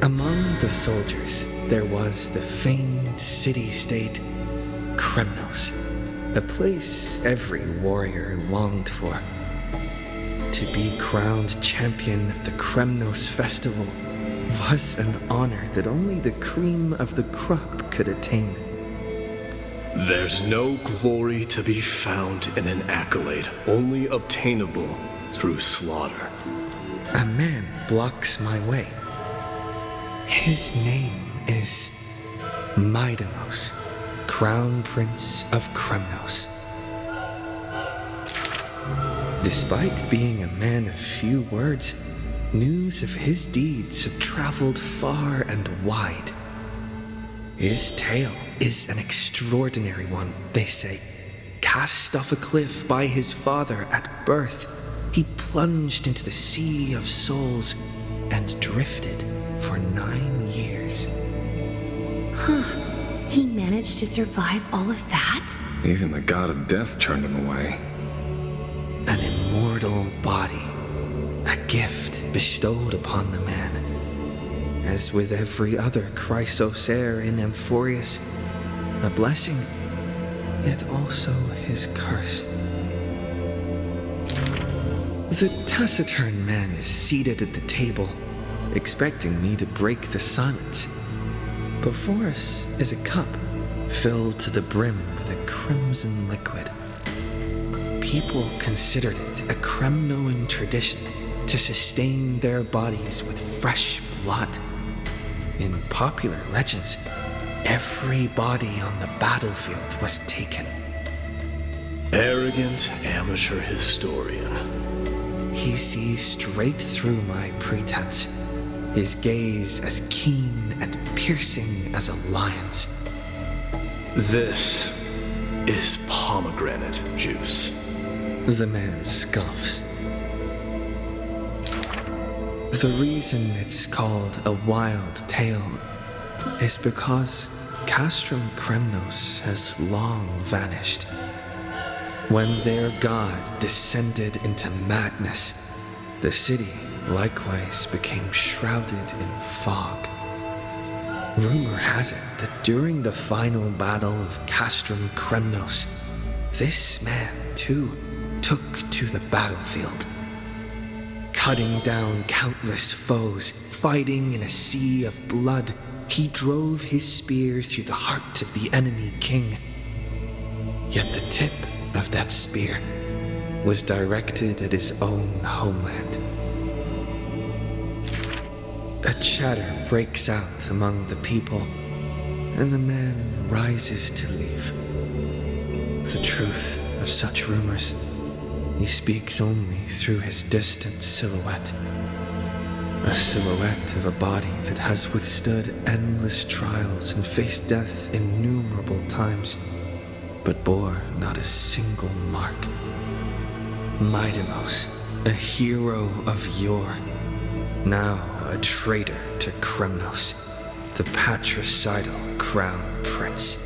Among the soldiers, there was the famed city-state Kremnos, a place every warrior longed for. To be crowned champion of the Kremnos festival was an honor that only the cream of the crop could attain. There's no glory to be found in an accolade, only obtainable through slaughter. A man blocks my way. His name is Maidamos, Crown Prince of Kremnos. Despite being a man of few words, news of his deeds have traveled far and wide. His tale is an extraordinary one, they say. Cast off a cliff by his father at birth, he plunged into the sea of souls and drifted for 9 years. He managed to survive all of that? Even the god of death turned him away. An immortal body, a gift bestowed upon the man. As with every other Chrysos heir in Amphoreus, a blessing, yet also his curse. The taciturn man is seated at the table, expecting me to break the silence. Before us is a cup filled to the brim with a crimson liquid. People considered it a Kremnoan tradition to sustain their bodies with fresh blood. In popular legends, every body on the battlefield was taken. Arrogant amateur historian. He sees straight through my pretense, his gaze as keen and piercing as a lion's. This is pomegranate juice. The man scoffs. The reason it's called a wild tale is because Castrum Kremnos has long vanished. When their god descended into madness, the city likewise became shrouded in fog. Rumor has it that during the final battle of Castrum Kremnos, this man too took to the battlefield. Cutting down countless foes, fighting in a sea of blood, he drove his spear through the heart of the enemy king. Yet the tip of that spear was directed at his own homeland. A chatter breaks out among the people, and the man rises to leave. The truth of such rumors he speaks only through his distant silhouette. A silhouette of a body that has withstood endless trials and faced death innumerable times, but bore not a single mark. Mydemos, a hero of yore, now a traitor to Kremnos, the patricidal crown prince.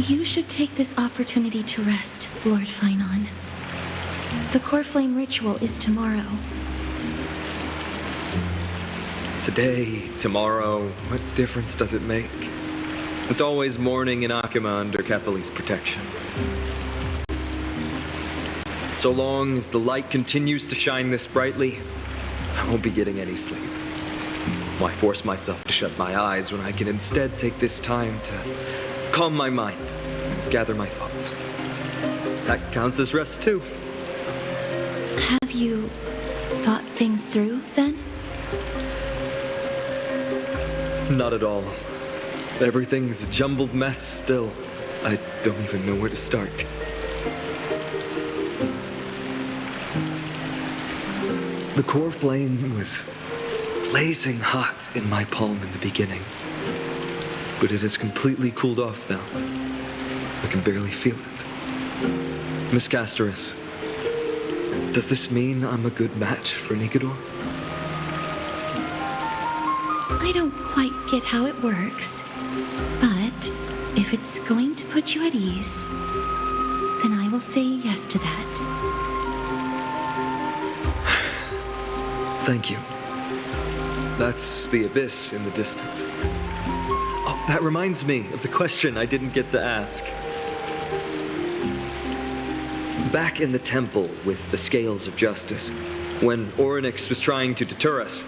You should take this opportunity to rest, Lord Finon. The core flame ritual is tomorrow. Today, tomorrow, what difference does it make? It's always morning in Akima under Catholi's protection. So long as the light continues to shine this brightly, I won't be getting any sleep. Why force myself to shut my eyes when I can instead take this time to calm my mind and gather my thoughts? That counts as rest too. Have you thought things through, then? Not at all. Everything's a jumbled mess still. I don't even know where to start. The core flame was blazing hot in my palm in the beginning, but it has completely cooled off now. I can barely feel it. Miss Casterus, does this mean I'm a good match for Nikador? I don't quite get how it works, but if it's going to put you at ease, then I will say yes to that. Thank you. That's the abyss in the distance. Oh, that reminds me of the question I didn't get to ask. Back in the temple with the scales of justice, when Orynyx was trying to deter us,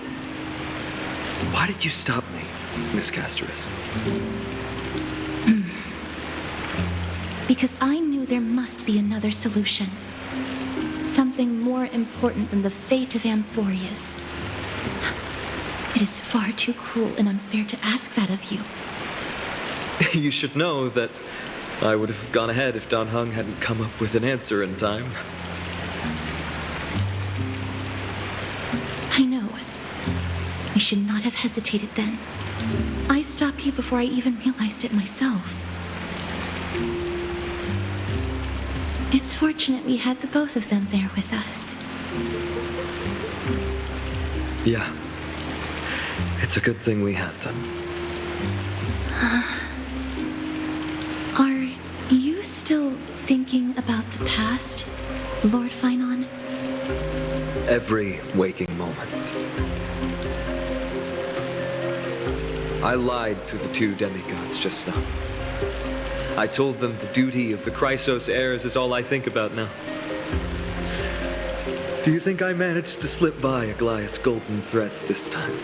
why did you stop me, Miss Casterus? Because I knew there must be another solution. Something more important than the fate of Amphoreus. It is far too cruel and unfair to ask that of you. You should know that I would have gone ahead if Dan Heng hadn't come up with an answer in time. I know. I should not have hesitated then. I stopped you before I even realized it myself. It's fortunate we had the both of them there with us. Yeah. It's a good thing we had them. Are you still thinking about the past, Lord Finon? Every waking moment. I lied to the two demigods just now. I told them the duty of the Chrysos heirs is all I think about now. Do you think I managed to slip by Aglaïa's golden threads this time?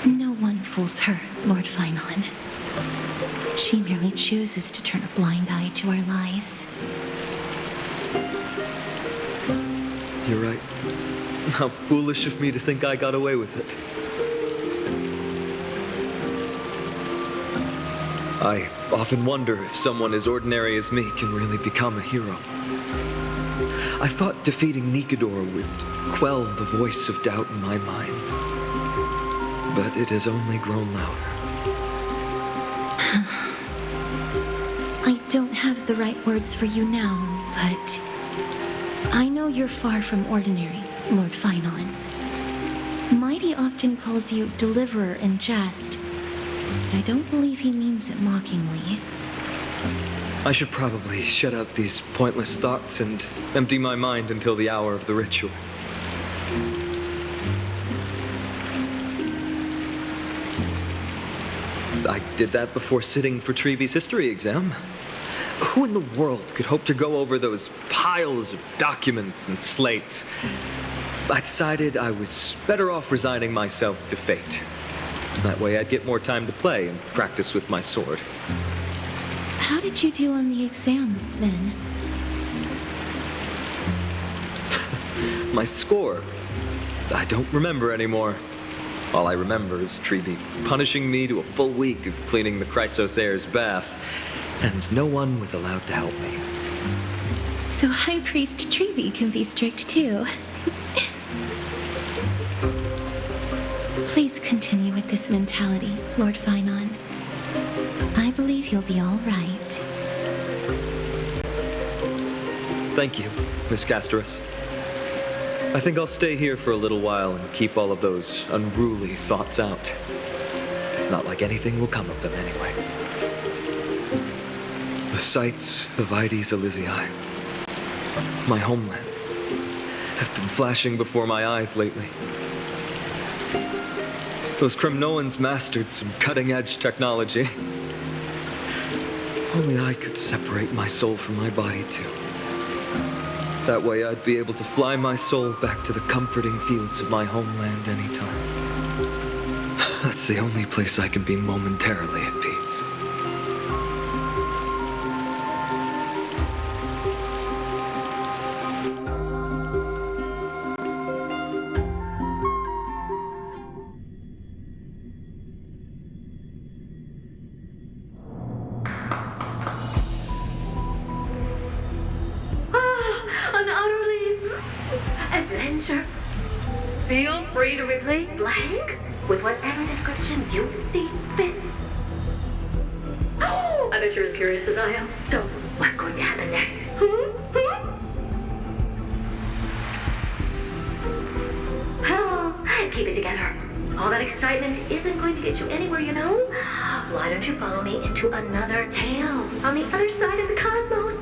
No one fools her, Lord Finon. She merely chooses to turn a blind eye to our lies. You're right. How foolish of me to think I got away with it. I often wonder if someone as ordinary as me can really become a hero. I thought defeating Nikador would quell the voice of doubt in my mind. But it has only grown louder. I don't have the right words for you now, but I know you're far from ordinary, Lord Finon. Mighty often calls you Deliverer in jest, but I don't believe he means it mockingly. I should probably shut out these pointless thoughts and empty my mind until the hour of the ritual. I did that before sitting for Treeby's history exam. Who in the world could hope to go over those piles of documents and slates? I decided I was better off resigning myself to fate. That way I'd get more time to play and practice with my sword. How did you do on the exam, then? My score? I don't remember anymore. All I remember is Treeby punishing me to a full week of cleaning the Chrysos heir's bath, and no one was allowed to help me. So High Priest Treeby can be strict too. Please continue with this mentality, Lord Finon. I believe you'll be all right. Thank you, Miss Casterus. I think I'll stay here for a little while and keep all of those unruly thoughts out. It's not like anything will come of them anyway. The sights of Ides Elysiae, my homeland, have been flashing before my eyes lately. Those Kremnoans mastered some cutting-edge technology. If only I could separate my soul from my body, too. That way I'd be able to fly my soul back to the comforting fields of my homeland anytime. That's the only place I can be momentarily at peace. An utterly adventure. Feel free to replace blank with whatever description you see fit. Oh, I bet you're as curious as I am. So, what's going to happen next? Oh, keep it together. All that excitement isn't going to get you anywhere, you know? Why don't you follow me into another tale on the other side of the cosmos?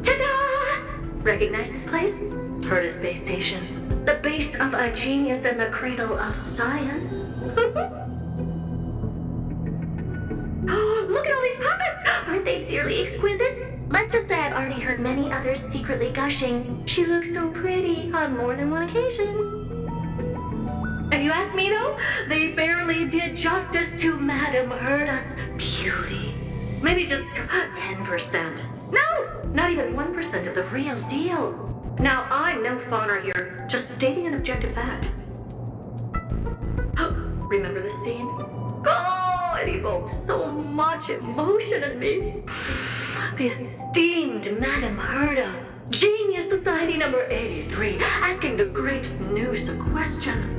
Ta-da! Recognize this place? Herta Space Station. The base of a genius and the cradle of science. Oh, look at all these puppets! Aren't they dearly exquisite? Let's just say I've already heard many others secretly gushing. She looks so pretty on more than one occasion. If you ask me, though, they barely did justice to Madame Herta's beauty. Maybe just 10%. No, not even 1% of the real deal. Now, I'm no fawner here, just stating an objective fact. Remember this scene? Oh, it evoked so much emotion in me. The esteemed Madame Herta, Genius Society number 83, asking the great Noose a question.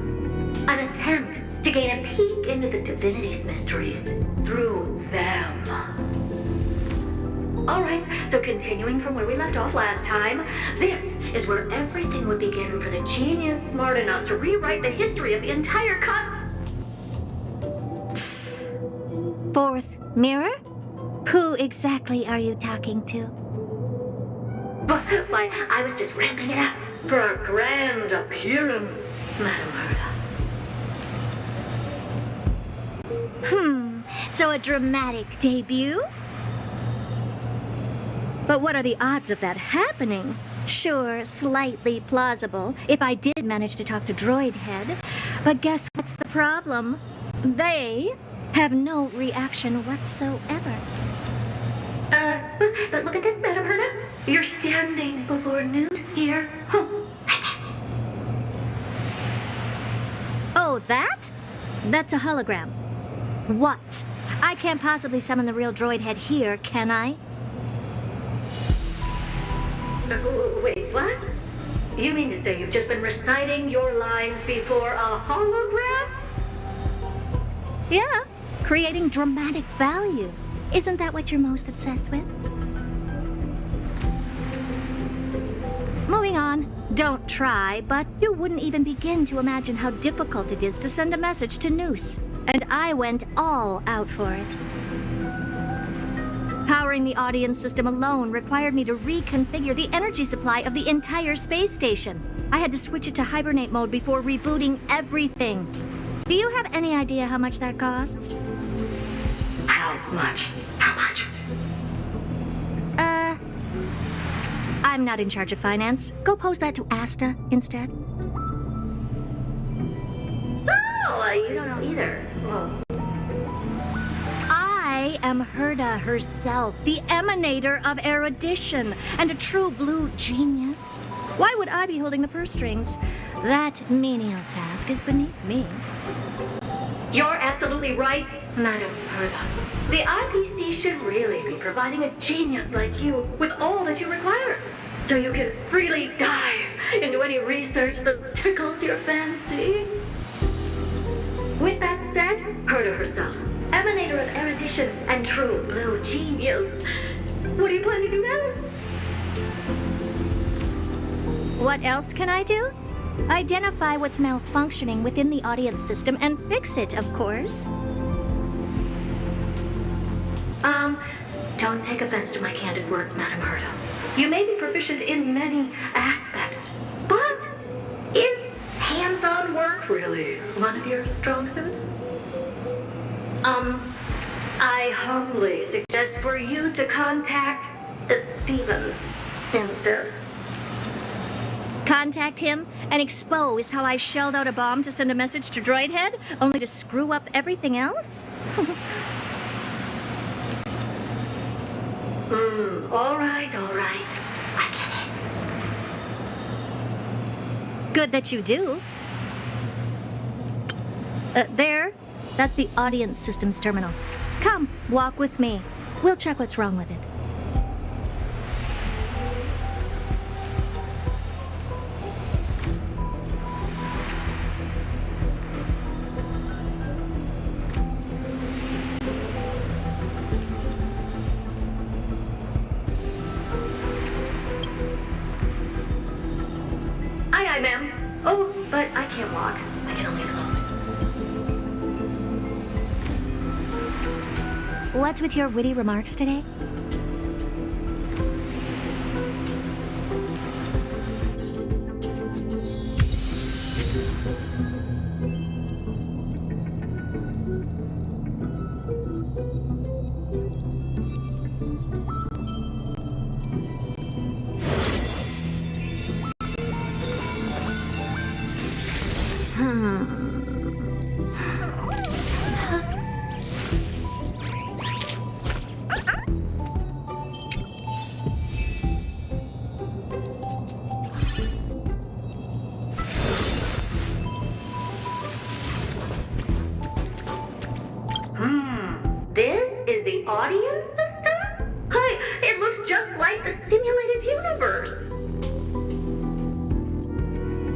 An attempt to gain a peek into the divinity's mysteries through them. All right, so continuing from where we left off last time, this is where everything would begin for the genius smart enough to rewrite the history of the entire Fourth mirror? Who exactly are you talking to? Why, I was just ramping it up for our grand appearance, Madame Herta. So a dramatic debut? But what are the odds of that happening? Sure, slightly plausible, if I did manage to talk to Droid Head. But guess what's the problem? They have no reaction whatsoever. But look at this, Madame Herta. You're standing before Noose here. Oh, that? That's a hologram. What? I can't possibly summon the real Droid Head here, can I? Wait, what? You mean to say you've just been reciting your lines before a hologram? Yeah, creating dramatic value. Isn't that what you're most obsessed with? Moving on. Don't try, but you wouldn't even begin to imagine how difficult it is to send a message to Noose. And I went all out for it. Powering the audience system alone required me to reconfigure the energy supply of the entire space station. I had to switch it to hibernate mode before rebooting everything. Do you have any idea how much that costs? How much? How much? I'm not in charge of finance. Go pose that to Asta instead. So, you don't know either. Well, I am Herta herself, the emanator of erudition, and a true blue genius. Why would I be holding the purse strings? That menial task is beneath me. you're absolutely right, Madame Herta. The IPC should really be providing a genius like you with all that you require, so you can freely dive into any research that tickles your fancy. With that said, Herta herself, emanator of erudition and true blue genius, what do you plan to do now? What else can I do? Identify what's malfunctioning within the audience system and fix it, of course. don't take offense to my candid words, Madam Herta. You may be proficient in many aspects, but is hands-on work really one of your strong suits? I humbly suggest for you to contact Stephen instead. Contact him and expose how I shelled out a bomb to send a message to Droidhead, only to screw up everything else? All right. I get it. Good that you do. There. That's the audience systems terminal. Come, walk with me. We'll check what's wrong with it. Aye, ma'am. Oh, but I can't walk. I can only float. What's with your witty remarks today? This is the audience system? Hi, it looks just like the simulated universe.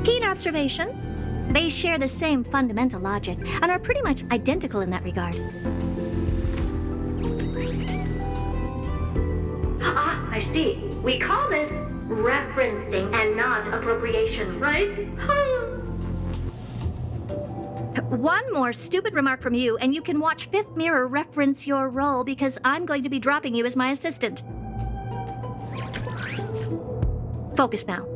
Keen observation. They share the same fundamental logic and are pretty much identical in that regard. Ah, I see. We call this referencing and not appropriation, right? One more stupid remark from you, and you can watch Fifth Mirror reference your role because I'm going to be dropping you as my assistant. Focus now.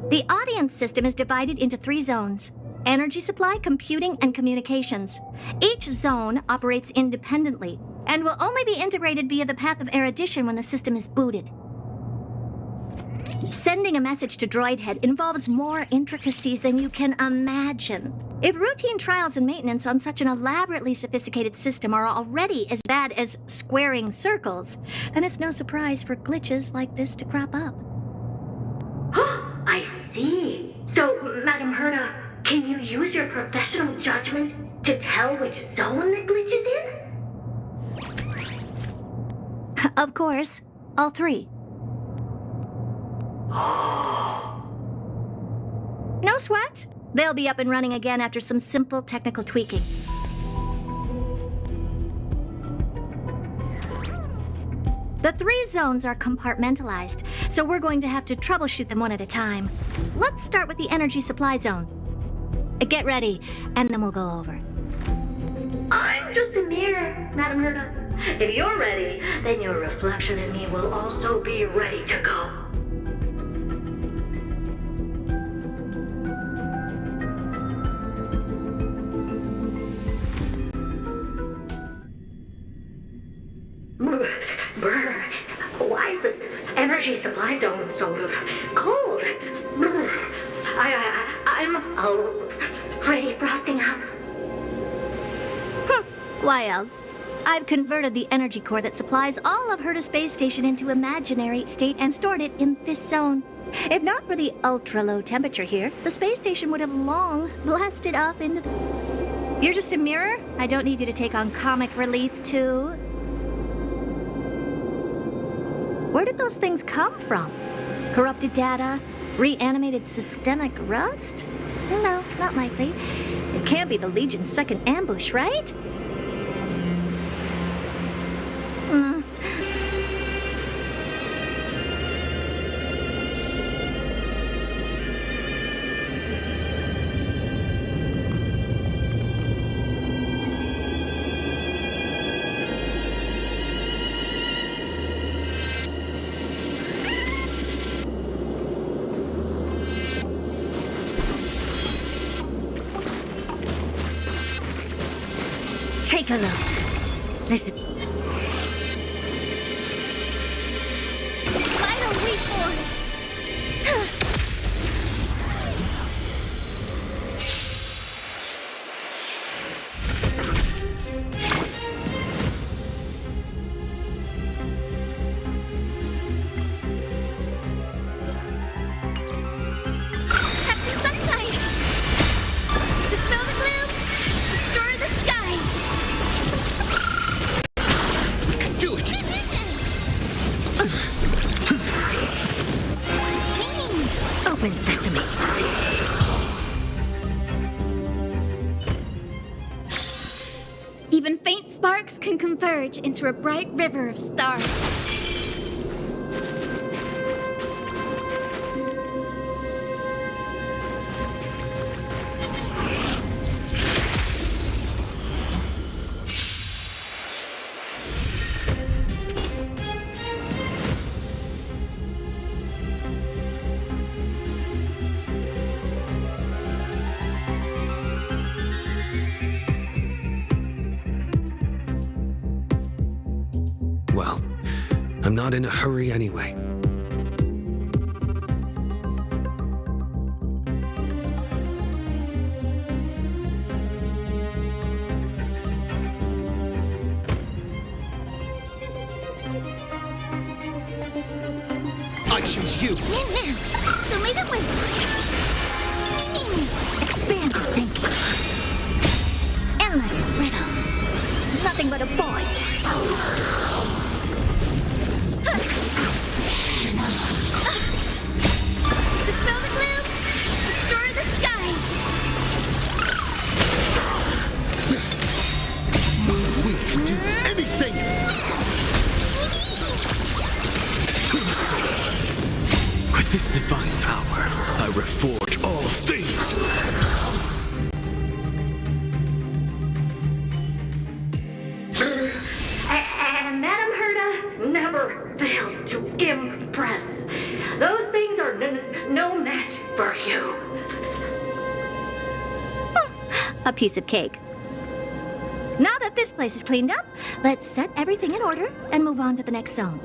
The audience system is divided into 3 zones: energy supply, computing, and communications. Each zone operates independently and will only be integrated via the path of erudition when the system is booted. Sending a message to Droidhead involves more intricacies than you can imagine. If routine trials and maintenance on such an elaborately sophisticated system are already as bad as squaring circles, then it's no surprise for glitches like this to crop up. I see. So, Madam Herta, can you use your professional judgment to tell which zone the glitch is in? Of course, all 3. No sweat. They'll be up and running again after some simple technical tweaking. The 3 zones are compartmentalized, so we're going to have to troubleshoot them one at a time. Let's start with the energy supply zone. Get ready, and then we'll go over. I'm just a mirror, Madam Herta. If you're ready, then your reflection in me will also be ready to go. Brr, why is this energy supply zone so cold? Brr, I'm already frosting up. Why else? I've converted the energy core that supplies all of Herta Space Station into imaginary state and stored it in this zone. If not for the ultra-low temperature here, the space station would have long blasted off into the... You're just a mirror? I don't need you to take on comic relief, too. Where did those things come from? Corrupted data? Reanimated systemic rust? No, not likely. It can't be the Legion's second ambush, right? Take a look. This is... Final reform! Have some sunshine! Dispel the gloom! Restore the skies! We can do it! Open sesame. Even faint sparks can converge into a bright river of stars. Well, I'm not in a hurry anyway. I choose you! Expand your thinking. Endless riddles. Nothing but a void. Dispel the gloom! Restore the skies! We can do anything! To the soul! With this divine power, I reforge all things! And Madame Herda never fails to impress. Those things are no match for you. A piece of cake. Now that this place is cleaned up, let's set everything in order and move on to the next zone.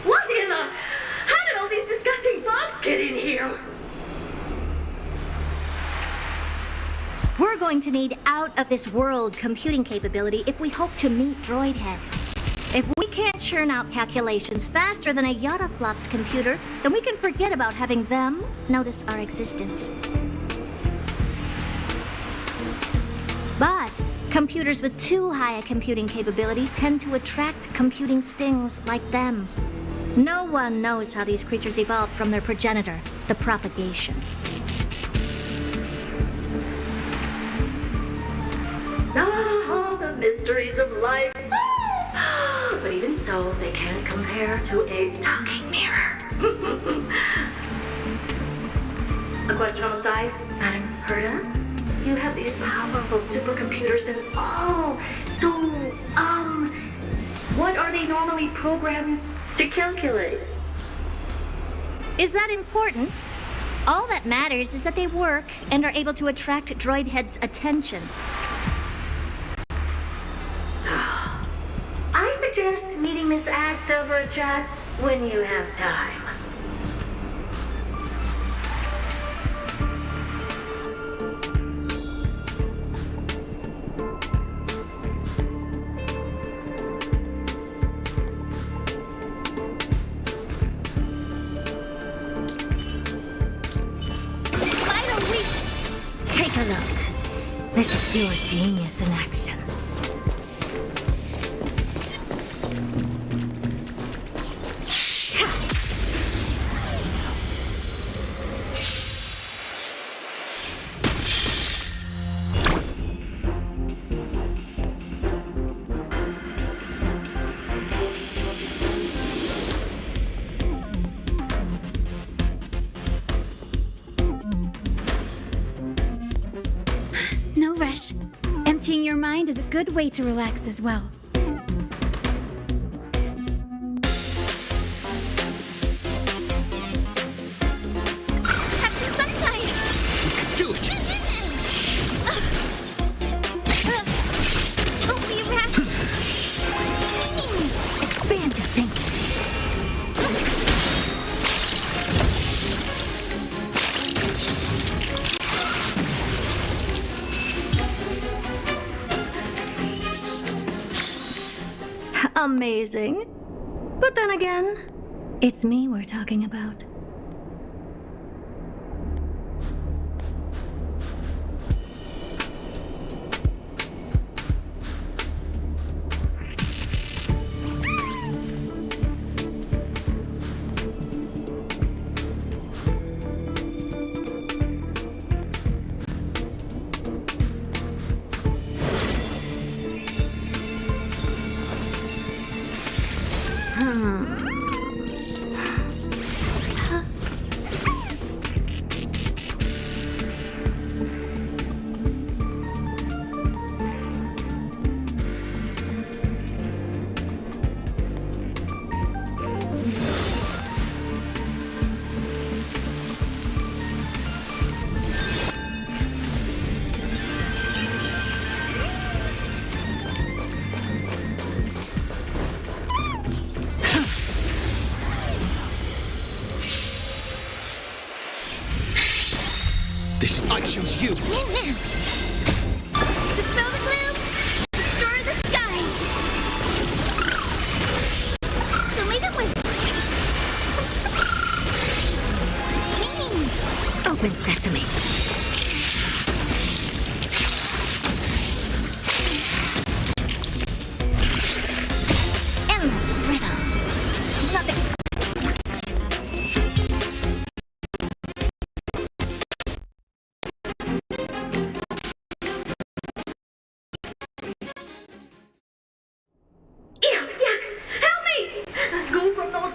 What in the... How did all these disgusting bugs get in here? We're going to need out-of-this-world computing capability if we hope to meet Droidhead. If we can't churn out calculations faster than a Yottaflop's computer, then we can forget about having them notice our existence. But computers with too high a computing capability tend to attract computing stings like them. No one knows how these creatures evolved from their progenitor, the propagation. Ah, the mysteries of life. But even so, they can't compare to a talking mirror. A question on the side, Madam Herda? You have these powerful supercomputers and what are they normally programmed to calculate? Is that important? All that matters is that they work and are able to attract Droidhead's attention. I suggest meeting Miss Asta for a chat when you have time. Take a look. This is pure genius in action. Emptying your mind is a good way to relax as well. Have some sunshine! Do it! Don't be rash! Expand your thinking. Amazing. But then again, it's me we're talking about. I choose you! Dispel the gloom! Destroy the skies! Who made it with? Open sesame. Endless riddles. Nothing.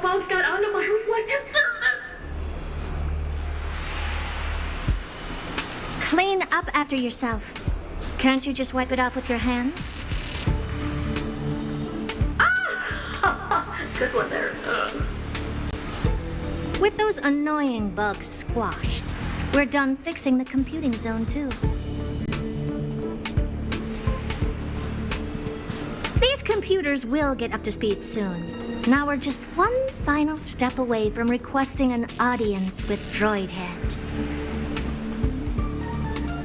Bugs got onto my reflective surface! Clean up after yourself. Can't you just wipe it off with your hands? Ah! Good one there. With those annoying bugs squashed, we're done fixing the computing zone too. These computers will get up to speed soon. Now we're just one final step away from requesting an audience with Droidhead.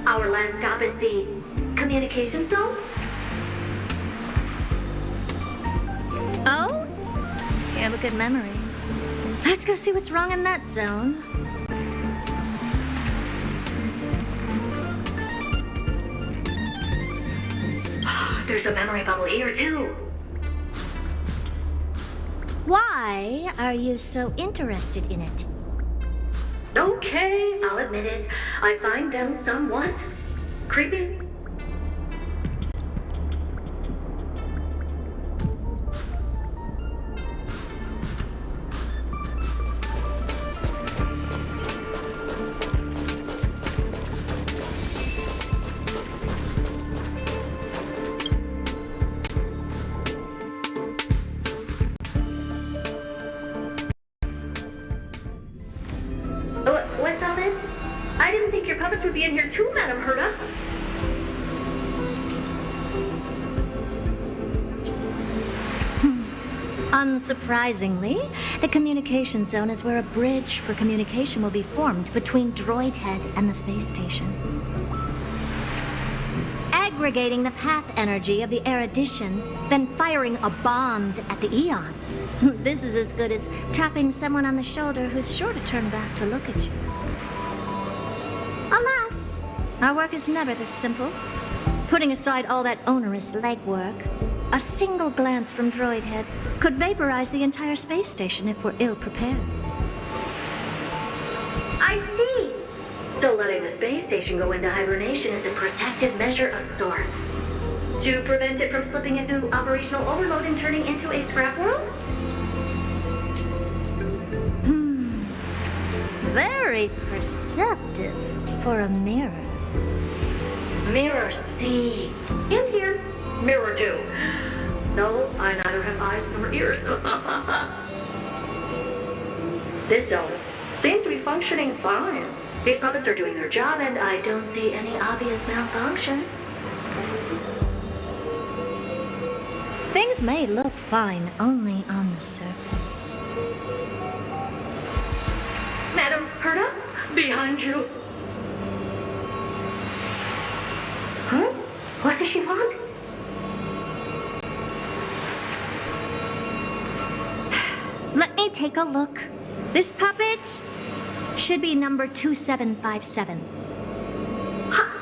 Our last stop is the communication zone? Oh? You have a good memory. Let's go see what's wrong in that zone. There's a memory bubble here, too. Why are you so interested in it? Okay, I'll admit it. I find them somewhat creepy. What's all this? I didn't think your puppets would be in here too, Madam Herta. Unsurprisingly, the communication zone is where a bridge for communication will be formed between Droidhead and the space station. Aggregating the path energy of the erudition, then firing a bond at the Eon. This is as good as tapping someone on the shoulder who's sure to turn back to look at you. Alas, our work is never this simple. Putting aside all that onerous legwork, a single glance from Droidhead could vaporize the entire space station if we're ill-prepared. I see. So letting the space station go into hibernation is a protective measure of sorts. To prevent it from slipping into operational overload and turning into a scrap world? Very perceptive for a mirror. Mirror see. And here. Mirror too. No, I neither have eyes nor ears. This dome seems to be functioning fine. These puppets are doing their job, and I don't see any obvious malfunction. Things may look fine only on the surface. Madam Herta, behind you. Huh? What does she want? Let me take a look. This puppet should be number 2757.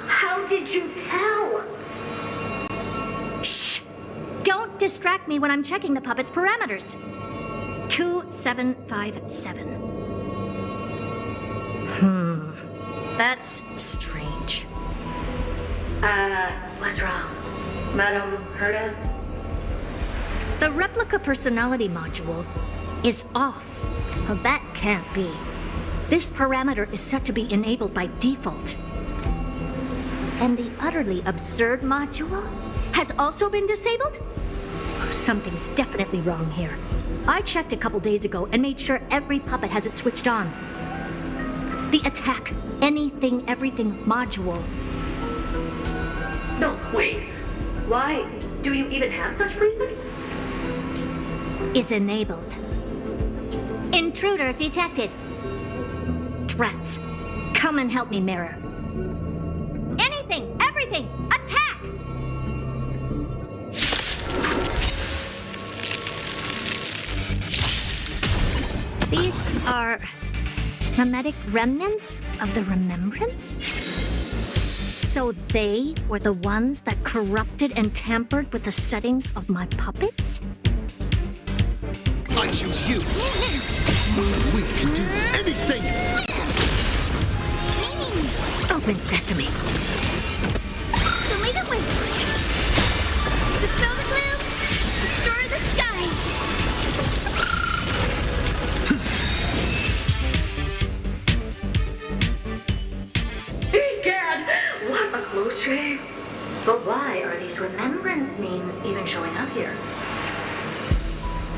How did you tell? Shh! Don't distract me when I'm checking the puppet's parameters. 2757. That's strange. What's wrong? Madam Herta? The replica personality module is off. Well, that can't be. This parameter is set to be enabled by default. And the utterly absurd module has also been disabled? Oh, something's definitely wrong here. I checked a couple days ago and made sure every puppet has it switched on. The attack, anything, everything module. No, wait. Why do you even have such presets? Is enabled. Intruder detected. Drats. Come and help me, Mirror. Anything, everything, attack! These are mimetic remnants of the remembrance? So they were the ones that corrupted and tampered with the settings of my puppets? I choose you. We can do anything. Open sesame. Dispel the gloom. Restore the skies. Egad! What a close shave. But why are these remembrance memes even showing up here?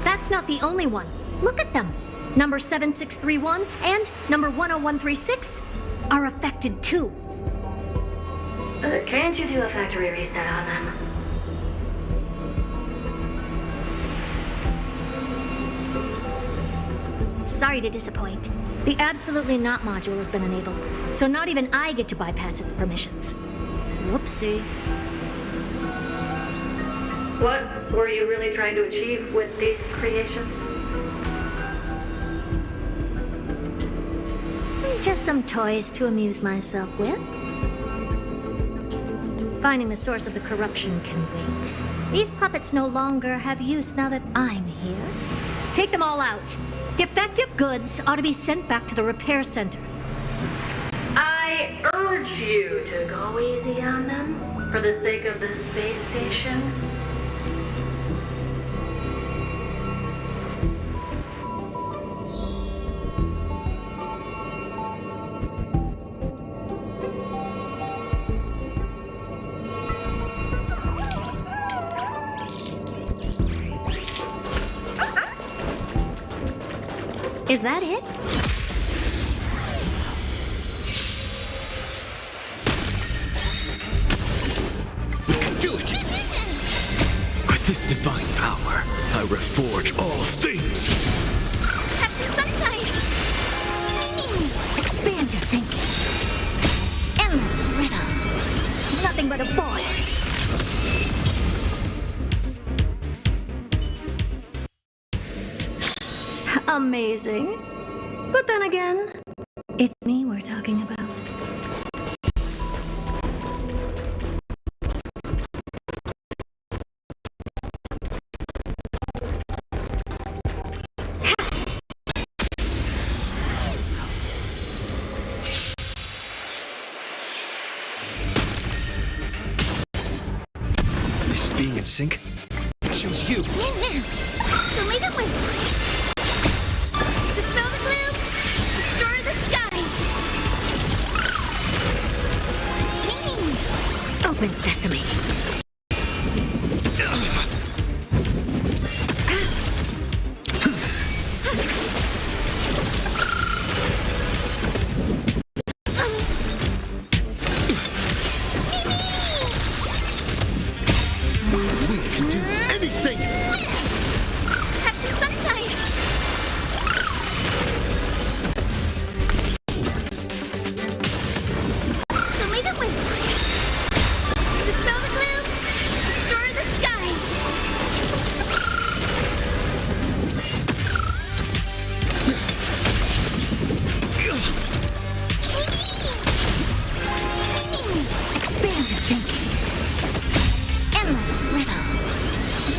That's not the only one. Look at them. Number 7631 and number 10136 are affected too. Can't you do a factory reset on them? Sorry to disappoint. The Absolutely Not module has been enabled, so not even I get to bypass its permissions. Whoopsie. What were you really trying to achieve with these creations? Just some toys to amuse myself with. Finding the source of the corruption can wait. These puppets no longer have use now that I'm here. Take them all out. Defective goods ought to be sent back to the repair center. I urge you to go easy on them for the sake of the space station. Is that it? We can do it. With this divine power, I reforge all things. Have some sunshine. Expand your thinking. Endless riddles. Nothing but a boy. Amazing. But then again, it's me we're talking about. This is being in sync. I choose you. Dispel the gloom. Restore the skies. Open sesame.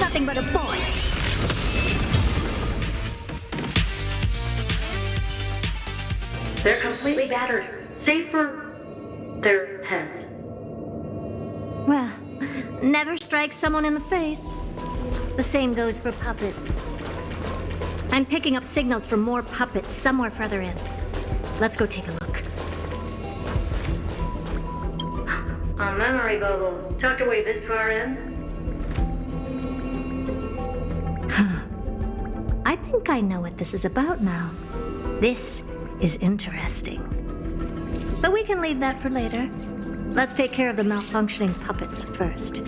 Nothing but a boy. They're completely battered, save for their heads. Well, never strike someone in the face. The same goes for puppets. I'm picking up signals from more puppets somewhere further in. Let's go take a look. A memory bubble tucked away this far in. I think I know what this is about now. This is interesting. But we can leave that for later. Let's take care of the malfunctioning puppets first.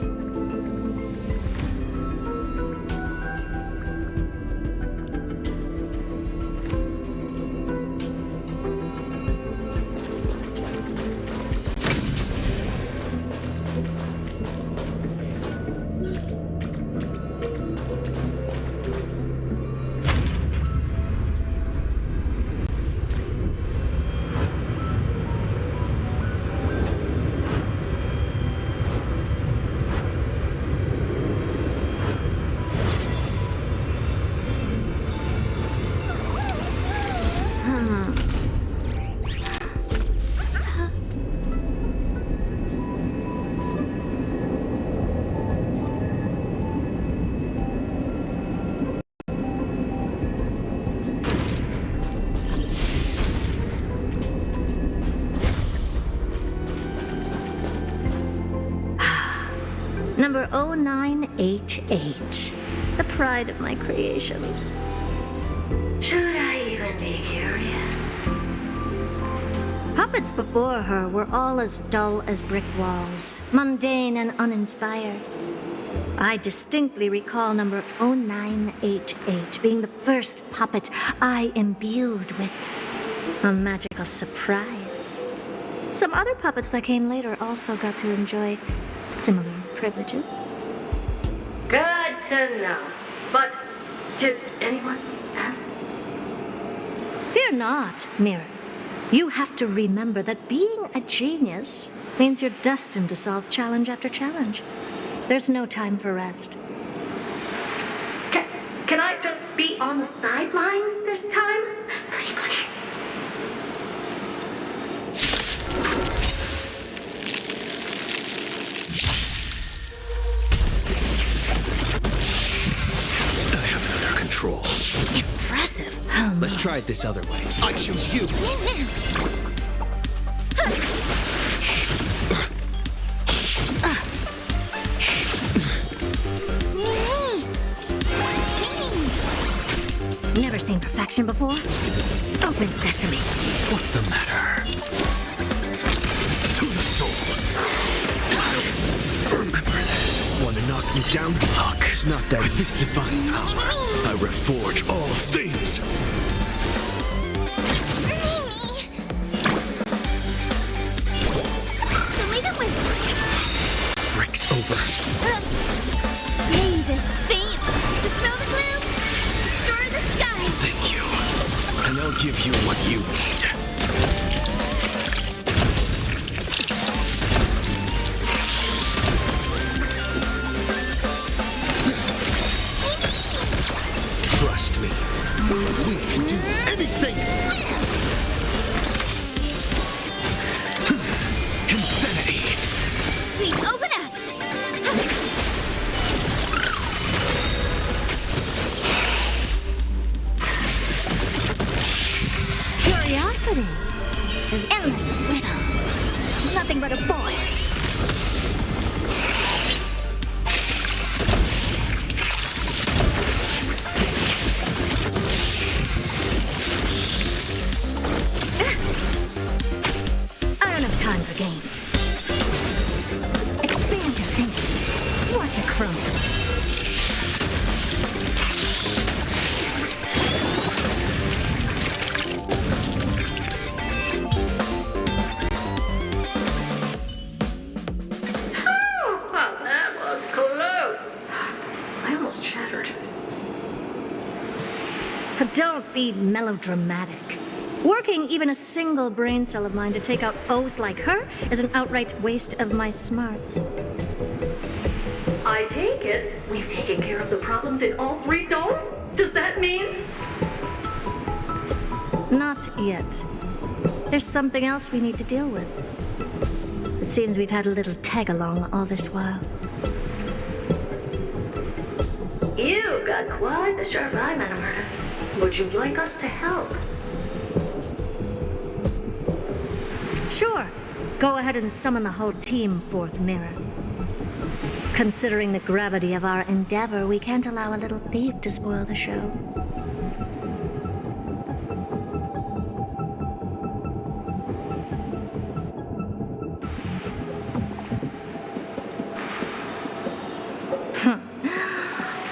Number 0988. The pride of my creations. Should I even be curious? Puppets before her were all as dull as brick walls, mundane and uninspired. I distinctly recall number 0988 being the first puppet I imbued with a magical surprise. Some other puppets that came later also got to enjoy similar privileges. Good to know. But did anyone ask? Fear not, Mirror. You have to remember that being a genius means you're destined to solve challenge after challenge. There's no time for rest. Can I just be on the sidelines this time? Pretty please. Control. Impressive. Let's try it this other way. I choose you. Never seen perfection before? Open sesame. What's the matter? To the soul. Remember this. Want to knock me down? Luck. It's not that. With this divine power, I reforge all things. Breaks over. May this fate dispel the gloom, restore the skies. Thank you. And I'll give you what you need. Trust me. We can do anything. Insanity. Please open up. Curiosity is endless riddle. Nothing but a boy. I don't have time for games. Expand your thinking. Watch it crumble. Well, that was close. I almost shattered. But don't be melodramatic. Working even a single brain cell of mine to take out foes like her is an outright waste of my smarts. I I take it we've taken care of the problems in all 3 zones? Does that mean? Not yet. There's something else we need to deal with. It seems we've had a little tag-along all this while. You've got quite the sharp eye, Madam Herta. Would you like us to help? Sure. Go ahead and summon the whole team, Fourth Mirror. Considering the gravity of our endeavor, we can't allow a little thief to spoil the show.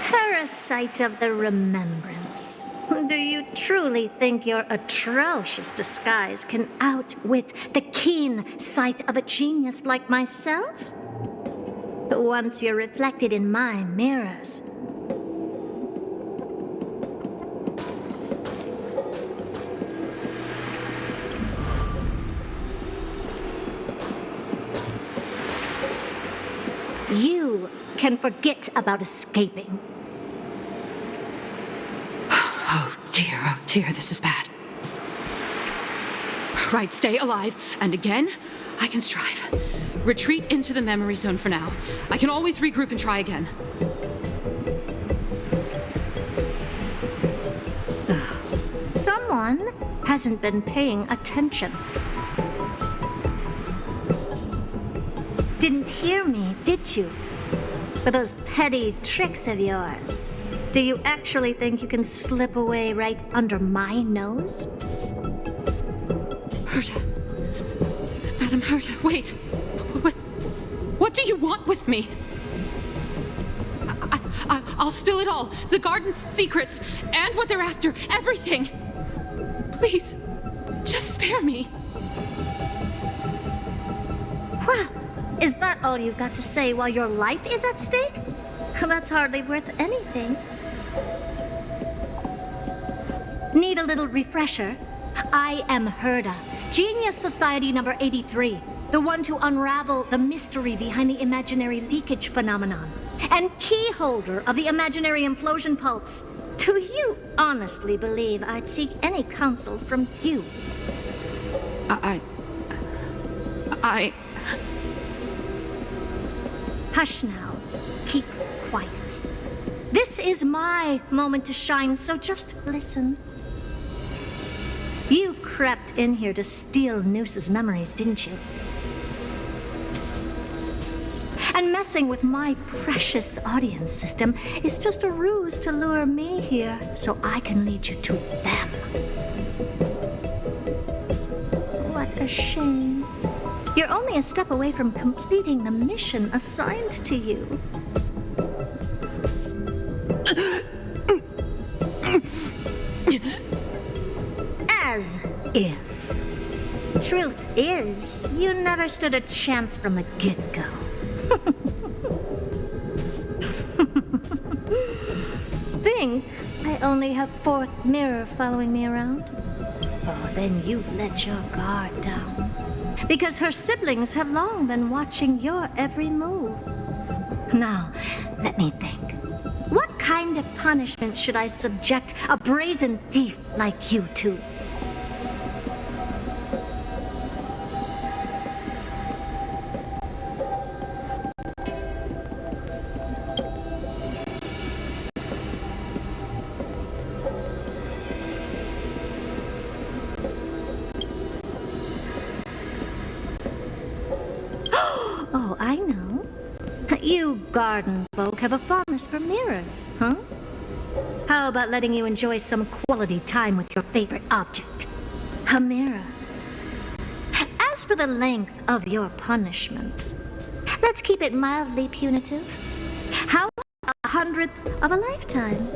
Parasite of the Remembrance. Do you truly think your atrocious disguise can outwit the keen sight of a genius like myself? Once you're reflected in my mirrors. You can forget about escaping. Oh dear, this is bad. Right, stay alive, and again, I can strive. Retreat into the memory zone for now. I can always regroup and try again. Someone hasn't been paying attention. Didn't hear me, did you? For those petty tricks of yours. Do you actually think you can slip away right under my nose? Herta. Madam Herta, wait. What do you want with me? I'll spill it all. The garden's secrets, and what they're after. Everything. Please, just spare me. Well, is that all you've got to say while your life is at stake? That's hardly worth anything. Need a little refresher? I am Herta, Genius Society number 83, the one to unravel the mystery behind the imaginary leakage phenomenon, and key holder of the imaginary implosion pulse. Do you honestly believe I'd seek any counsel from you? Hush now. Keep quiet. This is my moment to shine, so just listen. You crept in here to steal Noose's memories, didn't you? And messing with my precious audience system is just a ruse to lure me here so I can lead you to them. What a shame. You're only a step away from completing the mission assigned to you. As if. Truth is, you never stood a chance from the get-go. Think I only have Fourth Mirror following me around? Oh, then you've let your guard down. Because her siblings have long been watching your every move. Now, let me think. What kind of punishment should I subject a brazen thief like you to? Oh, I know. You garden folk have a fondness for mirrors, huh? How about letting you enjoy some quality time with your favorite object? A mirror. As for the length of your punishment, let's keep it mildly punitive. How about 100th of a lifetime?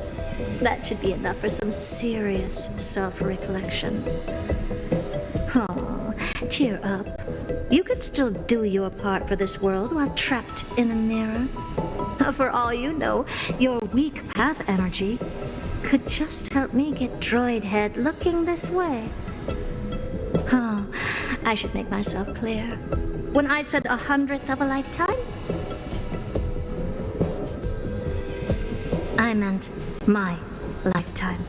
That should be enough for some serious self-reflection. Oh, cheer up. You could still do your part for this world while trapped in a mirror. For all you know, your weak path energy could just help me get Droid Head looking this way. Oh, I should make myself clear. When I said 100th of a lifetime, I meant my lifetime.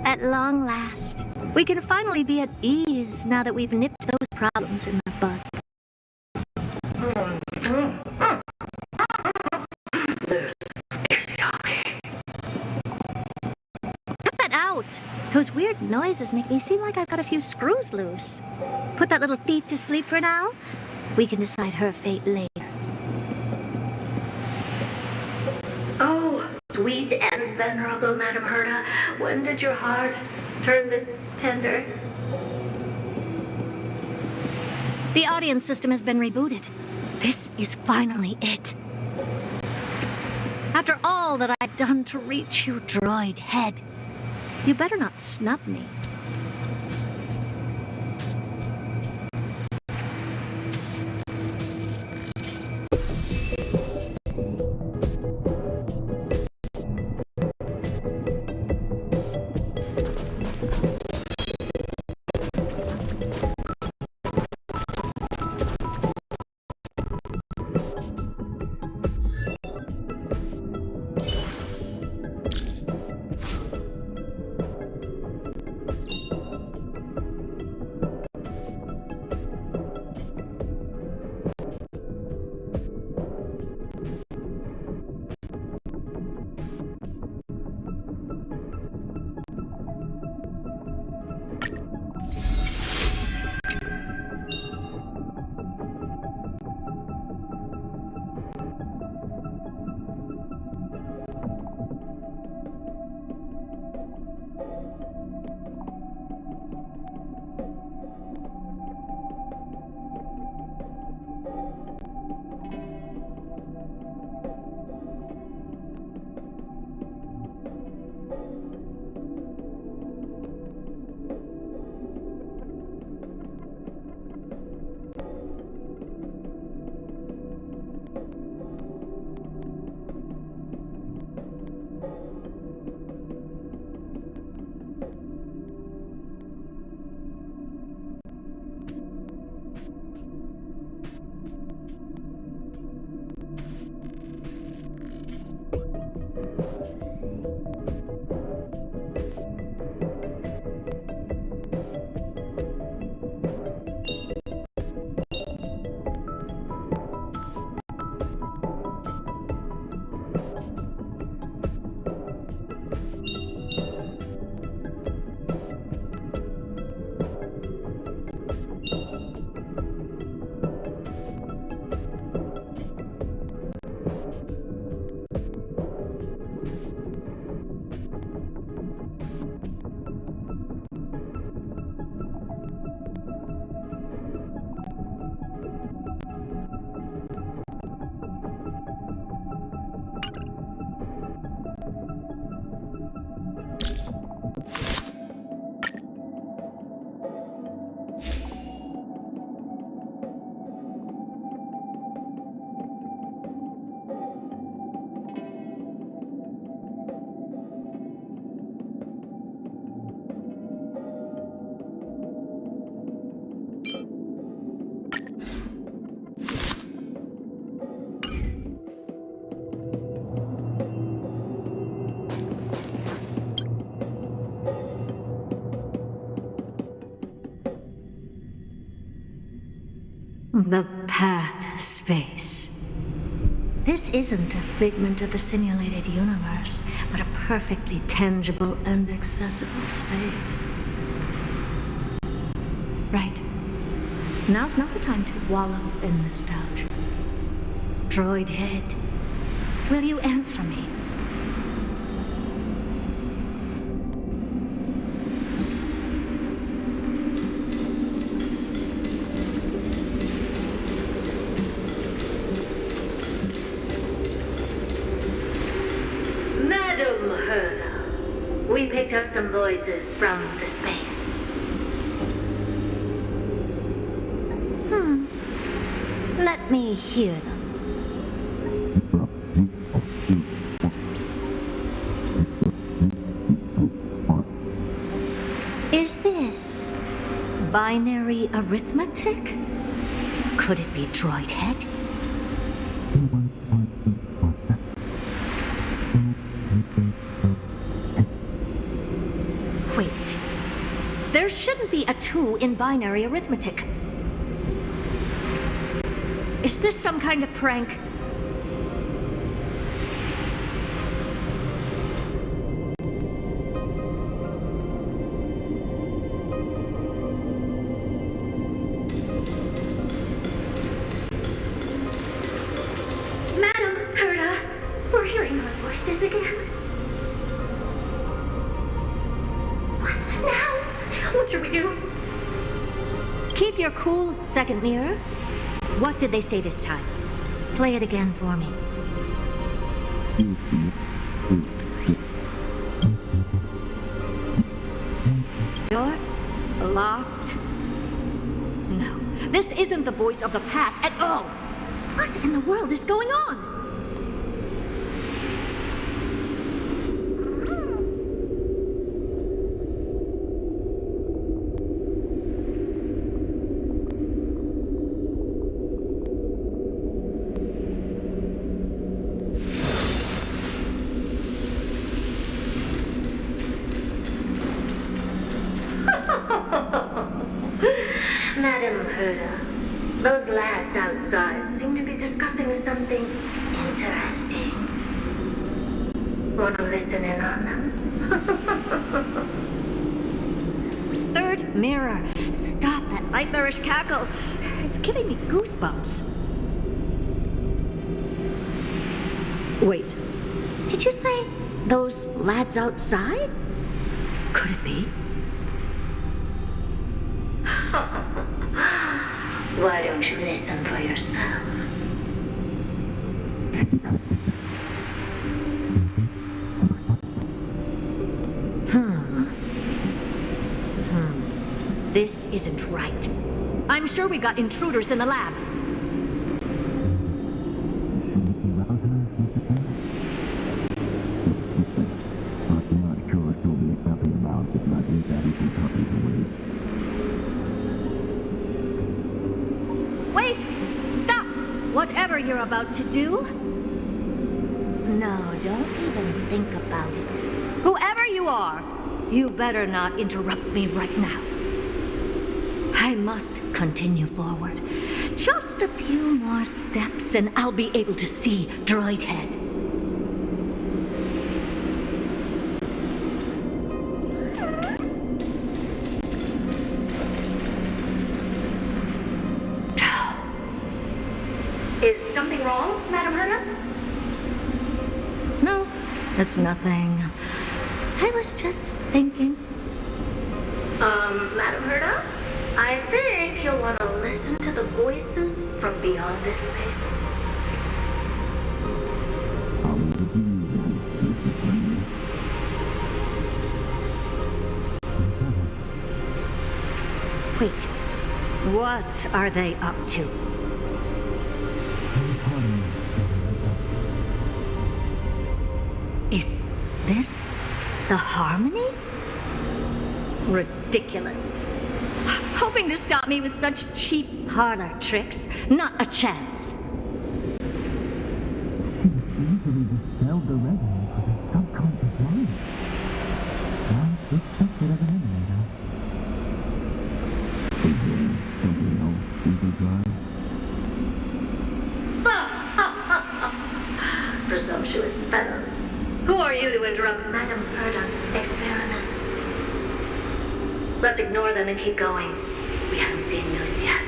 At long last, we can finally be at ease now that we've nipped those problems in the bud. This is yummy. Cut that out! Those weird noises make me seem like I've got a few screws loose. Put that little thief to sleep for now. We can decide her fate later. Oh, sweet and venerable Madam Herta, when did your heart turn this tender? The audience system has been rebooted. This is finally it. After all that I've done to reach you, droid head, you better not snub me. The path space. This isn't a figment of the simulated universe, but a perfectly tangible and accessible space. Right. Now's not the time to wallow in nostalgia. Droid head, will you answer me? Madam Herta, we picked up some voices from the space. Let me hear them. Is this binary arithmetic? Could it be Droid Head? Wait. There shouldn't be a 2 in binary arithmetic. Is this some kind of prank? Madam Herta, we're hearing those voices again. What now? What should we do? Keep your cool, second mirror. What did they say this time? Play it again for me. Door locked. No, this isn't the voice of the path at all. What in the world is going on? Madam Herta, those lads outside seem to be discussing something interesting. Want to listen in on them? Third mirror. Stop that nightmarish cackle. It's giving me goosebumps. Wait. Did you say those lads outside? Could it be? Why don't you listen for yourself? This isn't right. I'm sure we got intruders in the lab. Wait! Stop! Whatever you're about to do. No, don't even think about it. Whoever you are, you better not interrupt me right now. I must continue forward. Just a few more steps and I'll be able to see Droid Head. Is something wrong, Madam Herta? No, it's nothing. I was just thinking. Madam Herta? I think you'll want to listen to the voices from beyond this space. Wait, what are they up to? Is this the harmony? Ridiculous. Hoping to stop me with such cheap parlor tricks. Not a chance. Presumptuous fellows. Who are you to interrupt Madam Herta's experiment? Let's ignore them and keep going. We haven't seen news yet.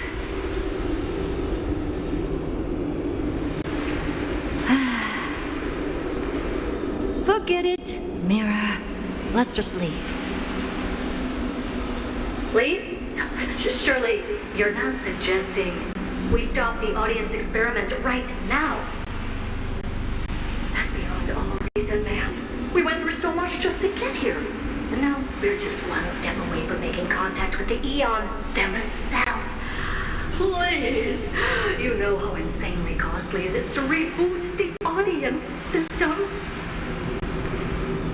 Forget it, Mirror. Let's just leave. Leave? Surely you're not suggesting we stop the audience experiment right now. That's beyond all reason, ma'am. We went through so much just to get here. And now we're just one step away from making contact with the Eon themselves. Please. You know how insanely costly it is to reboot the audience system.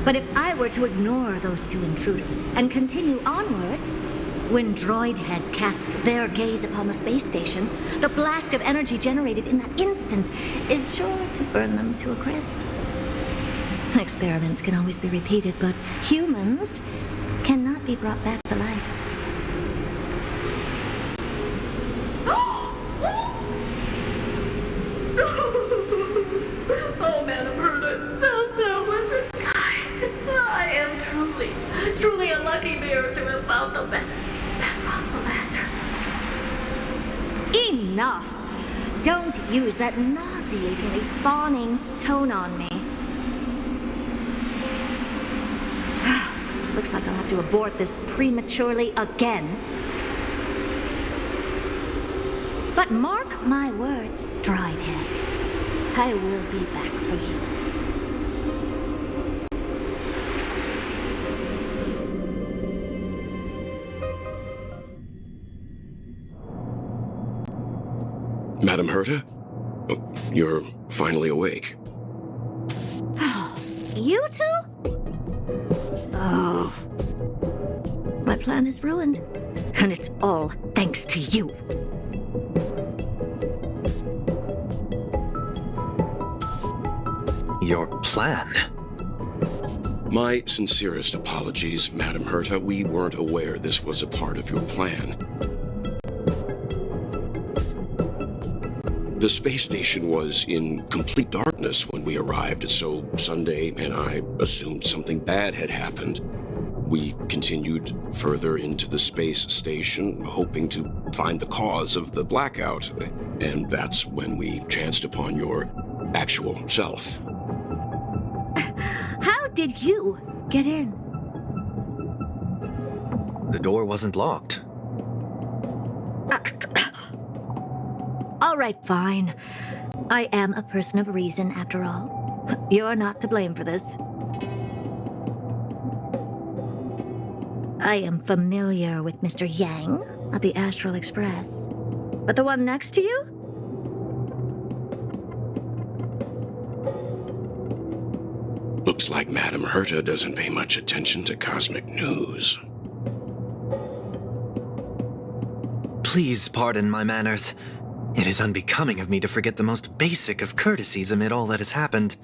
But if I were to ignore those two intruders and continue onward, When Droidhead casts their gaze upon the space station, the blast of energy generated in that instant is sure to burn them to a crisp. Experiments can always be repeated, but humans cannot be brought back to life. Oh, Madam Herta, so was it kind. I am truly a lucky bear to have found the best possible master. Enough! Don't use that nauseatingly fawning tone on me. Looks like I'll have to abort this prematurely again. But mark my words, Droidhead. I will be back for you. Madam Herta? Oh, you're finally awake. You two? Oh. My plan is ruined. And it's all thanks to you. Your plan? My sincerest apologies, Madam Herta. We weren't aware this was a part of your plan. The space station was in complete darkness when we arrived, so Sunday and I assumed something bad had happened. We continued further into the space station, hoping to find the cause of the blackout, and that's when we chanced upon your actual self. How did you get in? The door wasn't locked. All right, fine. I am a person of reason, after all. You're not to blame for this. I am familiar with Mr. Yang of the Astral Express. But the one next to you? Looks like Madam Herta doesn't pay much attention to cosmic news. Please pardon my manners. It is unbecoming of me to forget the most basic of courtesies amid all that has happened.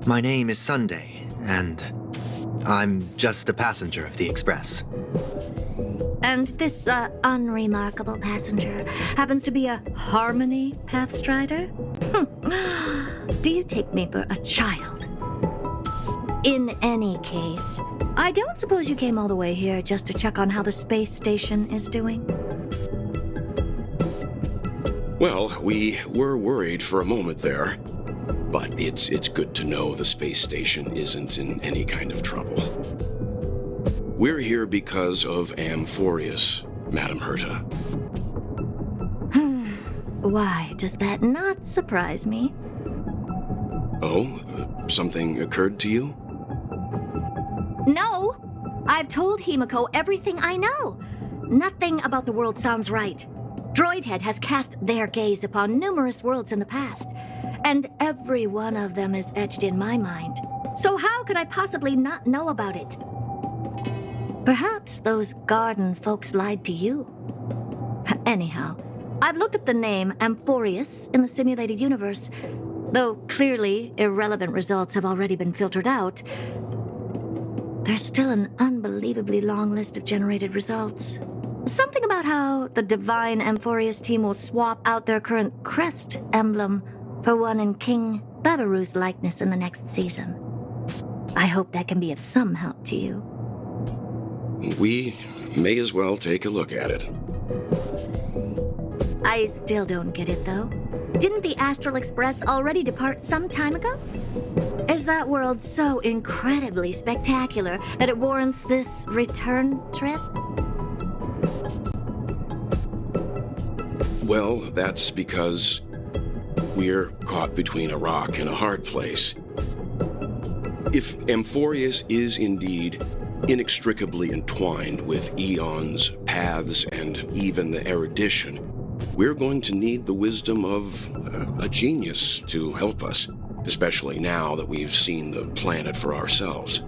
My name is Sunday, and I'm just a passenger of the Express. And this, unremarkable passenger happens to be a Harmony Pathstrider? Do you take me for a child? In any case, I don't suppose you came all the way here just to check on how the space station is doing? Well, we were worried for a moment there, but it's good to know the space station isn't in any kind of trouble. We're here because of Amphoreus, Madam Herta. Why does that not surprise me? Oh, something occurred to you? No! I've told Himiko everything I know. Nothing about the world sounds right. Droidhead has cast their gaze upon numerous worlds in the past, and every one of them is etched in my mind. So how could I possibly not know about it? Perhaps those garden folks lied to you. Anyhow, I've looked up the name Amphoreus in the simulated universe. Though clearly irrelevant results have already been filtered out, there's still an unbelievably long list of generated results. Something about how the Divine Amphoreus team will swap out their current crest emblem for one in King Babaru's likeness in the next season. I hope that can be of some help to you. We may as well take a look at it. I still don't get it, though. Didn't the Astral Express already depart some time ago? Is that world so incredibly spectacular that it warrants this return trip? Well, that's because we're caught between a rock and a hard place. If Amphoreus is indeed inextricably entwined with eons, paths, and even the erudition, we're going to need the wisdom of a genius to help us, especially now that we've seen the planet for ourselves.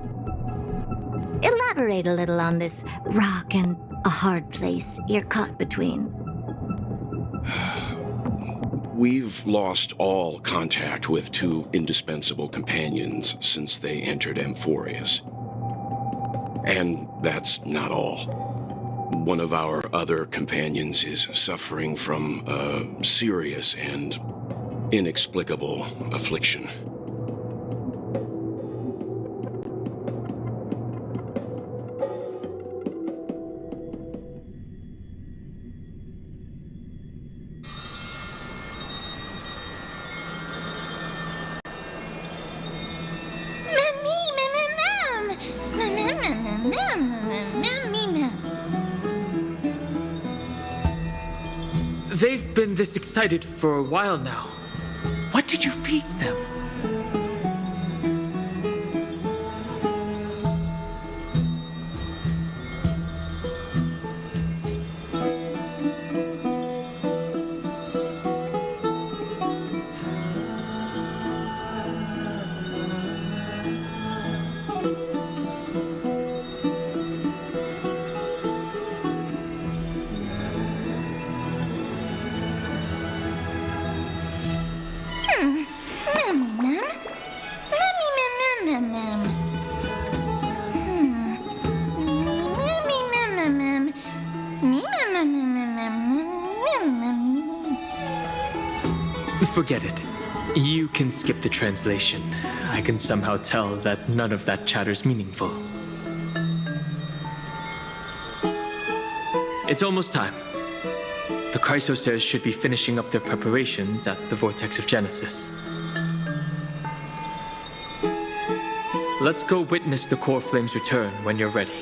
Elaborate a little on this rock and a hard place you're caught between? We've lost all contact with two indispensable companions since they entered Amphoreus. And that's not all. One of our other companions is suffering from a serious and inexplicable affliction. They've been this excited for a while now. What did you feed them? Forget it. You can skip the translation. I can somehow tell that none of that chatter's meaningful. It's almost time. The Chrysosers should be finishing up their preparations at the Vortex of Genesis. Let's go witness the core flames return when you're ready.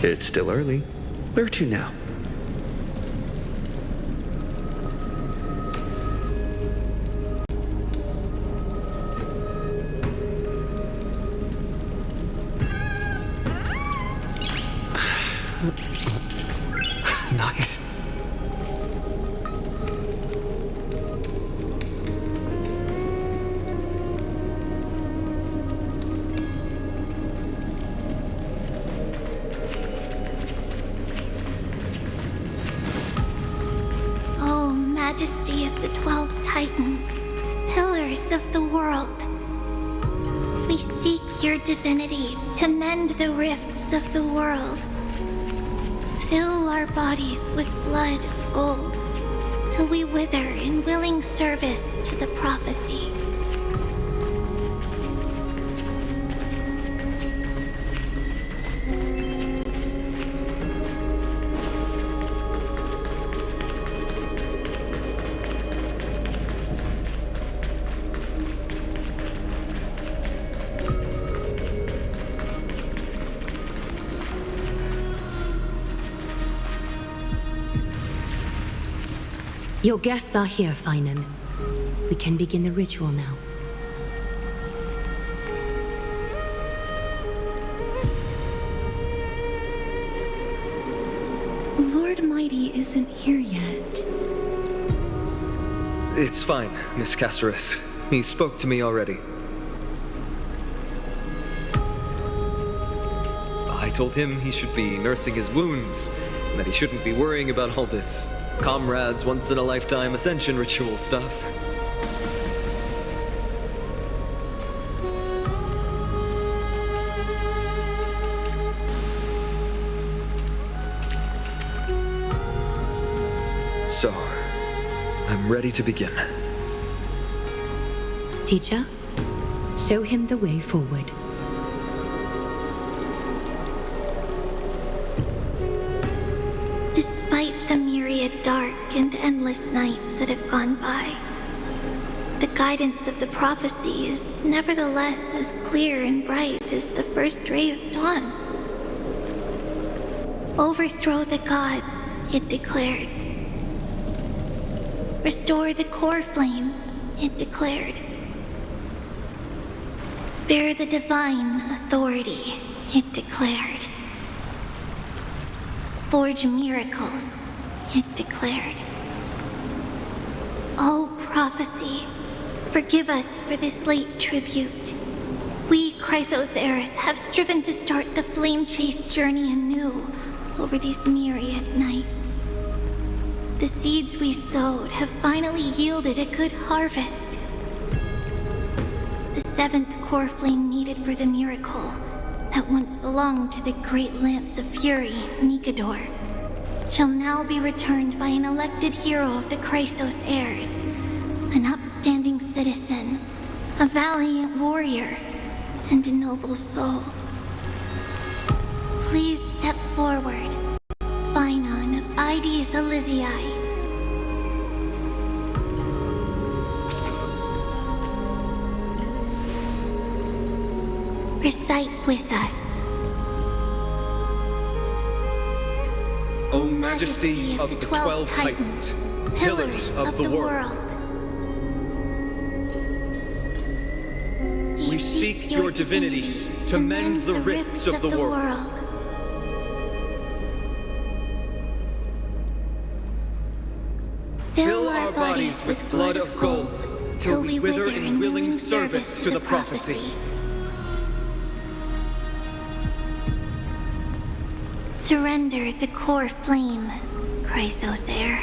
It's still early. Where to now? Nice. Majesty of the 12 Titans, pillars of the world. We seek your divinity to mend the rifts of the world. Fill our bodies with blood of gold, till we wither in willing service to the prophecy. Your guests are here, Finan. We can begin the ritual now. Lord Mighty isn't here yet. It's fine, Miss Caceres. He spoke to me already. I told him he should be nursing his wounds, and that he shouldn't be worrying about all this Comrades, once-in-a-lifetime ascension ritual stuff. So, I'm ready to begin. Teacher, show him the way forward. Despite the myriad dark and endless nights that have gone by, the guidance of the prophecy is nevertheless as clear and bright as the first ray of dawn. Overthrow the gods, it declared. Restore the core flames, it declared. Bear the divine authority, it declared. Forge miracles, it declared. O prophecy, forgive us for this late tribute. We, Chrysos heirs, have striven to start the flame chase journey anew over these myriad nights. The seeds we sowed have finally yielded a good harvest. The seventh core flame needed for the miracle that once belonged to the great Lance of Fury, Nikador, shall now be returned by an elected hero of the Chrysos heirs, an upstanding citizen, a valiant warrior, and a noble soul. Please step forward, Phainon of Ides Elysiae. Recite with us. O Majesty of the 12 Titans, pillars of the world, we seek your divinity to mend the rifts of the world. Fill our bodies with blood of gold, till we wither in willing service to the prophecy. Surrender the core flame, Chrysos heir.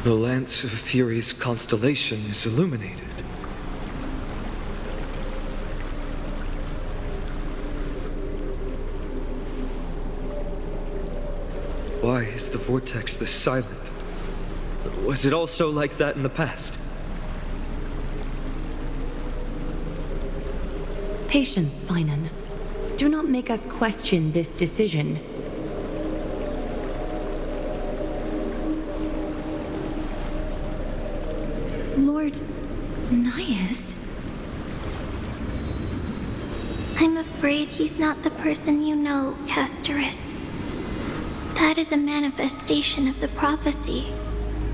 The Lance of Fury's constellation is illuminated. Why is the vortex this silent? Was it also like that in the past? Patience, Phainon. Do not make us question this decision. Lord Naias? I'm afraid he's not the person you know, Castorus. That is a manifestation of the prophecy,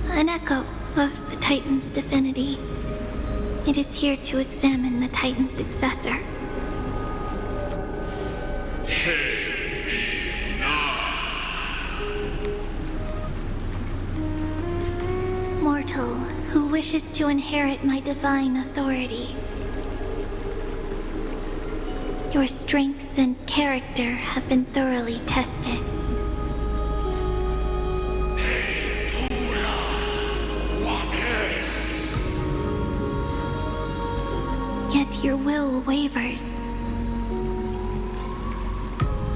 an echo of the Titan's divinity. It is here to examine the Titan's successor. Mortal who wishes to inherit my divine authority. Your strength and character have been thoroughly tested. if your will wavers.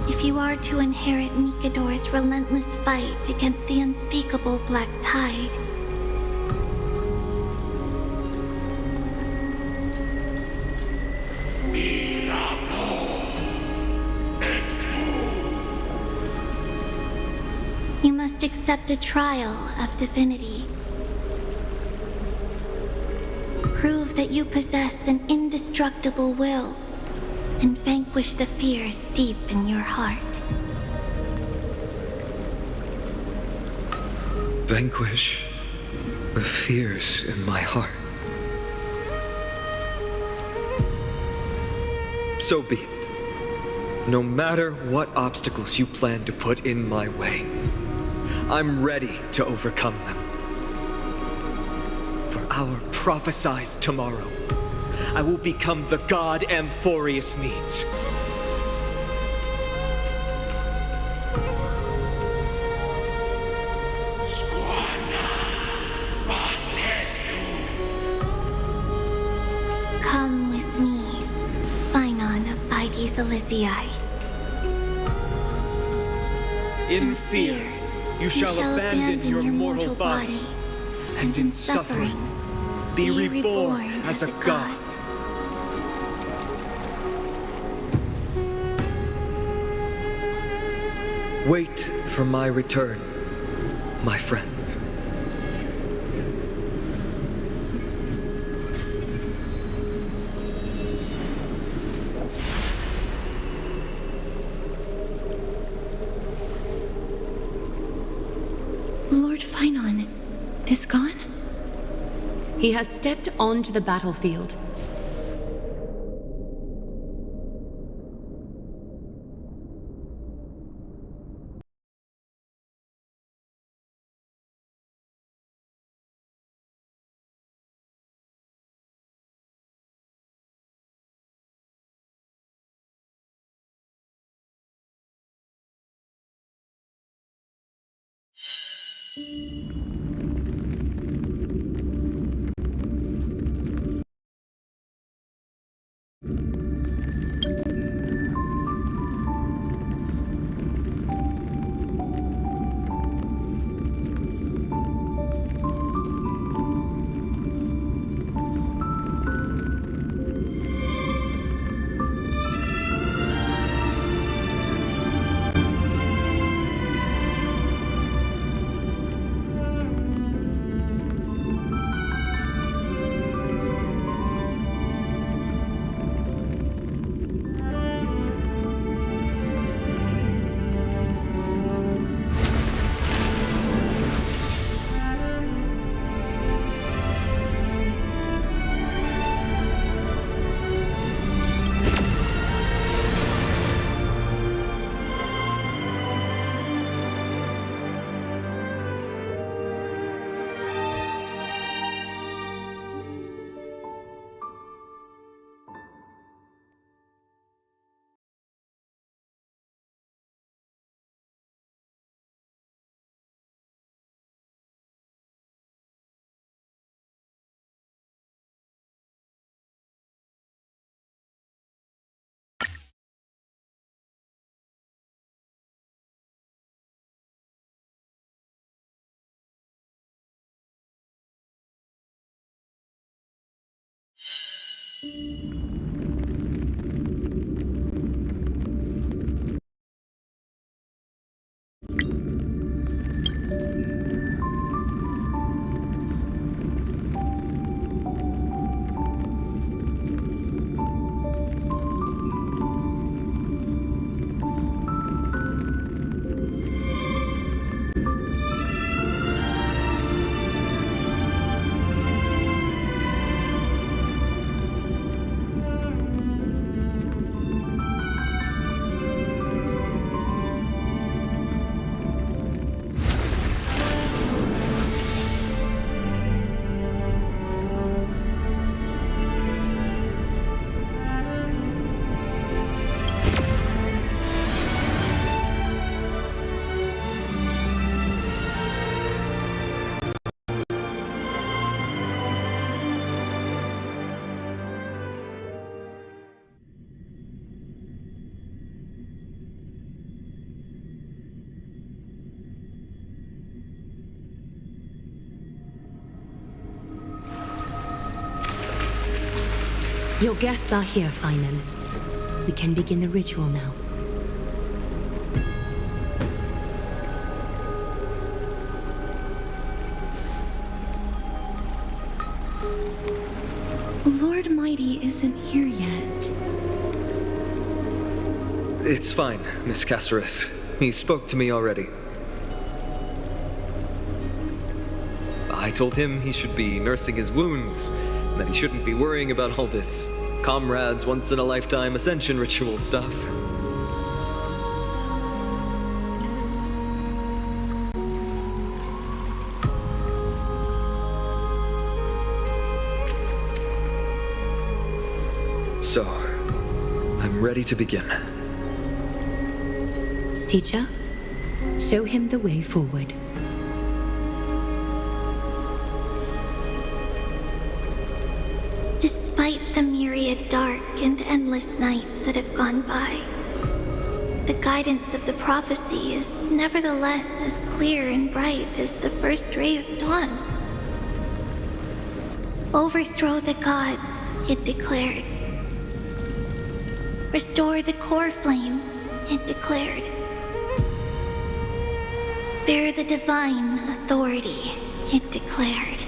If you are to inherit Mikador's relentless fight against the unspeakable black tide, you must accept a trial of divinity. Prove that you possess an indestructible will and vanquish the fears deep in your heart. Vanquish the fears in my heart. So be it. No matter what obstacles you plan to put in my way, I'm ready to overcome them. For our prophesied tomorrow, I will become the god Amphoreus needs. Come with me, Phainon of Aegis Elysiae. In fear, you shall abandon your mortal body, and in suffering, be reborn as a god. Wait for my return, my friends. Lord Phainon is gone? He has stepped onto the battlefield. Your guests are here, Finan. We can begin the ritual now. Lord Mighty isn't here yet. It's fine, Miss Caceres. He spoke to me already. I told him he should be nursing his wounds, and that he shouldn't be worrying about all this comrades once-in-a-lifetime ascension ritual stuff. So, I'm ready to begin. Teacher, show him the way forward. Despite the myriad dark and endless nights that have gone by, the guidance of the prophecy is nevertheless as clear and bright as the first ray of dawn. Overthrow the gods, it declared. Restore the core flames, it declared. Bear the divine authority, it declared.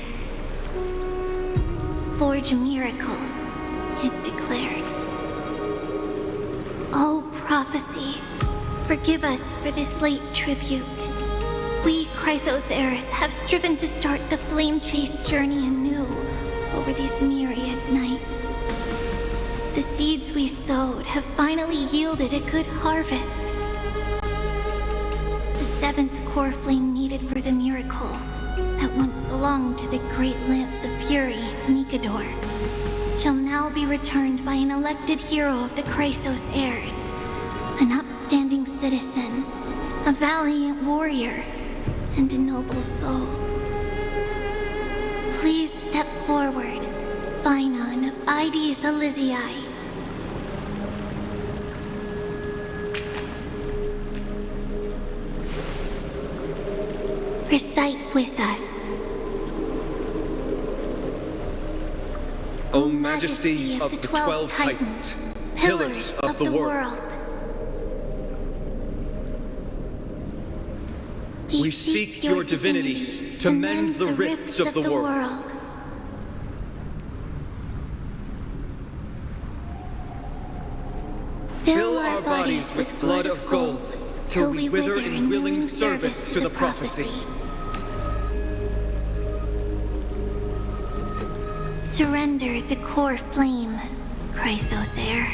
Forge miracles, it declared. Oh, prophecy, forgive us for this late tribute. We, Chrysos heirs, have striven to start the flame chase journey anew over these myriad nights. The seeds we sowed have finally yielded a good harvest. The seventh core flame needed for the miracle that once belonged to the great Lance of Fury, Nikador, shall now be returned by an elected hero of the Chrysos heirs, an upstanding citizen, a valiant warrior, and a noble soul. Please step forward, Finan of Ides Elysiae. Recite with us. O Majesty of the 12 Titans, pillars of the world, we seek your divinity to mend the rifts of the world. Fill our bodies with blood of gold, till we wither in willing service to the prophecy. Surrender the core flame, Chrysos heir.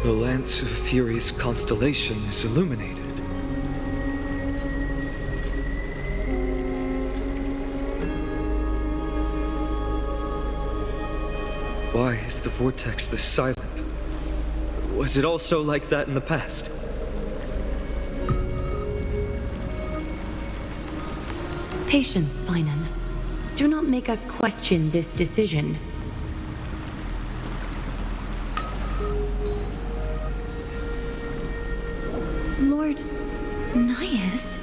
The Lance of Fury's constellation is illuminated. Why is the vortex this silent? Was it also like that in the past? Patience, Finan. Do not make us question this decision. Lord Nias?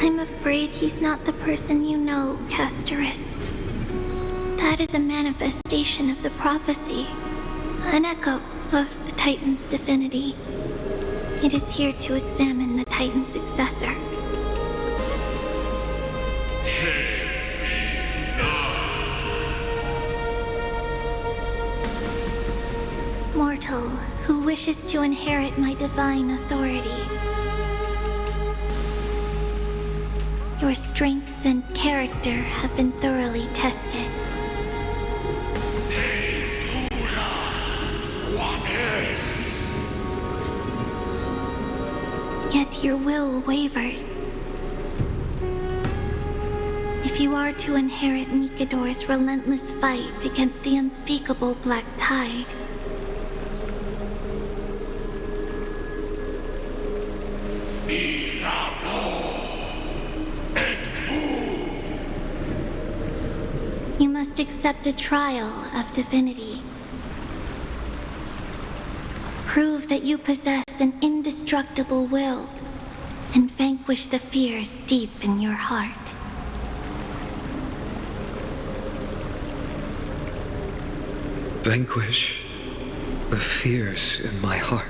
I'm afraid he's not the person you know, Caceres. That is a manifestation of the prophecy, an echo of the Titan's divinity. It is here to examine the Titan's successor. Mortal who wishes to inherit my divine authority. Your strength and character have been thoroughly tested. yet your will wavers. If you are to inherit Nikador's relentless fight against the unspeakable black tide, you must accept a trial of divinity. Prove that you possess an indestructible will and vanquish the fears deep in your heart. Vanquish the fears in my heart.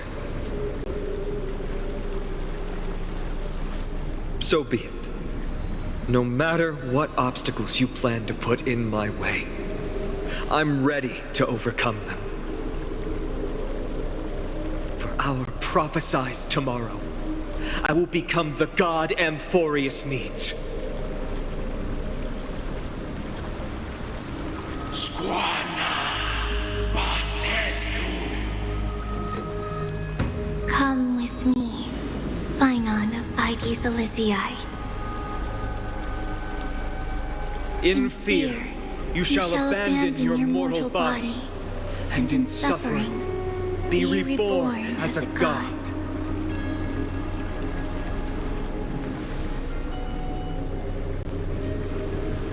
So be it. No matter what obstacles you plan to put in my way, I'm ready to overcome them. For our prophesied tomorrow, I will become the god Amphoreus needs. Come with me, Phainon of Aegis Elysiae. In fear, you shall abandon your mortal body, and in suffering, be reborn as a god.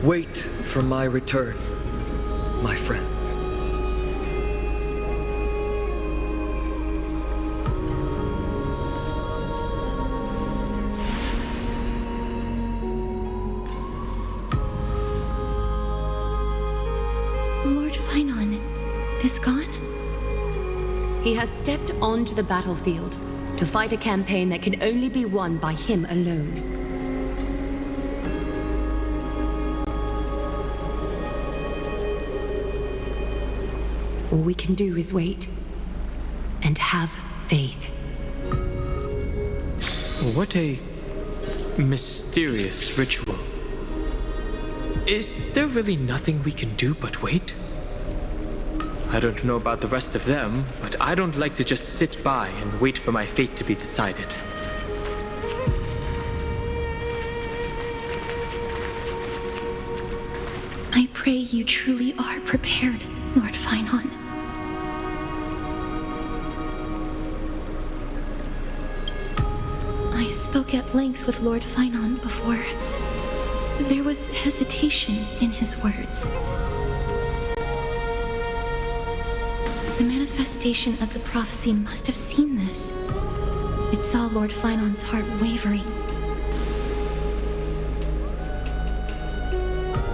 Wait for my return, my friends. Lord Phainon is gone? He has stepped onto the battlefield to fight a campaign that can only be won by him alone. All we can do is wait and have faith. What a mysterious ritual. Is there really nothing we can do but wait? I don't know about the rest of them, but I don't like to just sit by and wait for my fate to be decided. I pray you truly are prepared, Lord Phainon. I spoke at length with Lord Phainon before. There was hesitation in his words. The manifestation of the prophecy must have seen this. It saw Lord Phainon's heart wavering.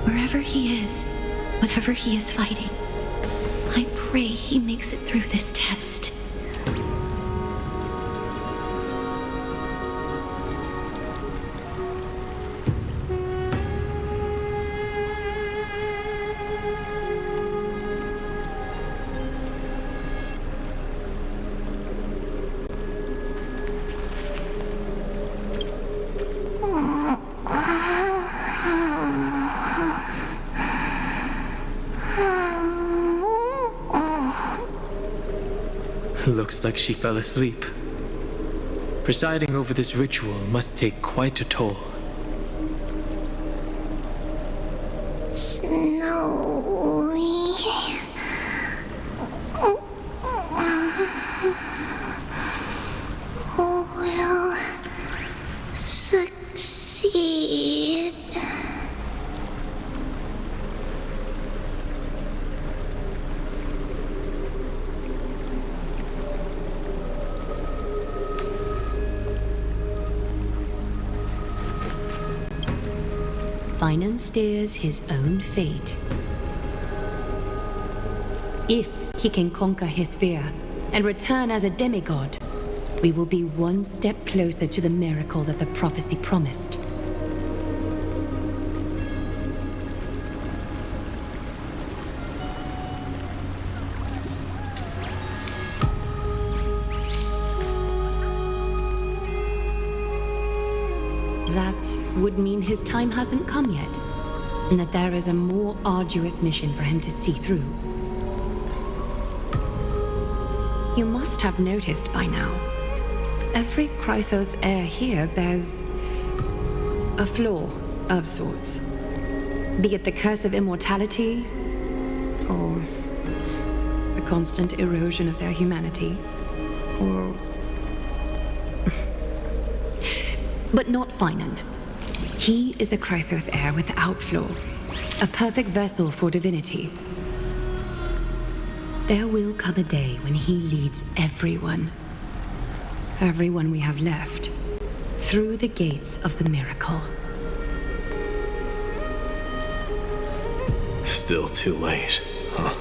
Wherever he is, whatever he is fighting, I pray he makes it through this test. Looks like she fell asleep. Presiding over this ritual must take quite a toll. Snowy. Will succeed. Phainon steers his own fate. If he can conquer his fear and return as a demigod, we will be one step closer to the miracle that the prophecy promised. That would mean his time hasn't come yet, and that there is a more arduous mission for him to see through. You must have noticed by now, every Chrysos heir here bears a flaw of sorts. Be it the curse of immortality, or the constant erosion of their humanity, or... But not Finan. He is a Chrysos heir without flaw, a perfect vessel for divinity. There will come a day when he leads everyone we have left, through the gates of the miracle. Still too late, huh?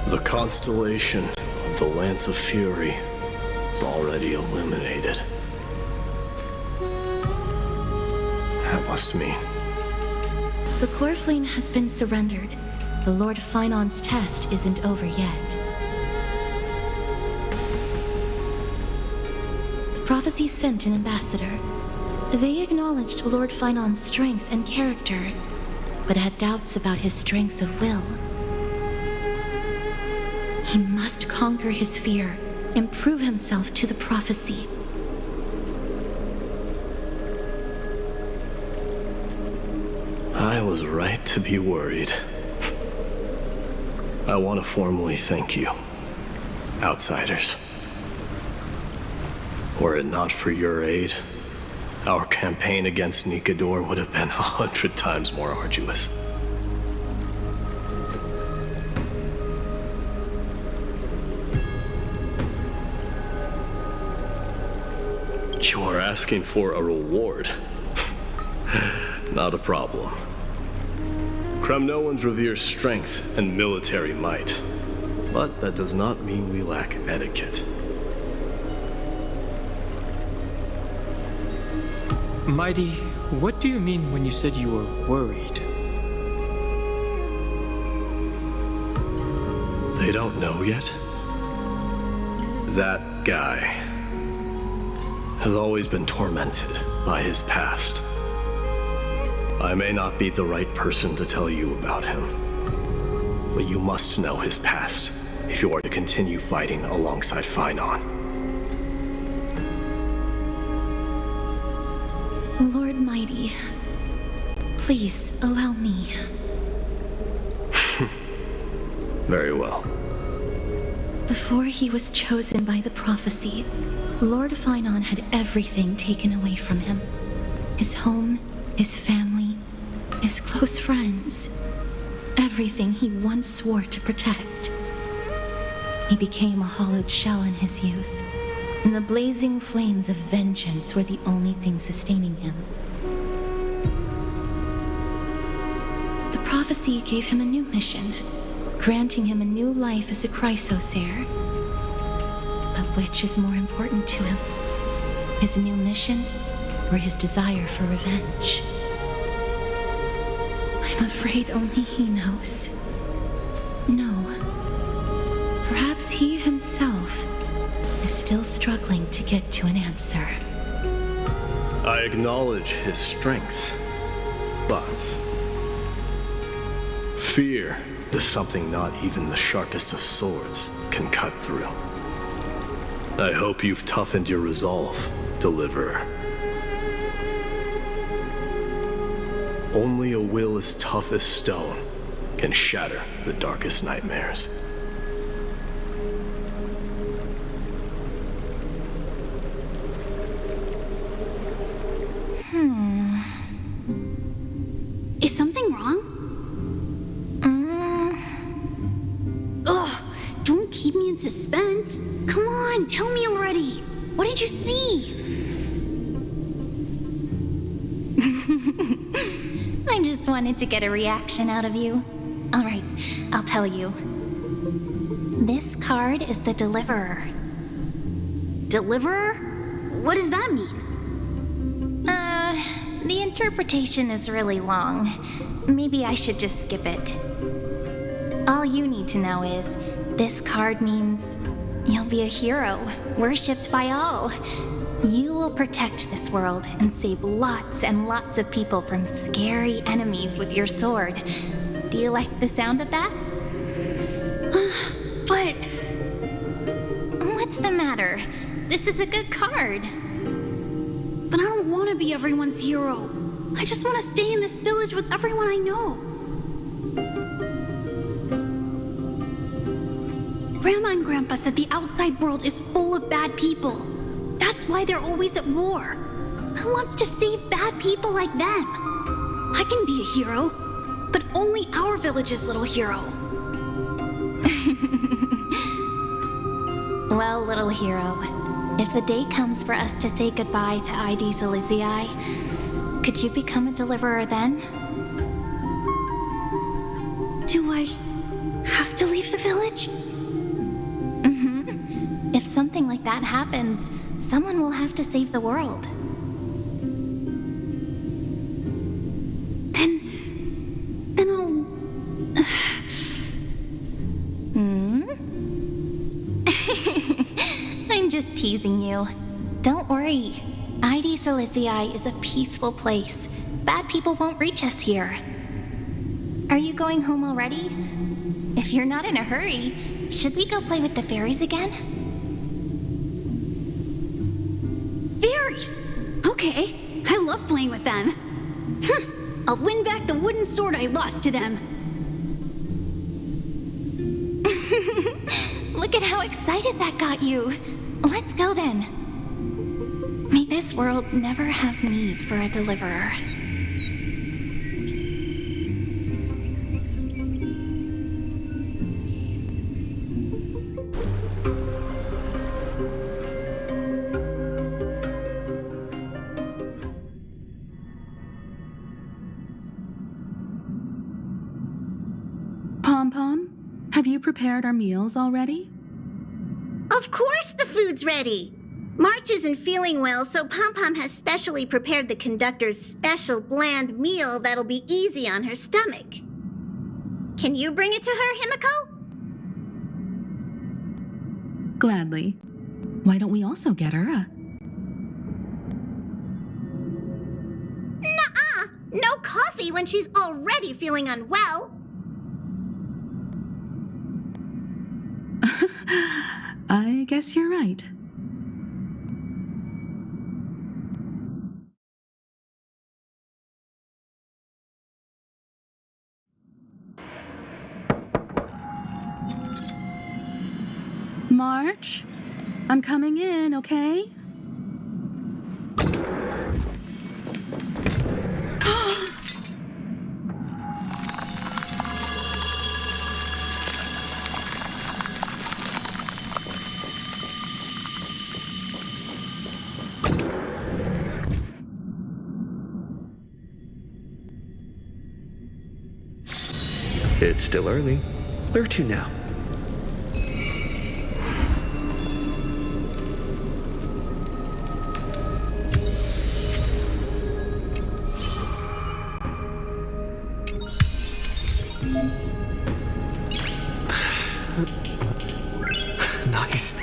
The constellation of the Lance of Fury is already illuminated. That must mean... The core flame has been surrendered. The Lord Finan's test isn't over yet. The prophecy sent an ambassador. They acknowledged Lord Finan's strength and character, but had doubts about his strength of will. He must conquer his fear and prove himself to the prophecy. I was right to be worried. I want to formally thank you, outsiders. Were it not for your aid, our campaign against Nikador would have been 100 times more arduous. You are asking for a reward. Not a problem. Kremnoans revere strength and military might, but that does not mean we lack etiquette. Mighty, what do you mean when you said you were worried? They don't know yet? That guy has always been tormented by his past. I may not be the right person to tell you about him, but you must know his past if you are to continue fighting alongside Finan. Lord Mighty, please allow me. Very well. Before he was chosen by the prophecy, Lord Finan had everything taken away from him. His home, his family, his close friends. Everything he once swore to protect. He became a hollowed shell in his youth, and the blazing flames of vengeance were the only thing sustaining him. The prophecy gave him a new mission, granting him a new life as a Chrysos heir. But which is more important to him? His new mission, or his desire for revenge? I'm afraid only he knows. No. Perhaps he himself is still struggling to get to an answer. I acknowledge his strength, but fear is something not even the sharpest of swords can cut through. I hope you've toughened your resolve, Deliverer. Only a will as tough as stone can shatter the darkest nightmares. Is something wrong? Ugh, don't keep me in suspense. Come on, tell me already. What did you see? I just wanted to get a reaction out of you. All right, I'll tell you. This card is the Deliverer. Deliverer? What does that mean? The interpretation is really long. Maybe I should just skip it. All you need to know is, this card means You'll be a hero, worshipped by all. You will protect this world and save lots and lots of people from scary enemies with your sword. Do you like the sound of that? But... What's the matter? This is a good card. But I don't want to be everyone's hero. I just want to stay in this village with everyone I know. Grandma and Grandpa said the outside world is full of bad people. That's why they're always at war. Who wants to save bad people like them? I can be a hero, but only our village's little hero. Well, little hero, if the day comes for us to say goodbye to ID Silicii, could you become a deliverer then? Do I have to leave the village? Mm-hmm. If something like that happens, someone will have to save the world. Then I'll... I'm just teasing you. Don't worry. ID Silicii is a peaceful place. Bad people won't reach us here. Are you going home already? If you're not in a hurry, should we go play with the fairies again? Fairies! Okay, I love playing with them. I'll win back the wooden sword I lost to them. Look at how excited that got you. Let's go then. May this world never have need for a deliverer. Pom-Pom, have you prepared our meals already? Of course the food's ready. March isn't feeling well, so Pom-Pom has specially prepared the conductor's special bland meal that'll be easy on her stomach. Can you bring it to her, Himiko? Gladly. Why don't we also get her a... Nuh-uh! No coffee when she's already feeling unwell. I guess you're right. March, I'm coming in, okay? It's still early. Where to now? Nice.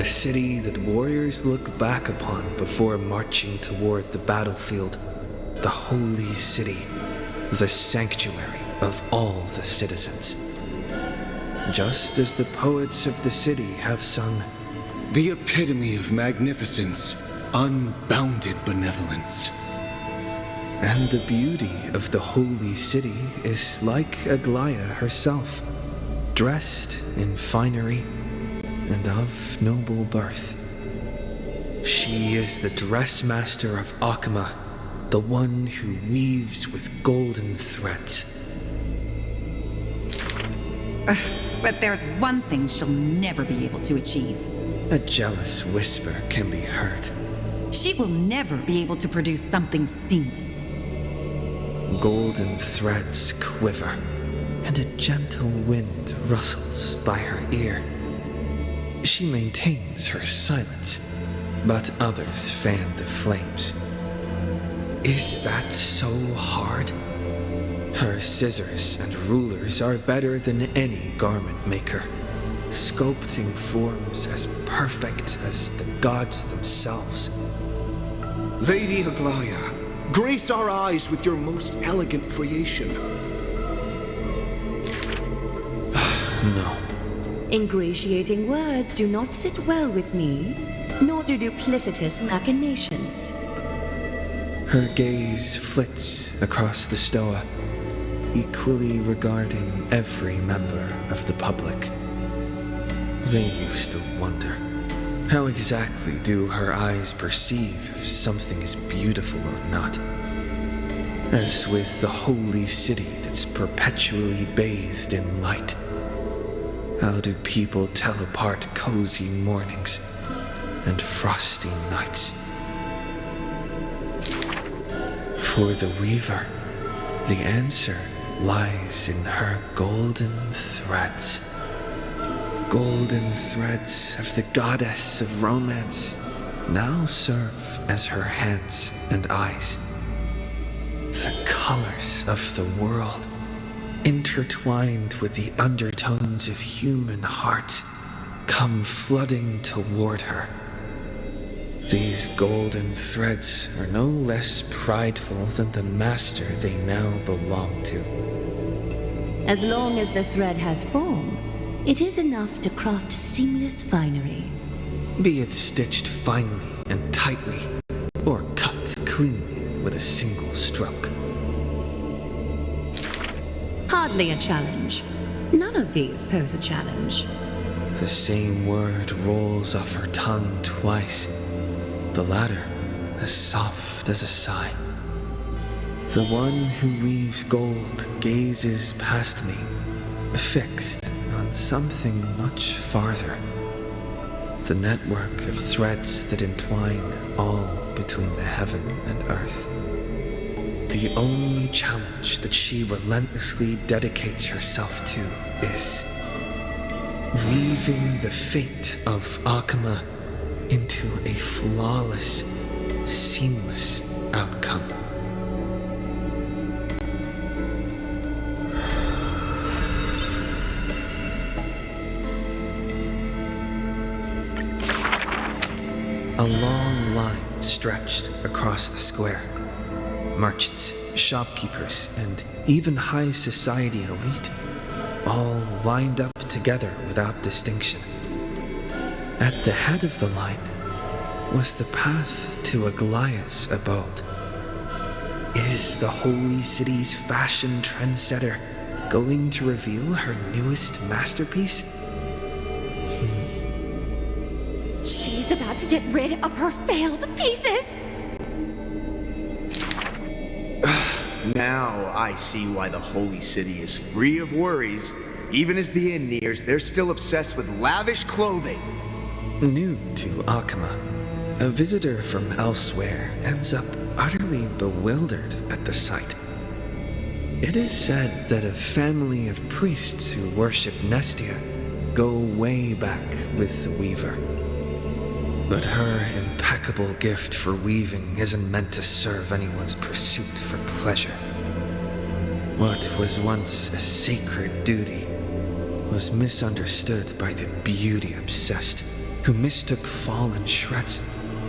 city that warriors look back upon before marching toward the battlefield. The holy city, the sanctuary of all the citizens. Just as the poets of the city have sung, the epitome of magnificence, unbounded benevolence. And the beauty of the holy city is like Aglaia herself, dressed in finery and of noble birth. She is the dressmaster of Akama, the one who weaves with golden threads. But there's one thing she'll never be able to achieve. A jealous whisper can be heard. She will never be able to produce something seamless. Golden threads quiver, and a gentle wind rustles by her ear. She maintains her silence, but others fan the flames. Is that so hard? Her scissors and rulers are better than any garment maker, sculpting forms as perfect as the gods themselves. Lady Aglaia, grace our eyes with your most elegant creation. No. Ingratiating words do not sit well with me, nor do duplicitous machinations. Her gaze flits across the stoa, equally regarding every member of the public. They used to wonder, how exactly do her eyes perceive if something is beautiful or not? As with the holy city that's perpetually bathed in light. How do people tell apart cozy mornings and frosty nights? For the weaver, the answer lies in her golden threads. Golden threads of the goddess of romance now serve as her hands and eyes. The colors of the world, intertwined with the undertones of human hearts, come flooding toward her. These golden threads are no less prideful than the master they now belong to. As long as the thread has form, it is enough to craft seamless finery. Be it stitched finely and tightly, or cut cleanly with a single stroke. Hardly a challenge. None of these pose a challenge. The same word rolls off her tongue twice, the latter as soft as a sigh. The one who weaves gold gazes past me, fixed on something much farther. The network of threads that entwine all between the heaven and earth. The only challenge that she relentlessly dedicates herself to is weaving the fate of Akama into a flawless, seamless outcome. A long line stretched across the square. Merchants, shopkeepers, and even high society elite, all lined up together without distinction. At the head of the line was the path to Aglaia's abode. Is the holy city's fashion trendsetter going to reveal her newest masterpiece? She's about to get rid of her failed pieces! Now I see why the holy city is free of worries. Even as the inn nears, they're still obsessed with lavish clothing. New to Akama, a visitor from elsewhere ends up utterly bewildered at the sight. It is said that a family of priests who worship Nestia go way back with the weaver. But her impeccable gift for weaving isn't meant to serve anyone's pursuit for pleasure. What was once a sacred duty was misunderstood by the beauty-obsessed who mistook fallen shreds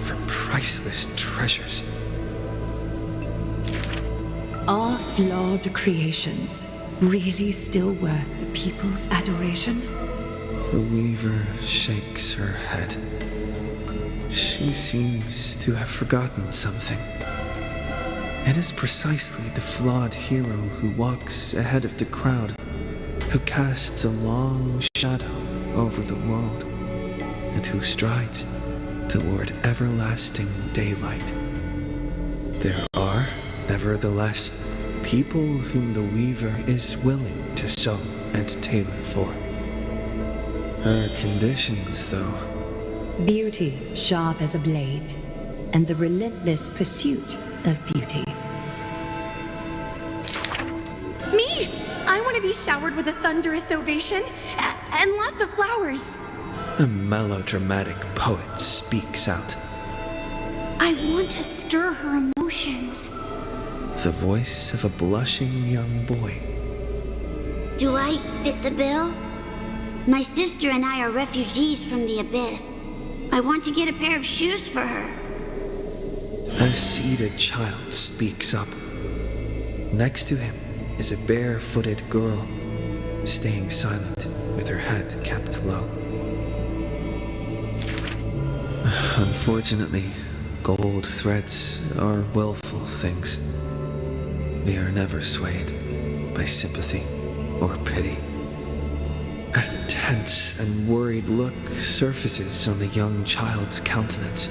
for priceless treasures. Are flawed creations really still worth the people's adoration? The Weaver shakes her head. She seems to have forgotten something. It is precisely the flawed hero who walks ahead of the crowd, who casts a long shadow over the world, and who strides toward everlasting daylight. There are, nevertheless, people whom the Weaver is willing to sew and tailor for. Her conditions, though. Beauty sharp as a blade, and the relentless pursuit of beauty. Me! I want to be showered with a thunderous ovation and lots of flowers. A melodramatic poet speaks out. I want to stir her emotions. The voice of a blushing young boy. Do I fit the bill? My sister and I are refugees from the Abyss. I want to get a pair of shoes for her. A seated child speaks up. Next to him is a barefooted girl, staying silent with her head kept low. Unfortunately, gold threads are willful things. They are never swayed by sympathy or pity. A tense and worried look surfaces on the young child's countenance.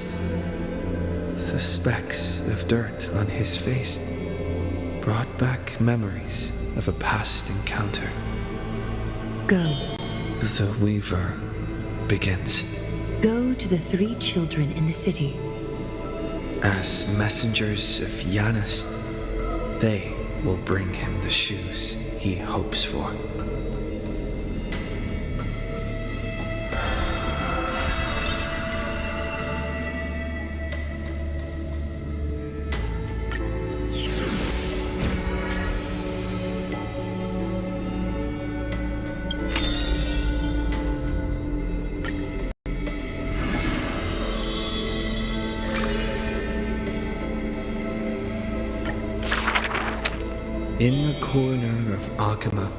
The specks of dirt on his face brought back memories of a past encounter. Go. The Weaver begins. Go to the 3 children in the city. As messengers of Janus, they will bring him the shoes he hopes for. In the corner of Akama,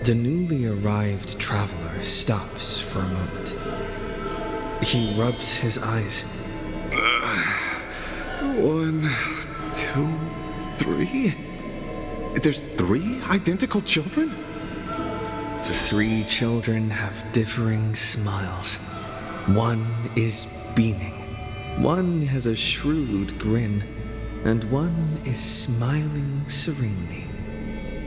the newly arrived traveler stops for a moment. He rubs his eyes. 1, 2, 3? There's 3 identical children? The 3 children have differing smiles. One is beaming, one has a shrewd grin, and one is smiling serenely.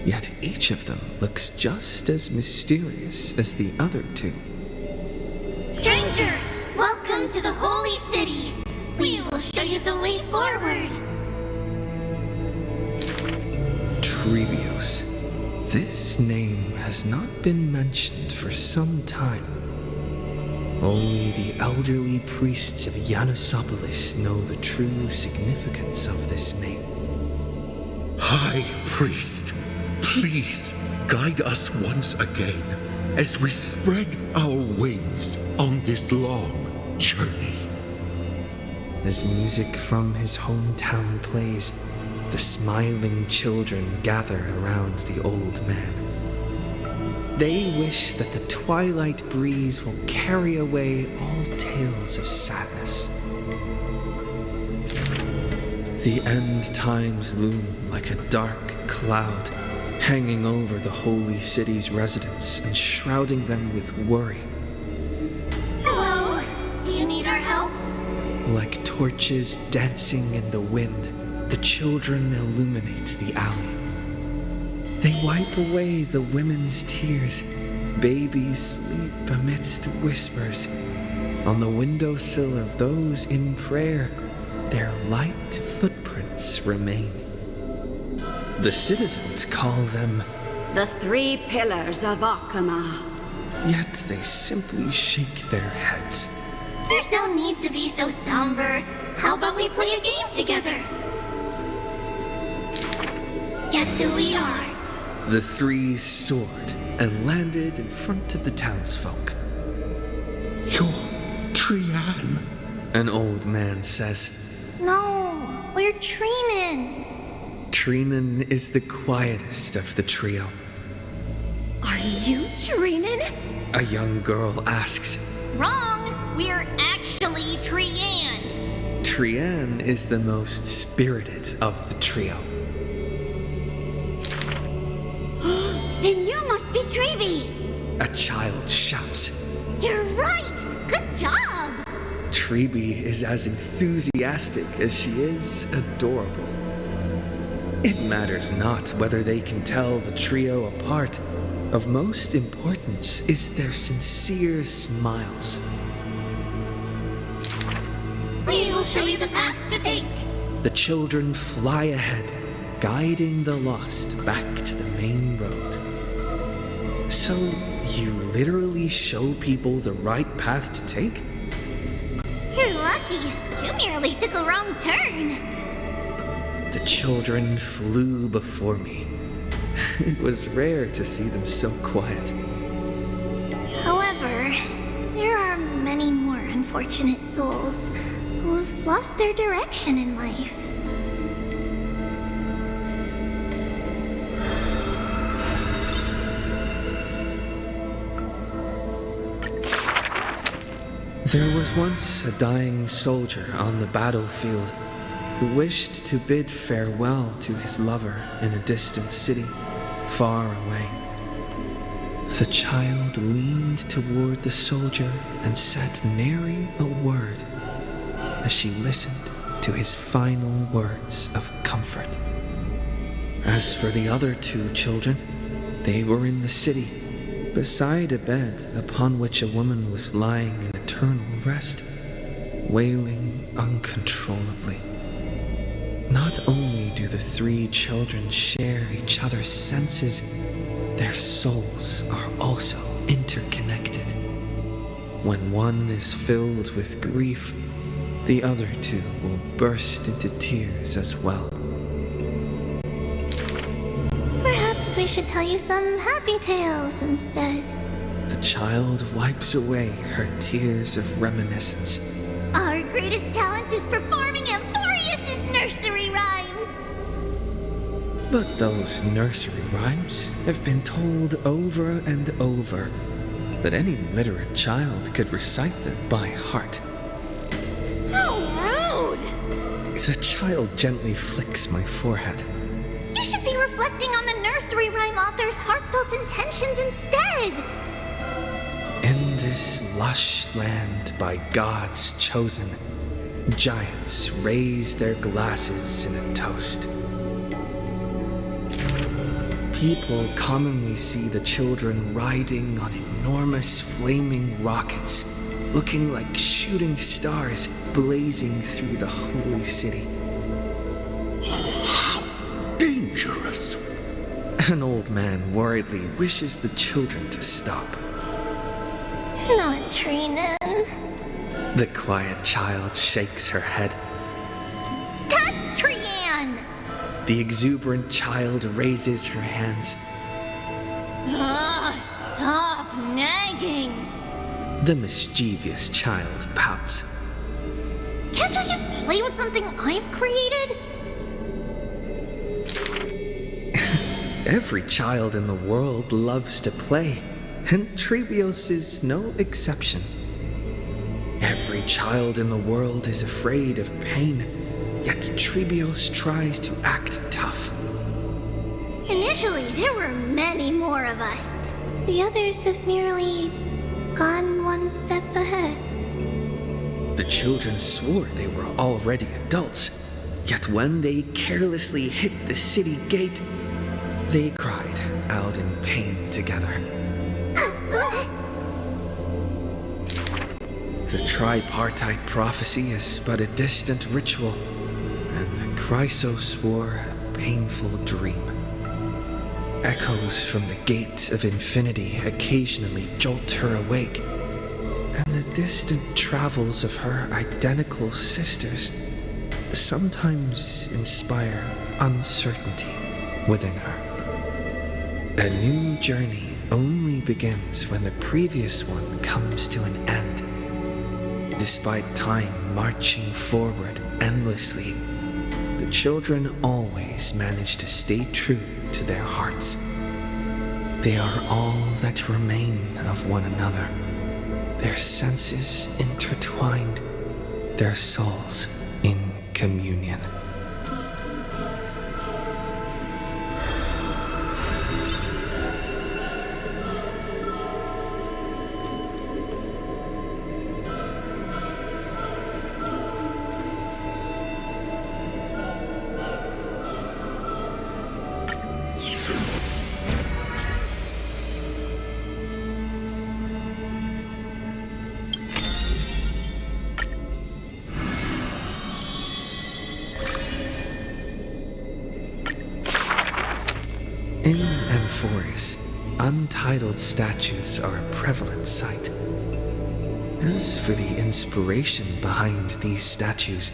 Yet each of them looks just as mysterious as the other 2. Stranger, welcome to the Holy City. We will show you the way forward. Trebios. This name has not been mentioned for some time. Only the elderly priests of Janusopolis know the true significance of this name. High Priest, please guide us once again as we spread our wings on this long journey. As music from his hometown plays, the smiling children gather around the old man. They wish that the twilight breeze will carry away all tales of sadness. The end times loom like a dark cloud, hanging over the holy city's residents and shrouding them with worry. Hello, do you need our help? Like torches dancing in the wind, the children illuminate the alley. They wipe away the women's tears. Babies sleep amidst whispers. On the windowsill of those in prayer, their light footprints remain. The citizens call them the 3 pillars of Akama. Yet they simply shake their heads. There's no need to be so somber. How about we play a game together? Guess who we are? The 3 soared and landed in front of the townsfolk. You're Trian. An old man says. No, we're Treenan. Treenan is the quietest of the trio. Are you Treenan? A young girl asks. Wrong! We're actually Trian. Trian is the most spirited of the trio. Then you must be Treevee. A child shouts. You're right. Good job. Treevee is as enthusiastic as she is adorable. It matters not whether they can tell the trio apart. Of most importance is their sincere smiles. We will show you the path to take. The children fly ahead, guiding the lost back to the main road. So, you literally show people the right path to take? You're lucky. You merely took a wrong turn. The children flew before me. It was rare to see them so quiet. However, there are many more unfortunate souls who have lost their direction in life. There was once a dying soldier on the battlefield who wished to bid farewell to his lover in a distant city, far away. The child leaned toward the soldier and said nary a word as she listened to his final words of comfort. As for the other two children, they were in the city, beside a bed upon which a woman was lying in eternal rest, wailing uncontrollably. Not only do the three children share each other's senses, their souls are also interconnected. When one is filled with grief, the other two will burst into tears as well. Perhaps we should tell you some happy tales instead. The child wipes away her tears of reminiscence. Our greatest talent is performing Amphoreus' nursery rhymes. But those nursery rhymes have been told over and over, that any literate child could recite them by heart. How rude! The child gently flicks my forehead. You should be reflecting on the nursery rhyme author's heartfelt intentions instead. In this lush land by gods chosen, giants raise their glasses in a toast. People commonly see the children riding on enormous flaming rockets, looking like shooting stars blazing through the holy city. Dangerous. An old man worriedly wishes the children to stop. Not Treenan. The quiet child shakes her head. That's Trian! The exuberant child raises her hands. Stop nagging! The mischievous child pouts. Can't I just play with something I've created? Every child in the world loves to play, and Treebios is no exception. Every child in the world is afraid of pain, yet Treebios tries to act tough. Initially, there were many more of us. The others have merely gone one step ahead. The children swore they were already adults, yet when they carelessly hit the city gate, they cried out in pain together. The tripartite prophecy is but a distant ritual, and the Chrysos wore a painful dream. Echoes from the gate of infinity occasionally jolt her awake, and the distant travels of her identical sisters sometimes inspire uncertainty within her. A new journey only begins when the previous one comes to an end. despite time marching forward endlessly, the children always manage to stay true to their hearts. They are all that remain of one another, their senses intertwined, their souls in communion. In Amphoreus, untitled statues are a prevalent sight. As for the inspiration behind these statues,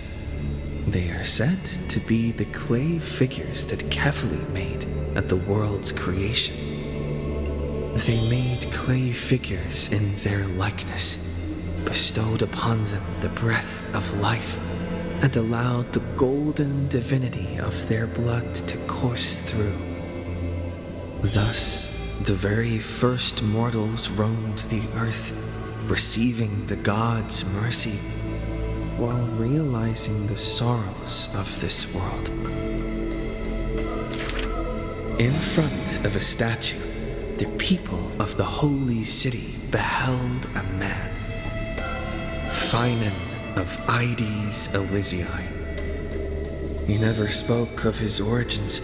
they are said to be the clay figures that Kefali made at the world's creation. They made clay figures in their likeness, bestowed upon them the breath of life, and allowed the golden divinity of their blood to course through. Thus, the very first mortals roamed the earth, receiving the gods' mercy, while realizing the sorrows of this world. In front of a statue, the people of the holy city beheld a man, Finan of Ides Elysiae. He never spoke of his origins,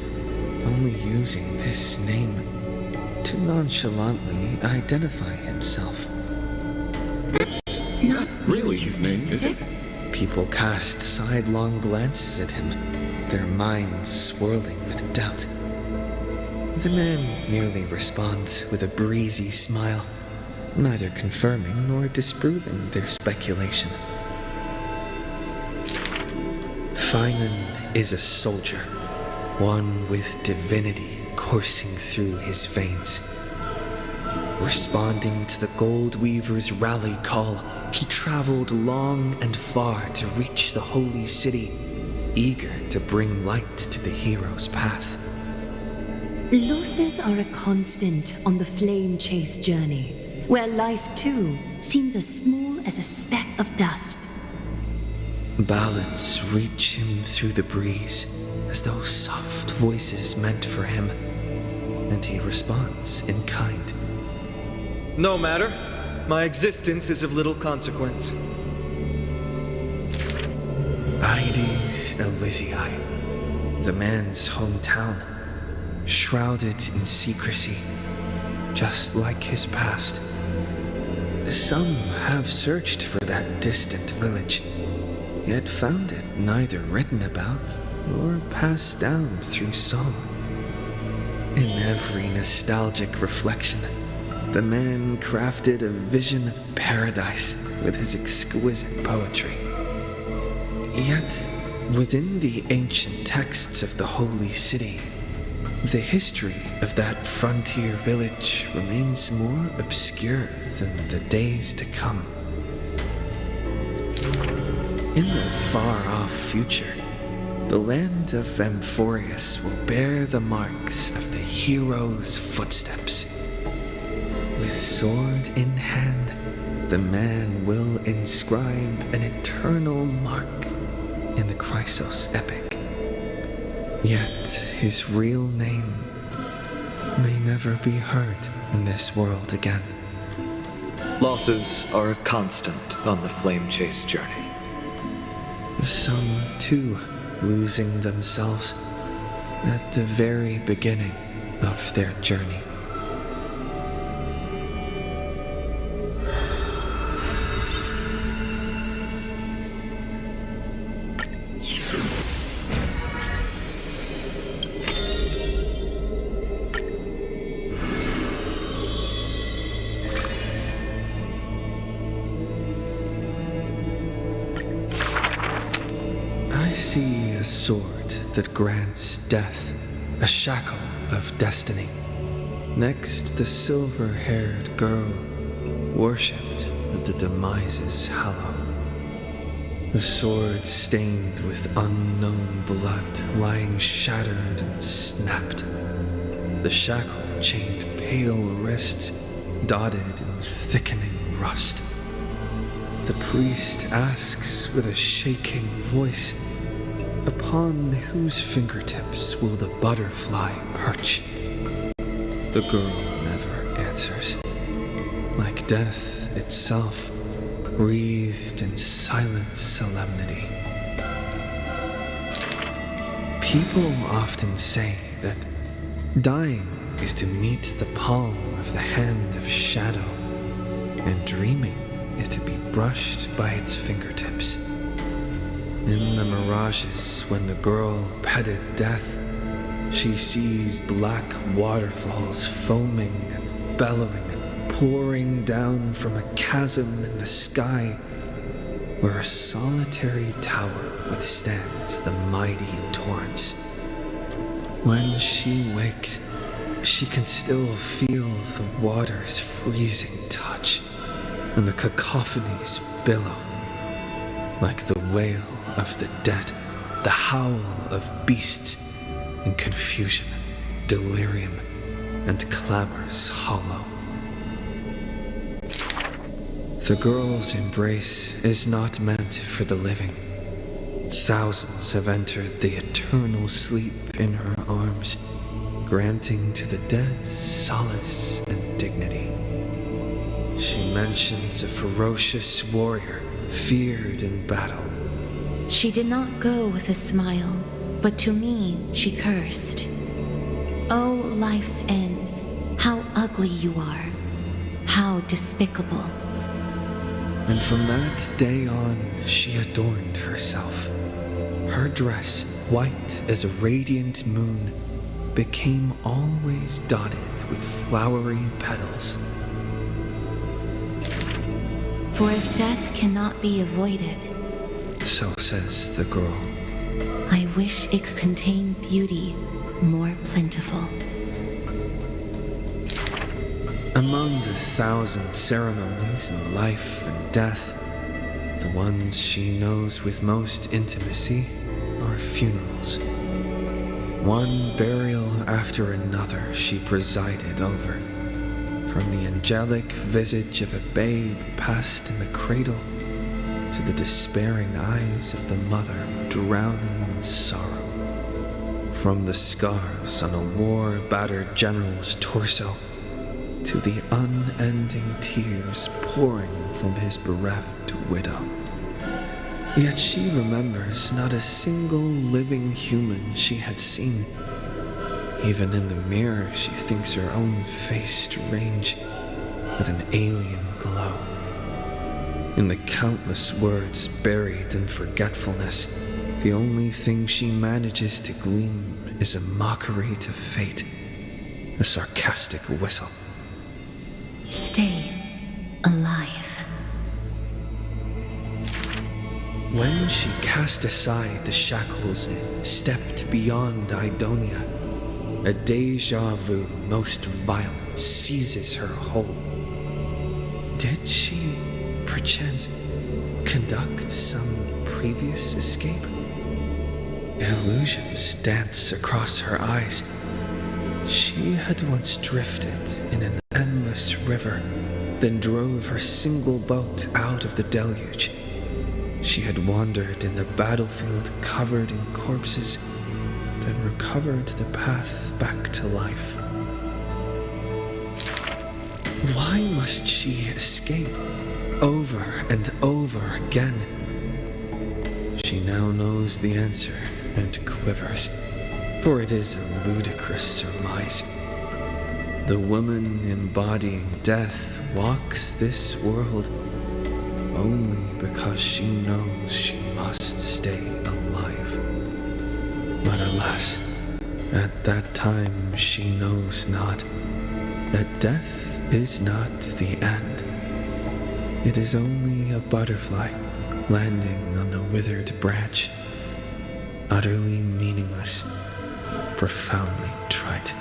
only using this name to nonchalantly identify himself. That's not really his name, is it? People cast sidelong glances at him, their minds swirling with doubt. The man merely responds with a breezy smile, neither confirming nor disproving their speculation. Finan is a soldier, one with divinity coursing through his veins. Responding to the Gold Weaver's rally call, he traveled long and far to reach the holy city, eager to bring light to the hero's path. Losses are a constant on the flame chase journey, where life too seems as small as a speck of dust. Ballads reach him through the breeze, as though soft voices meant for him, and he responds in kind. No matter. My existence is of little consequence. Ides Elysiae, the man's hometown, shrouded in secrecy, just like his past. Some have searched for that distant village, yet found it neither written about nor passed down through song. In every nostalgic reflection, the man crafted a vision of paradise with his exquisite poetry. Yet, within the ancient texts of the holy city, the history of that frontier village remains more obscure than the days to come. In the far-off future, the land of Amphoreus will bear the marks of the hero's footsteps. With sword in hand, the man will inscribe an eternal mark in the Chrysos epic. Yet his real name may never be heard in this world again. Losses are a constant on the flame chase journey. Some, too, losing themselves at the very beginning of their journey. I see a sword that grants death, a shackle of destiny. Next, the silver-haired girl, worshipped at the demise's hallow. the sword stained with unknown blood lying shattered and snapped, the shackle chained pale wrists dotted in thickening rust. The priest asks with a shaking voice, upon whose fingertips will the butterfly perch? The girl never answers, like death itself, wreathed in silent solemnity. People often say that dying is to meet the palm of the hand of shadow, and dreaming is to be brushed by its fingertips. In the mirages, when the girl petted death, she sees black waterfalls foaming and bellowing, pouring down from a chasm in the sky, where a solitary tower withstands the mighty torrents. When she wakes, she can still feel the water's freezing touch, and the cacophonies billow, like the wail of the dead, the howl of beasts in confusion, delirium, and clamors hollow. The girl's embrace is not meant for the living. Thousands have entered the eternal sleep in her arms, granting to the dead solace and dignity. She mentions a ferocious warrior feared in battle. She did not go with a smile, but to me she cursed. Oh, life's end, how ugly you are, how despicable. And from that day on, she adorned herself. Her dress, white as a radiant moon, became always dotted with flowery petals. For if death cannot be avoided, so says the girl, I wish it could contain beauty more plentiful. Among the thousand ceremonies in life and death, the ones she knows with most intimacy are funerals. One burial after another she presided over, from the angelic visage of a babe passed in the cradle to the despairing eyes of the mother drowning in sorrow, from the scars on a war-battered general's torso to the unending tears pouring from his bereft widow. Yet she remembers not a single living human she had seen. Even in the mirror, she thinks her own face strange, with an alien glow. In the countless words buried in forgetfulness, the only thing she manages to glean is a mockery to fate, a sarcastic whistle. Stay alive. When she cast aside the shackles and stepped beyond Idonia, a deja vu most violent seizes her whole. Did she, perchance, conduct some previous escape? Illusions dance across her eyes. She had once drifted in an endless river, then drove her single boat out of the deluge. She had wandered in the battlefield covered in corpses, then recovered the path back to life. Why must she escape over and over again? She now knows the answer and quivers, for it is a ludicrous surmise. The woman embodying death walks this world only because she knows she must stay alive. But alas, at that time she knows not that death is not the end. It is only a butterfly landing on a withered branch, utterly meaningless, profoundly trite.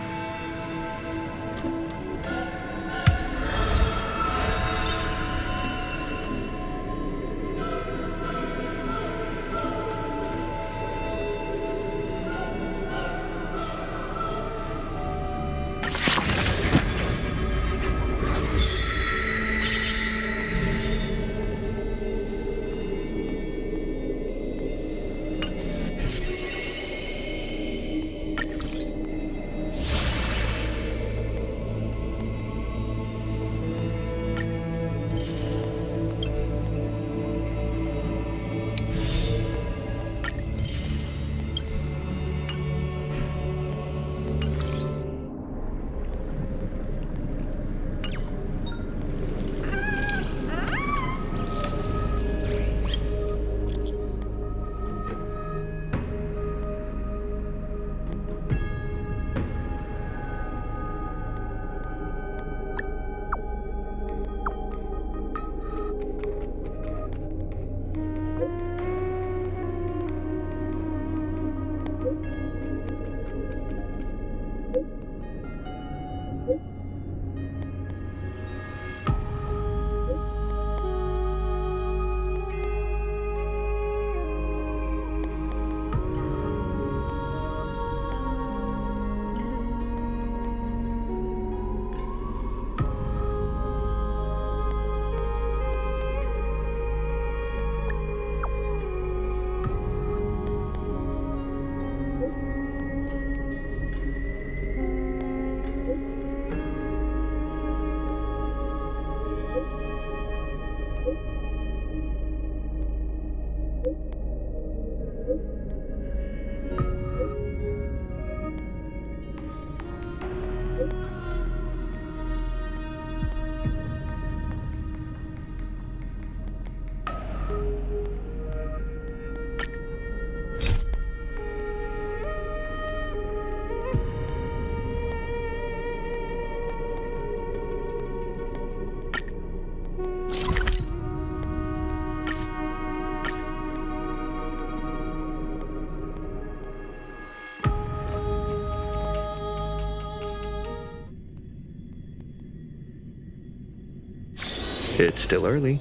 It's still early.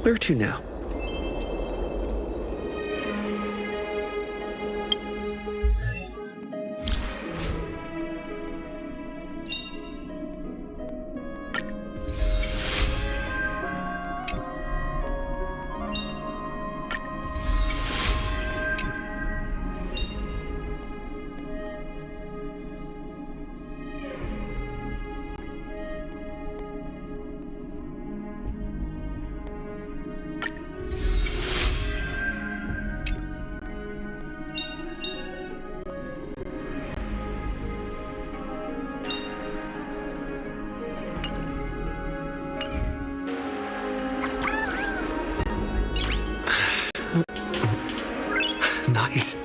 Where to now? Nice.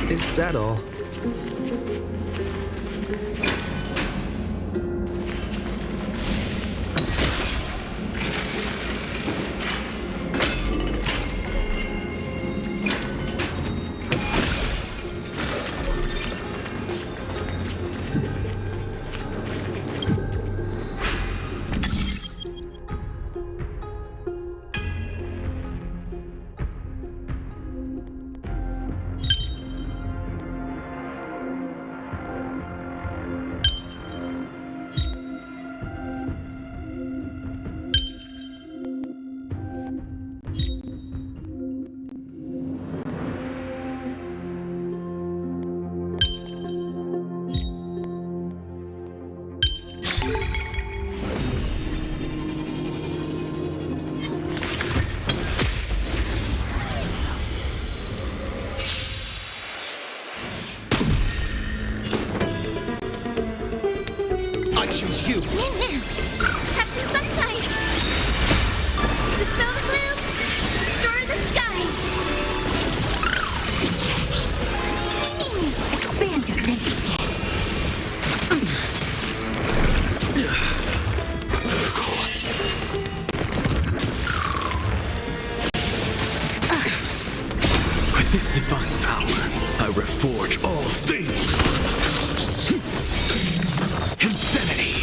Is that all? I choose you. Have some sunshine. Dispel the gloom. Restore the skies. Expand your thinking. Of course. With this divine power, I reforge all things. Insanity!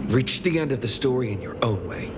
Reach the end of the story in your own way.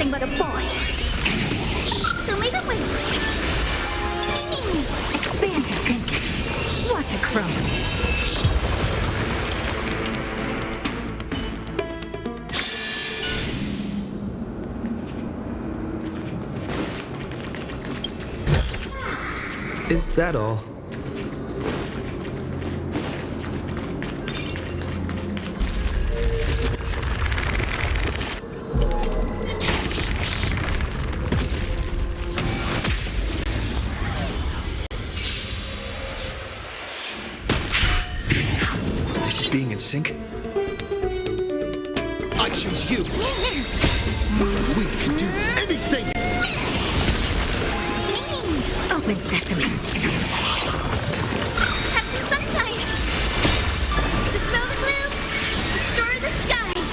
nothing but a boy. Show me the way. Expand your thinking. Watch it crumble. Is that all? This is being in sync? I choose you. We can do anything. Open sesame. Have some sunshine. Dispel the gloom. Restore the skies.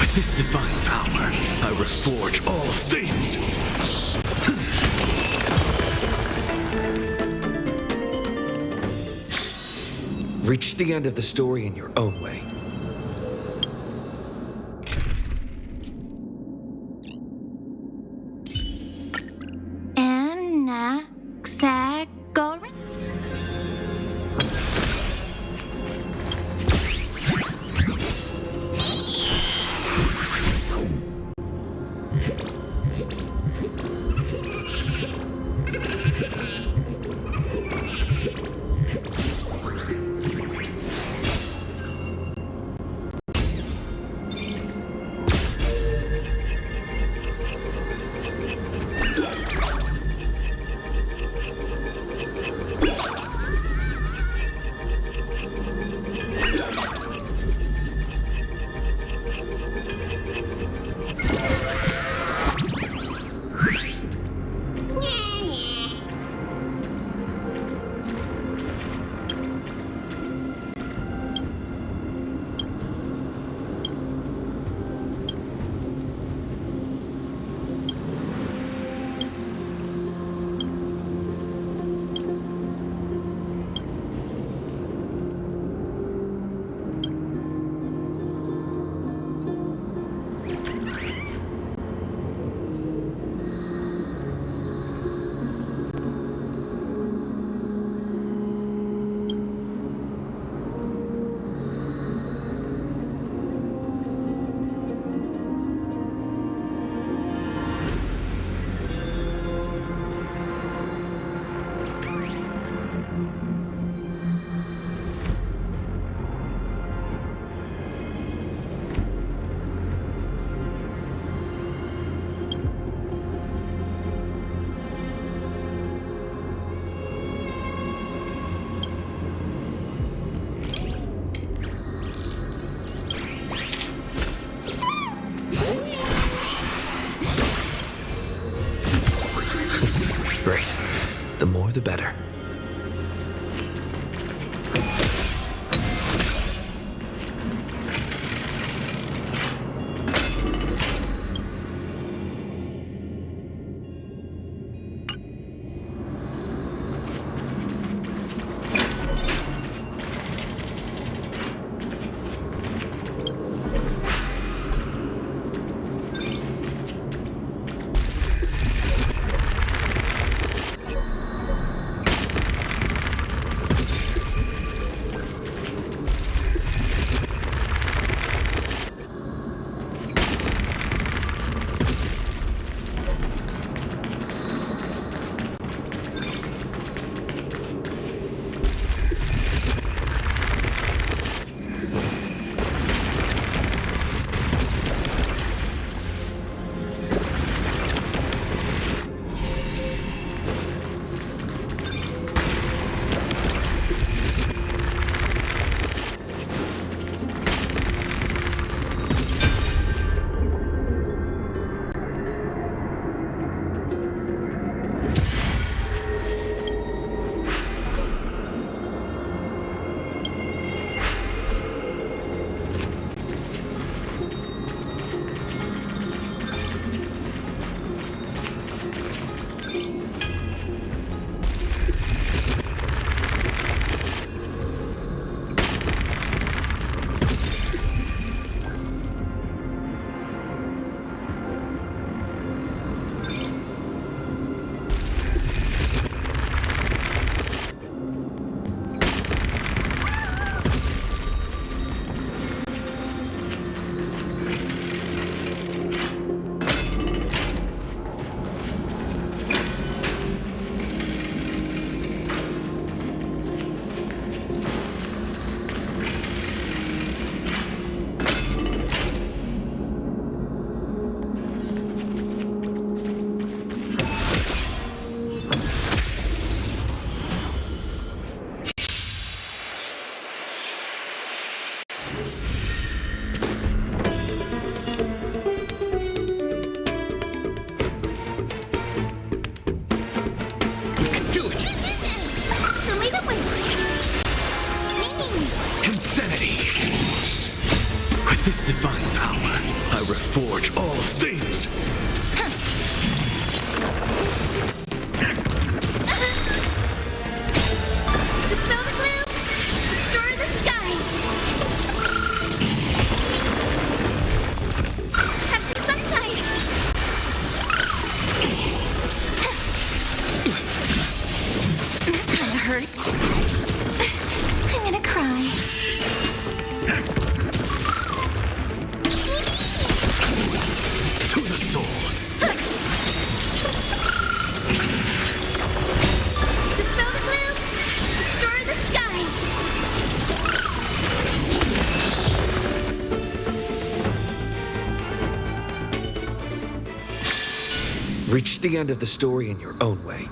With this divine power, I reforge all things. Reach the end of the story in your own way. Anaxagoras? Great. The more the better. this divine power, I reforge all things! Dispel the gloom! Restore the skies! Have some sunshine! That kinda hurt. I'm gonna cry. To the soul! Dispel the gloom! Restore the skies! Reach the end of the story in your own way.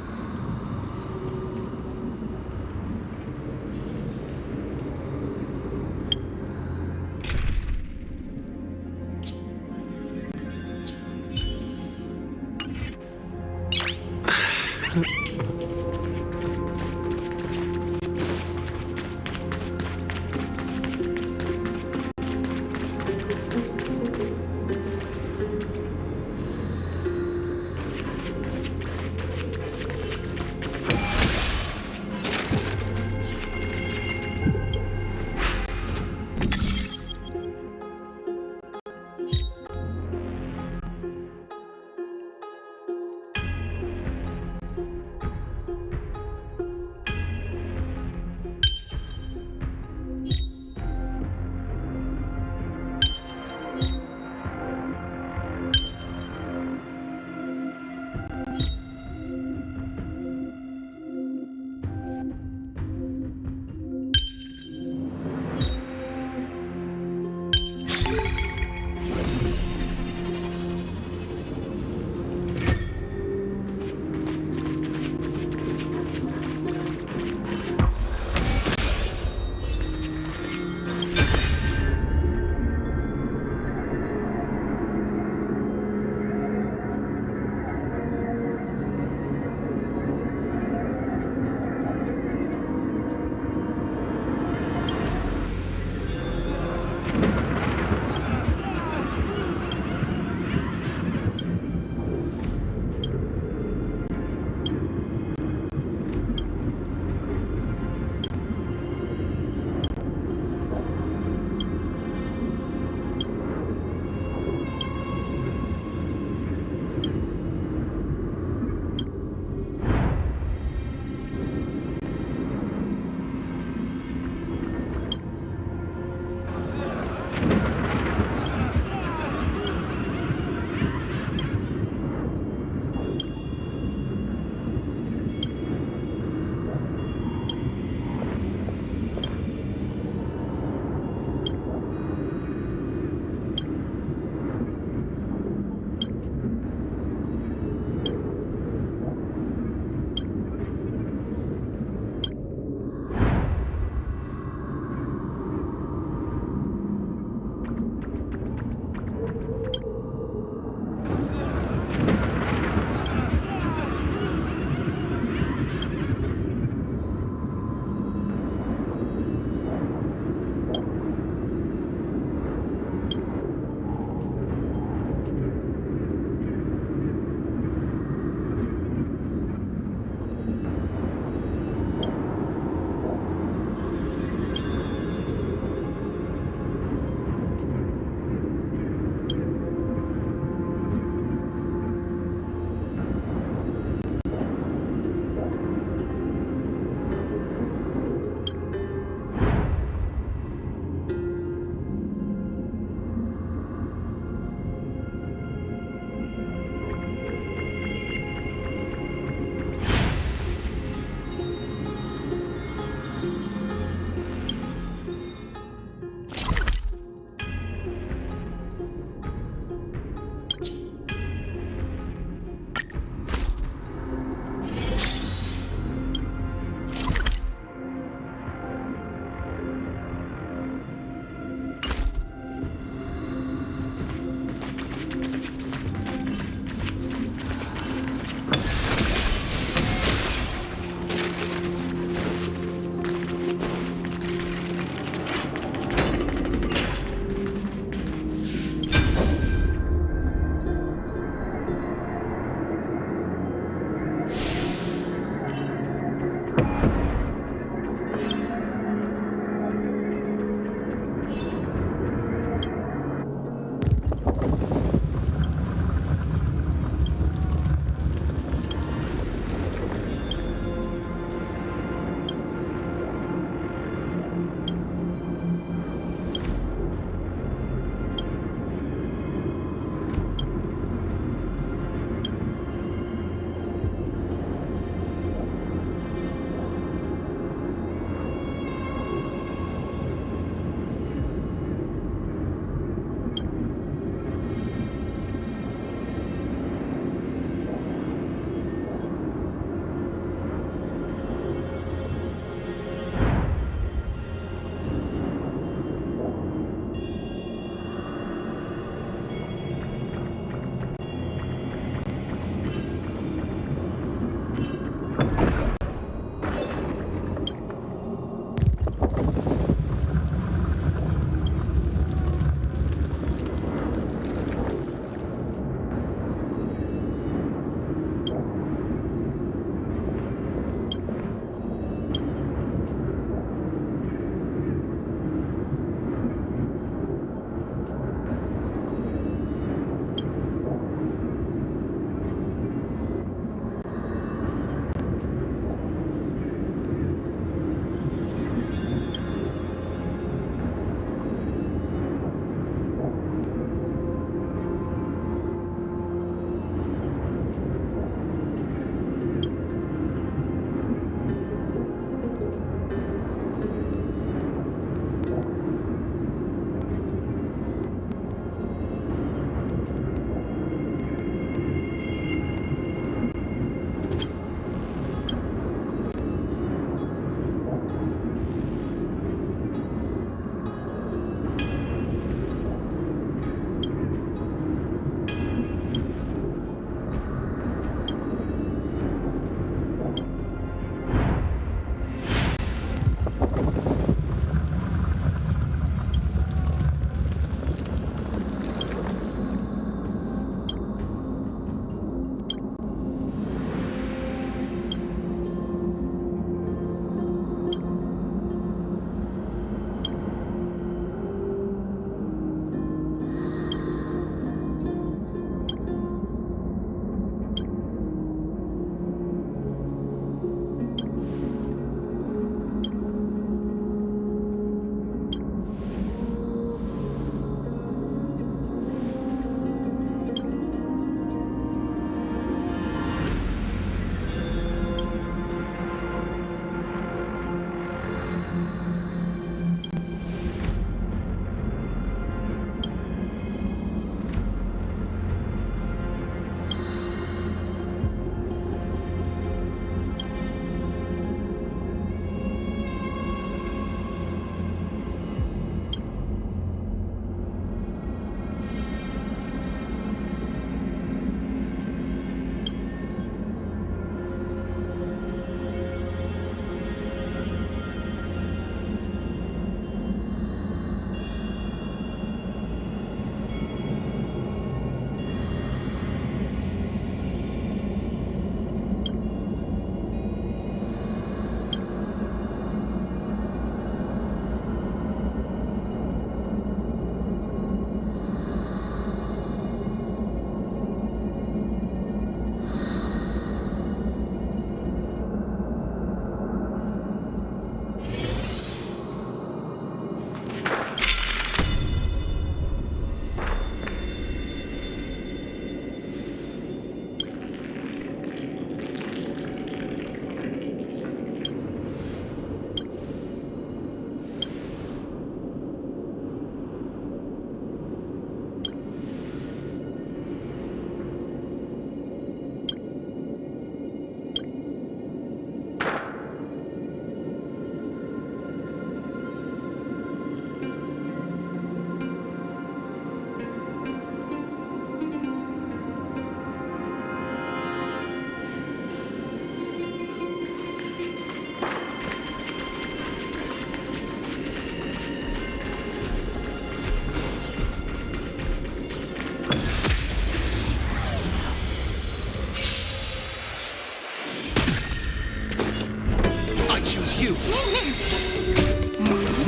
you!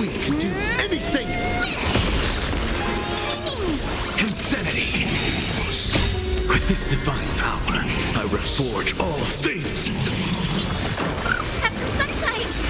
We can do anything! Insanity! With this divine power, I reforge all things! Have some sunshine!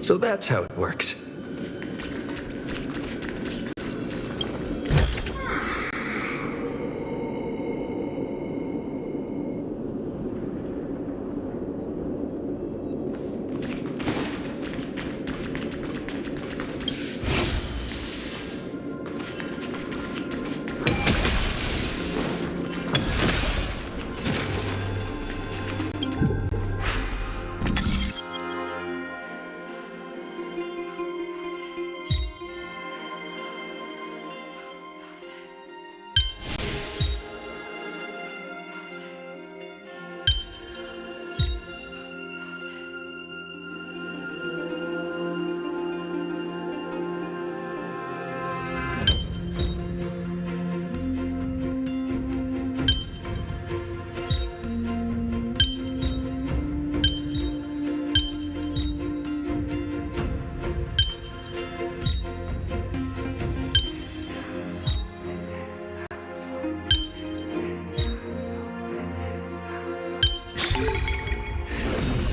So that's how it works.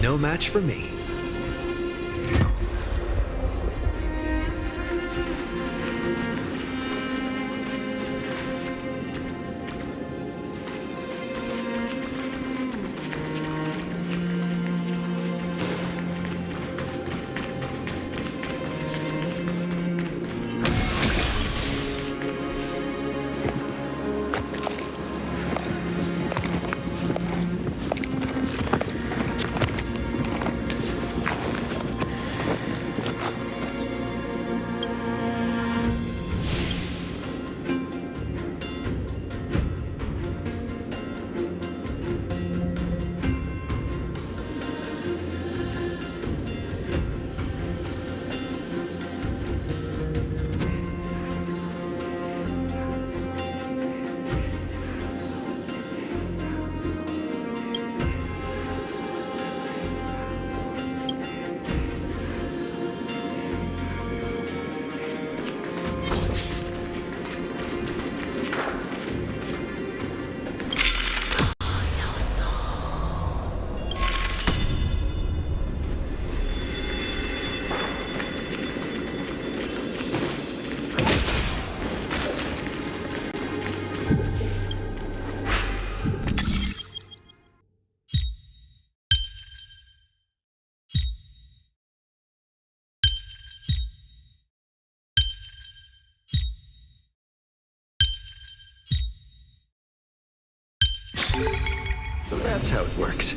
No match for me. So that's how it works.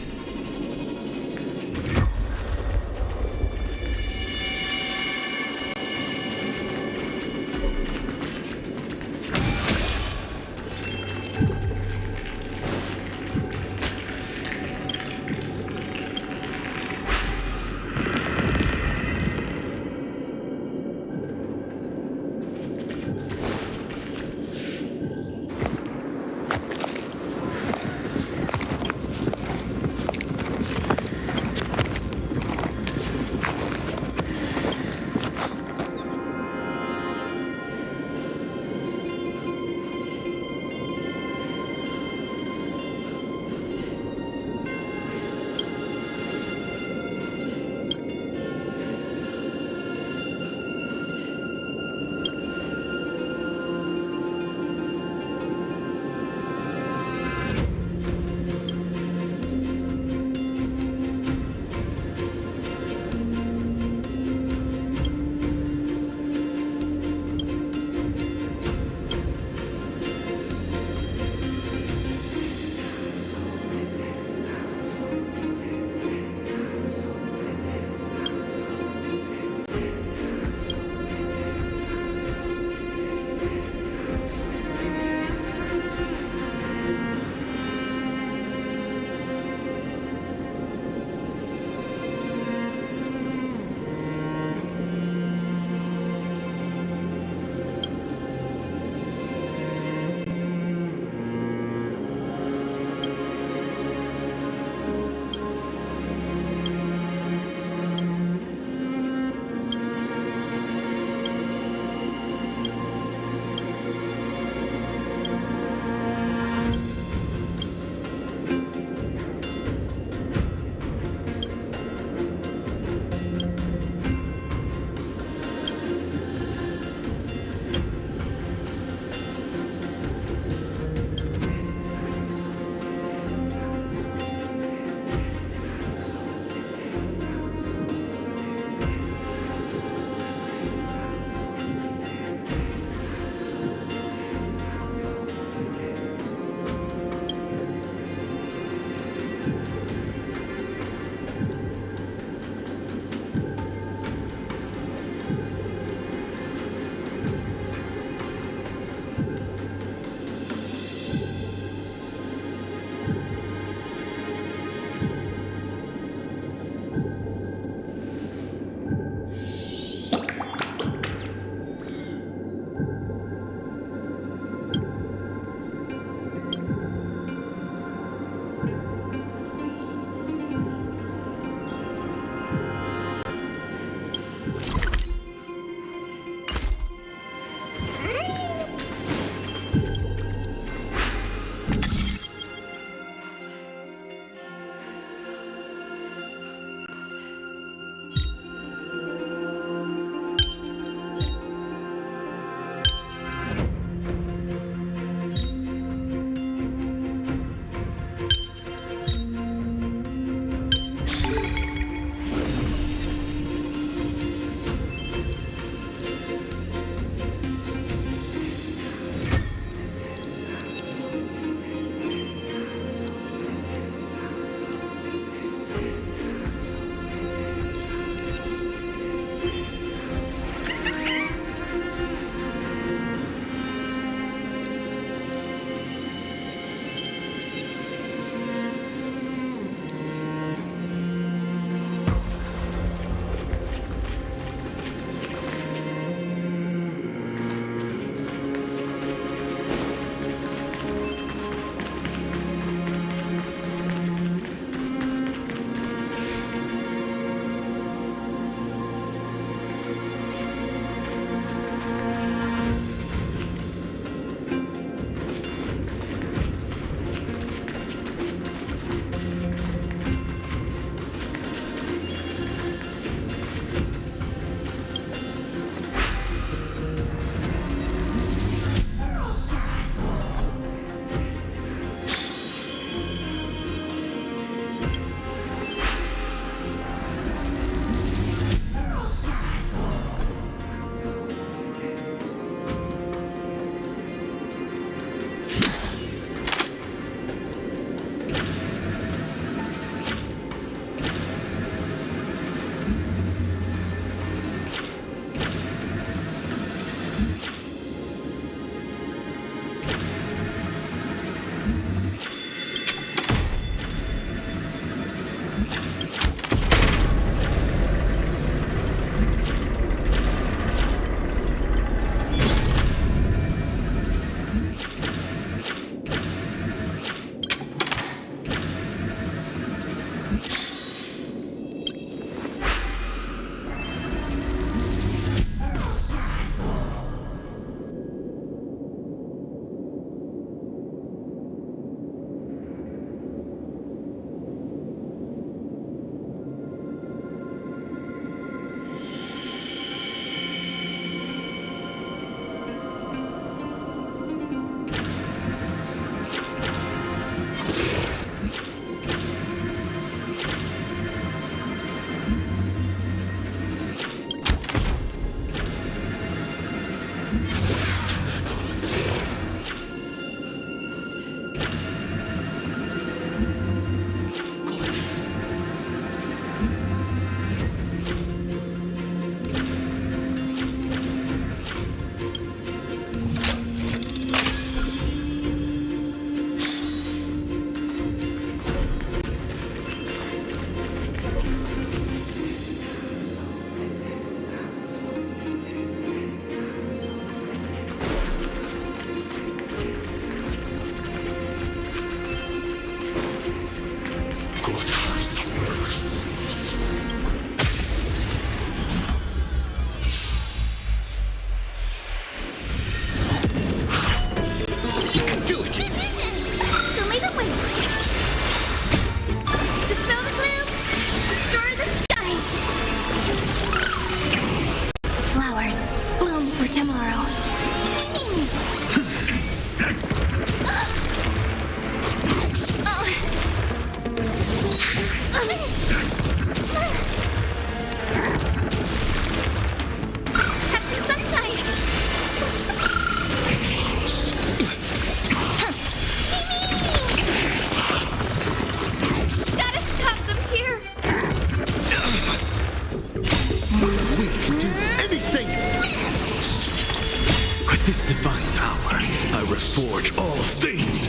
reforge all things!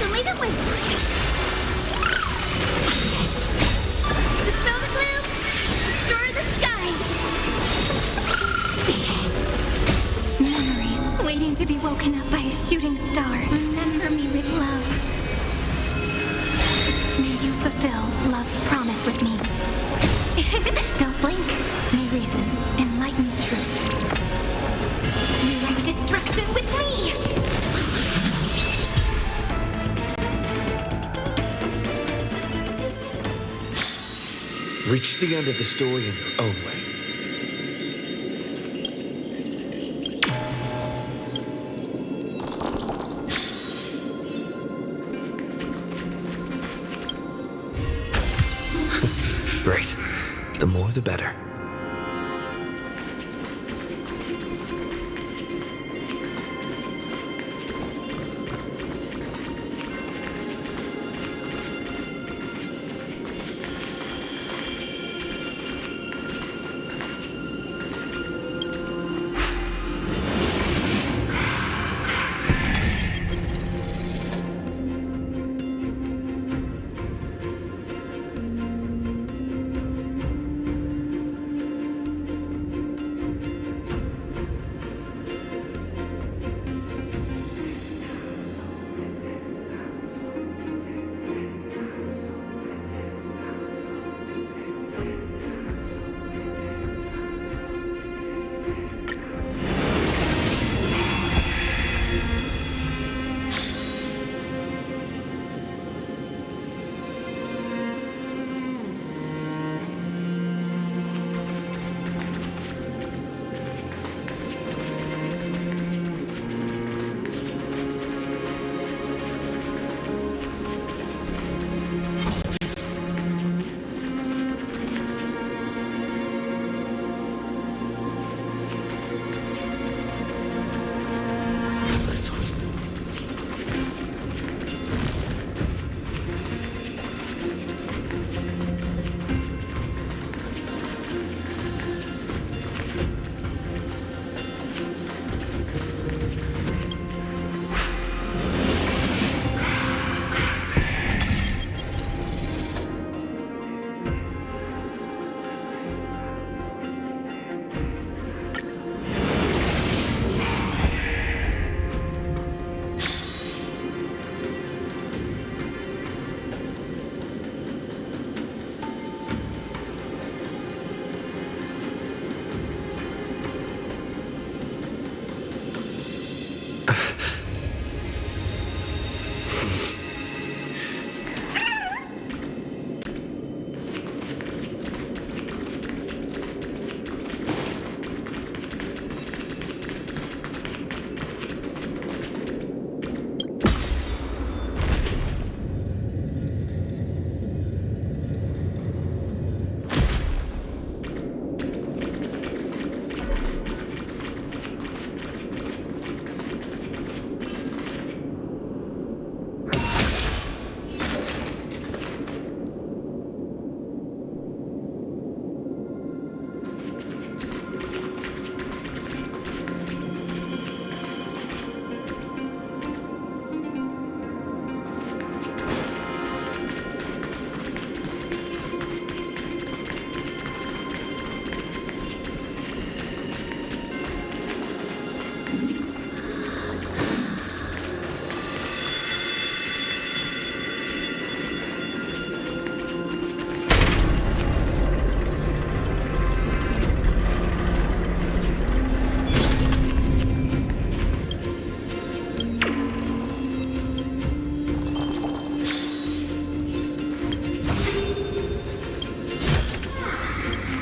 The way that went. Dispel the gloom! Destroy the skies! Memories waiting to be woken up by a shooting star. Remember me with love. May you fulfill love's promise with me. Don't blink. May reason enlighten truth. Rewrite destruction with me! Reach the end of the story in your own way. Great. The more the better.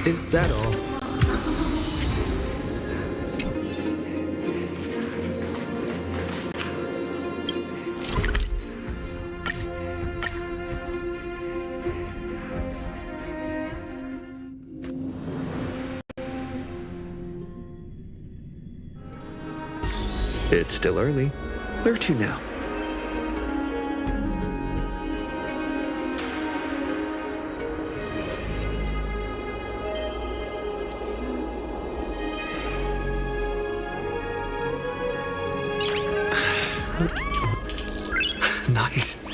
Is that all? It's still early. Where to now? eyes.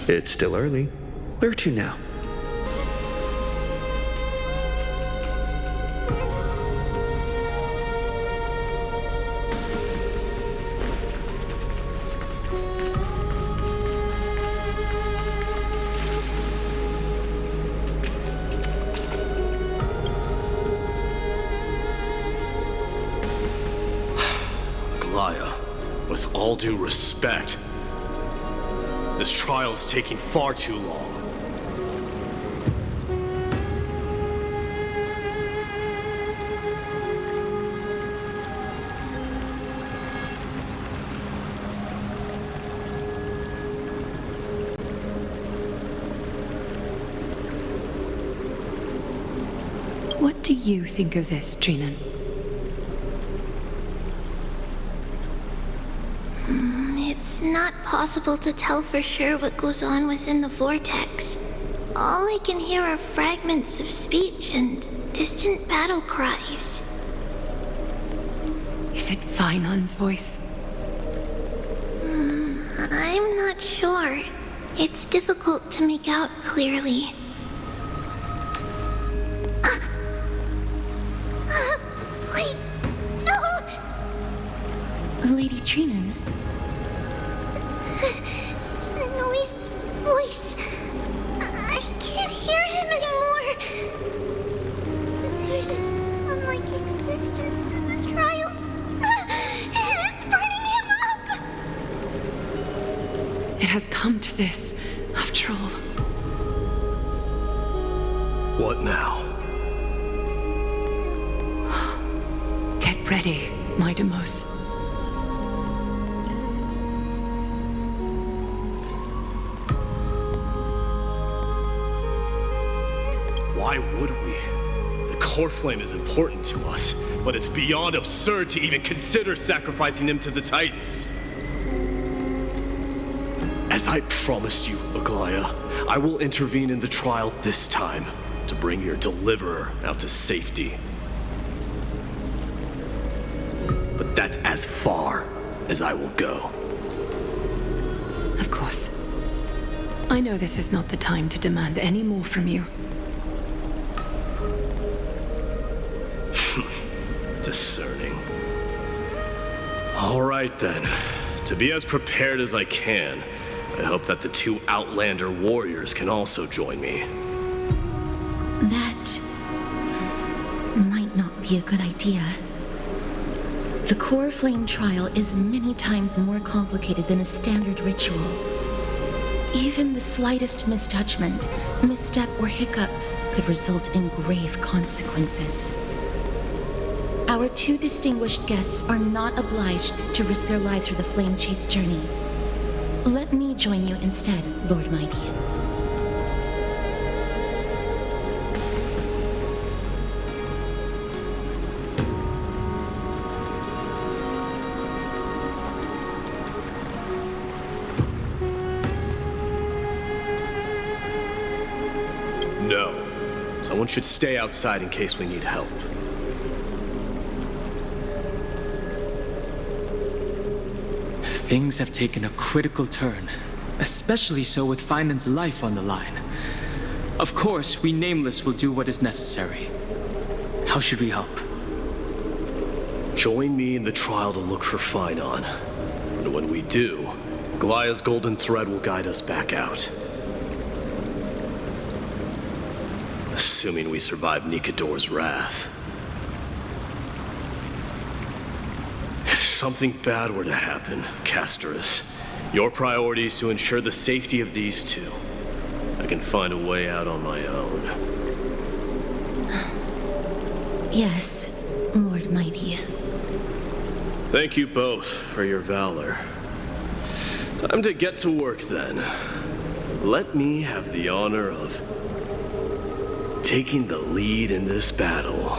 It's still early. Where to now? With all due respect, this trial is taking far too long. What do you think of this, Trinan? It's not possible to tell for sure what goes on within the vortex. All I can hear are fragments of speech and distant battle cries. Is it Finon's voice? I'm not sure. It's difficult to make out clearly. Wait, no! Lady Trinan. Snowy's voice. I can't hear him anymore. There's a sun-like existence in the trial. It's burning him up. It has come to this, after all. What now? Get ready, my Demos. Why would we? The core flame is important to us, but it's beyond absurd to even consider sacrificing him to the Titans. As I promised you, Aglaya, I will intervene in the trial this time to bring your deliverer out to safety. But that's as far as I will go. Of course. I know this is not the time to demand any more from you. Discerning. All right then. To be as prepared as I can, I hope that the two Outlander warriors can also join me. That might not be a good idea. The core flame trial is many times more complicated than a standard ritual. Even the slightest misjudgment, misstep, or hiccup could result in grave consequences. Our two distinguished guests are not obliged to risk their lives for the flame chase journey. Let me join you instead, Lord Mighty. No. Someone should stay outside in case we need help. Things have taken a critical turn, especially so with Finan's life on the line. Of course, we Nameless will do what is necessary. How should we help? Join me in the trial to look for Finon. And when we do, Glaya's golden thread will guide us back out. Assuming we survive Nikador's wrath. If something bad were to happen, Castorus, your priority is to ensure the safety of these two. I can find a way out on my own. Yes, Lord Mighty. Thank you both for your valor. Time to get to work then. Let me have the honor of taking the lead in this battle.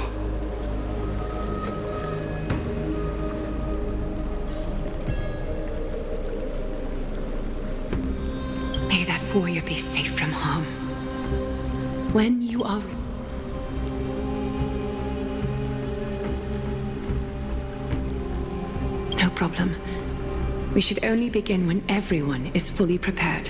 May that warrior be safe from harm. When you are... No problem. We should only begin when everyone is fully prepared.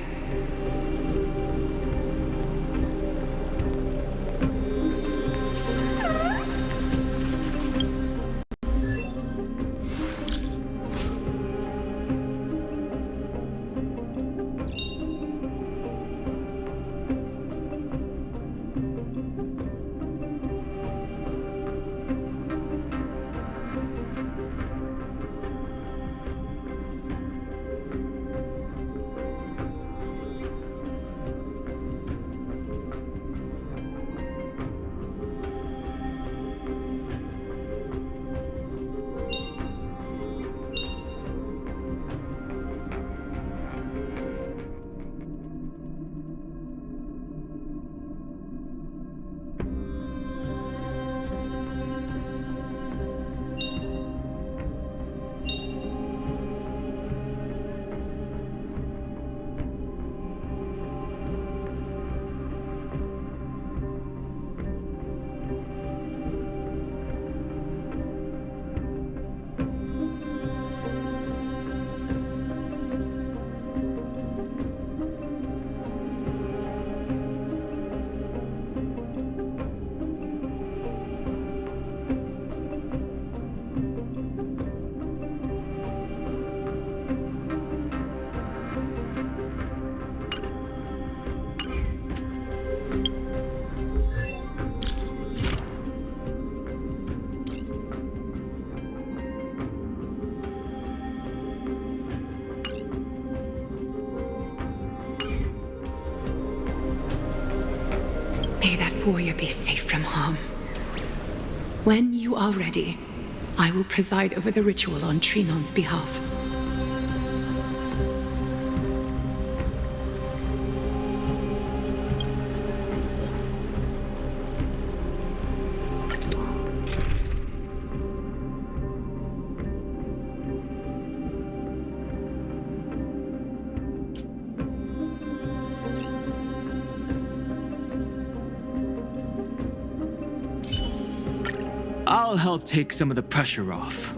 warrior be safe from harm. When you are ready, I will preside over the ritual on Trinon's behalf. I'll help take some of the pressure off.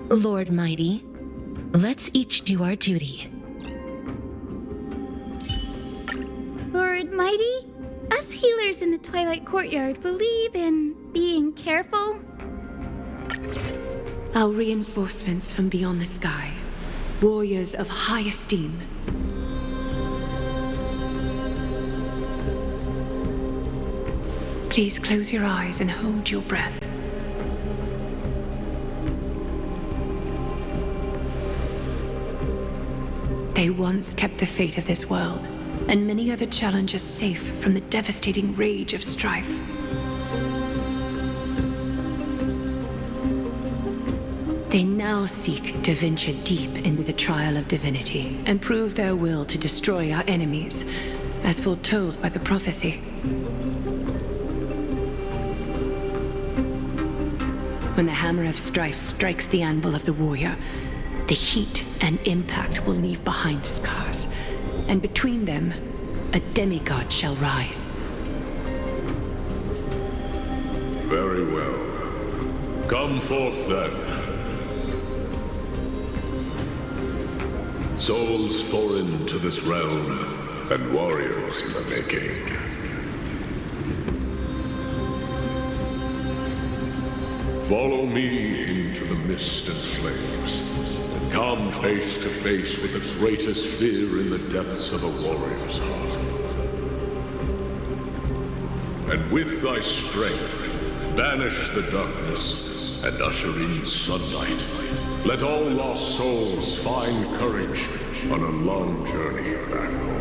Lord Mighty, let's each do our duty. Lord Mighty, us healers in the Twilight Courtyard believe in being careful. Our reinforcements from beyond the sky, warriors of high esteem. Please close your eyes and hold your breath. They once kept the fate of this world, and many other challenges safe from the devastating rage of strife. They now seek to venture deep into the trial of divinity and prove their will to destroy our enemies, as foretold by the prophecy. When the hammer of strife strikes the anvil of the warrior, the heat and impact will leave behind scars, and between them, a demigod shall rise. Very well. Come forth then. Souls foreign to this realm, and warriors in the making. Follow me into the mist and flames, and come face to face with the greatest fear in the depths of a warrior's heart. And with thy strength, banish the darkness and usher in sunlight. Let all lost souls find courage on a long journey back home.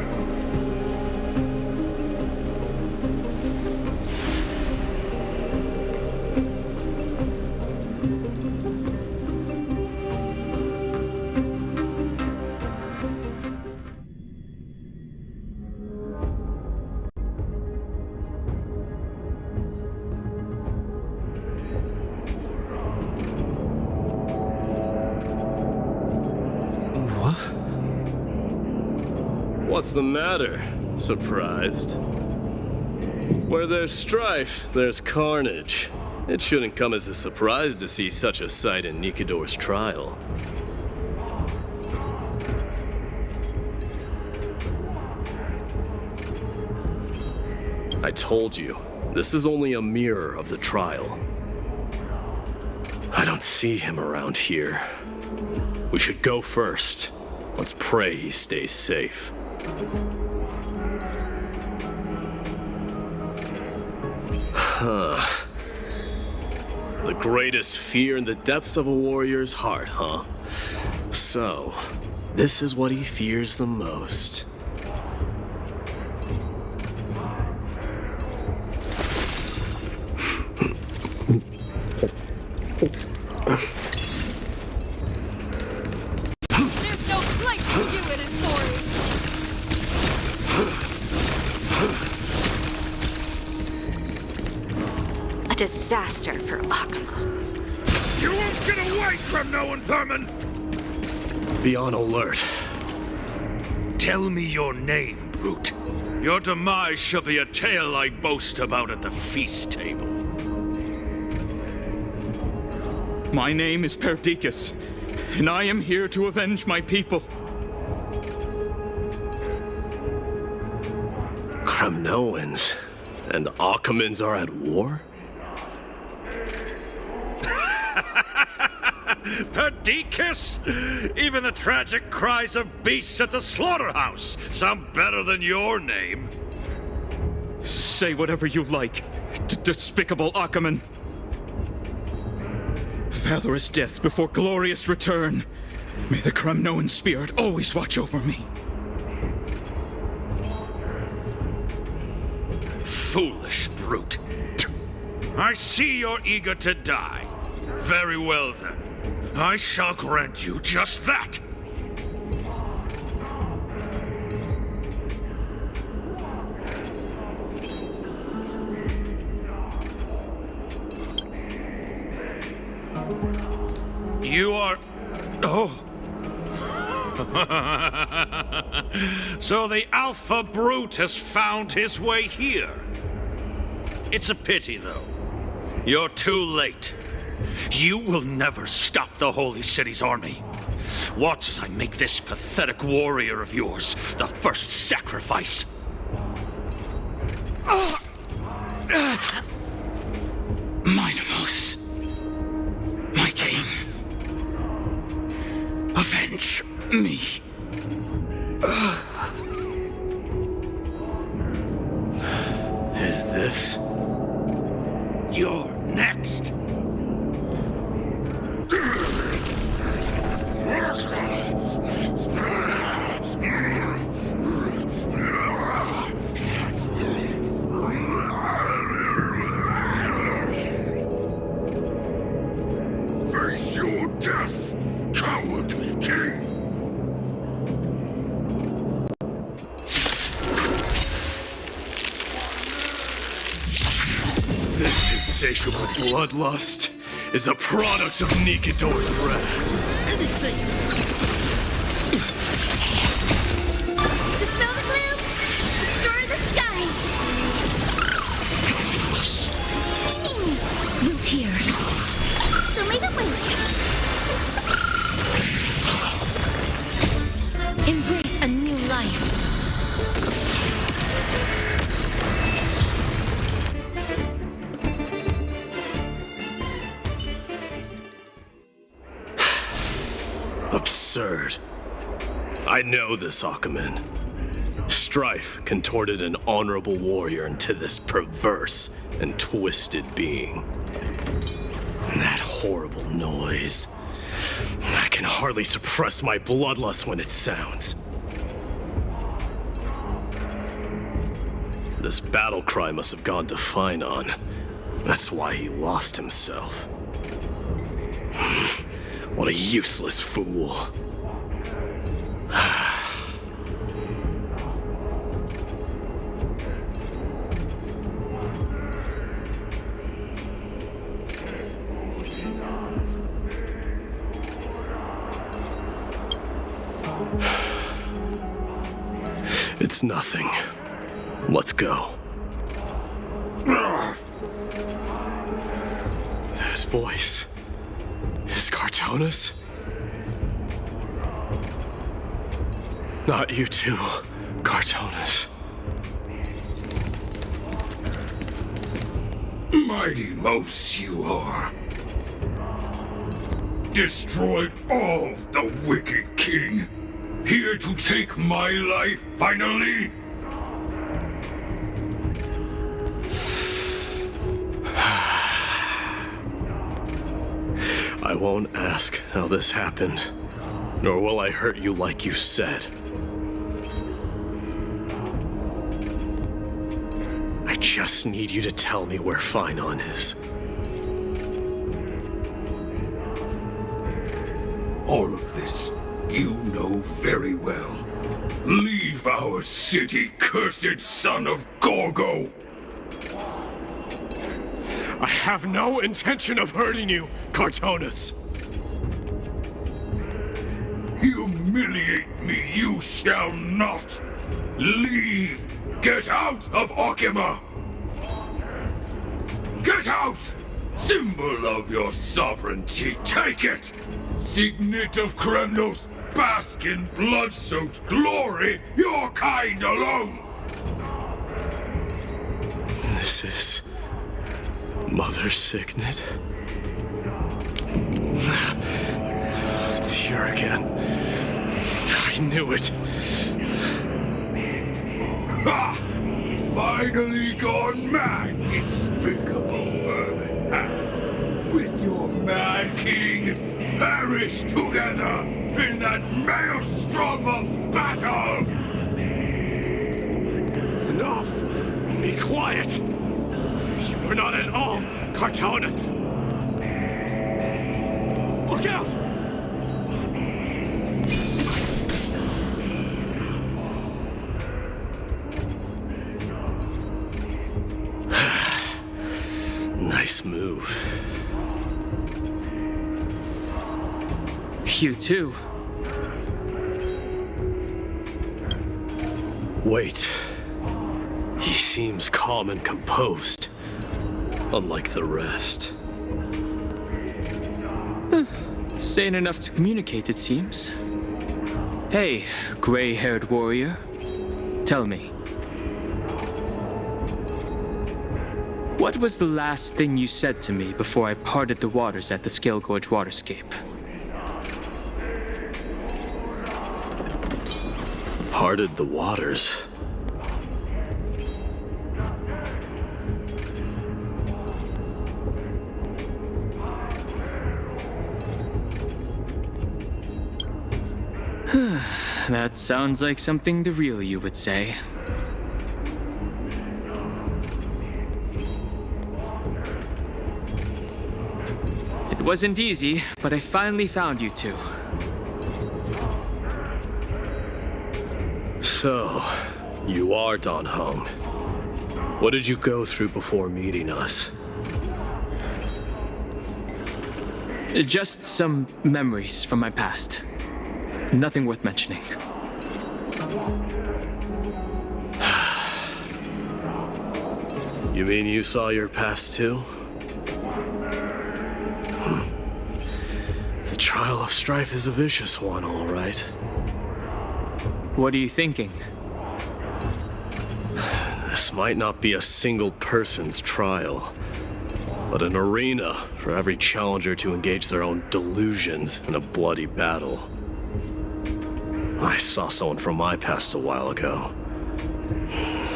What's the matter? Surprised? Where there's strife, there's carnage. It shouldn't come as a surprise to see such a sight in Nikidor's trial. I told you, this is only a mirror of the trial. I don't see him around here. We should go first. Let's pray he stays safe. Huh. The greatest fear in the depths of a warrior's heart, huh? So, this is what he fears the most. There's no place for you in Amphoreus. A disaster for Akama. You won't get away from no one, vermin! Be on alert. Tell me your name, brute. Your demise shall be a tale I boast about at the feast table. My name is Perdiccas, and I am here to avenge my people. Kremnoans and Akamans are at war? Perdiccas? Even the tragic cries of beasts at the slaughterhouse sound better than your name. So say whatever you like, despicable Achaman. Valorous death before glorious return. May the Kremnoan spirit always watch over me. Foolish brute. I see you're eager to die. Very well then. I shall grant you just that. You are... Oh. So the Alpha Brute has found his way here. It's a pity, though. You're too late. You will never stop the Holy City's army. Watch as I make this pathetic warrior of yours the first sacrifice. Mightimos, my king, avenge me. Is this? You're next. Face your death, cowardly king! This insatiable bloodlust is a product of Nikidor's wrath. Anything! Dispel the gloom! Destroy the skies! Root here. So may the wind! Embrace a new life. Absurd. I know this Achaman. Strife contorted an honorable warrior into this perverse and twisted being. And that horrible noise. I can hardly suppress my bloodlust when it sounds. This battle cry must have gone to Phainon. That's why he lost himself. What a useless fool. It's nothing. Let's go. That voice is Cartonis? Not you too, Cartonis. Mighty Mos you are. Destroyed all the wicked king. Here to take my life finally. I won't ask how this happened, nor will I hurt you like you said. I just need you to tell me where Phainon is. All of this, you know very well. Leave our city, cursed son of Gorgo! I have no intention of hurting you, Cartonis. Humiliate me you shall not! Leave! Get out of Okima! Get out! Symbol of your sovereignty, take it! Signet of Kremnos, bask in blood-soaked glory, your kind alone! This is... Mother's signet? It's here again. I knew it. Ha! finally gone mad, despicable vermin have. With your mad king, perish together in that maelstrom of battle! Enough! Be quiet! You are not at all Cartaginus! Look out! Nice move. You too. Wait. He seems calm and composed, unlike the rest. Sane enough to communicate, it seems. Hey, gray-haired warrior. Tell me. What was the last thing you said to me before I parted the waters at the Scale Gorge waterscape? Parted the waters? That sounds like something the real you would say. It wasn't easy, but I finally found you two. So, you are Don Hung. What did you go through before meeting us? Just some memories from my past. Nothing worth mentioning. You mean you saw your past too? The trial of strife is a vicious one, all right. What are you thinking? This might not be a single person's trial, but an arena for every challenger to engage their own delusions in a bloody battle. I saw someone from my past a while ago.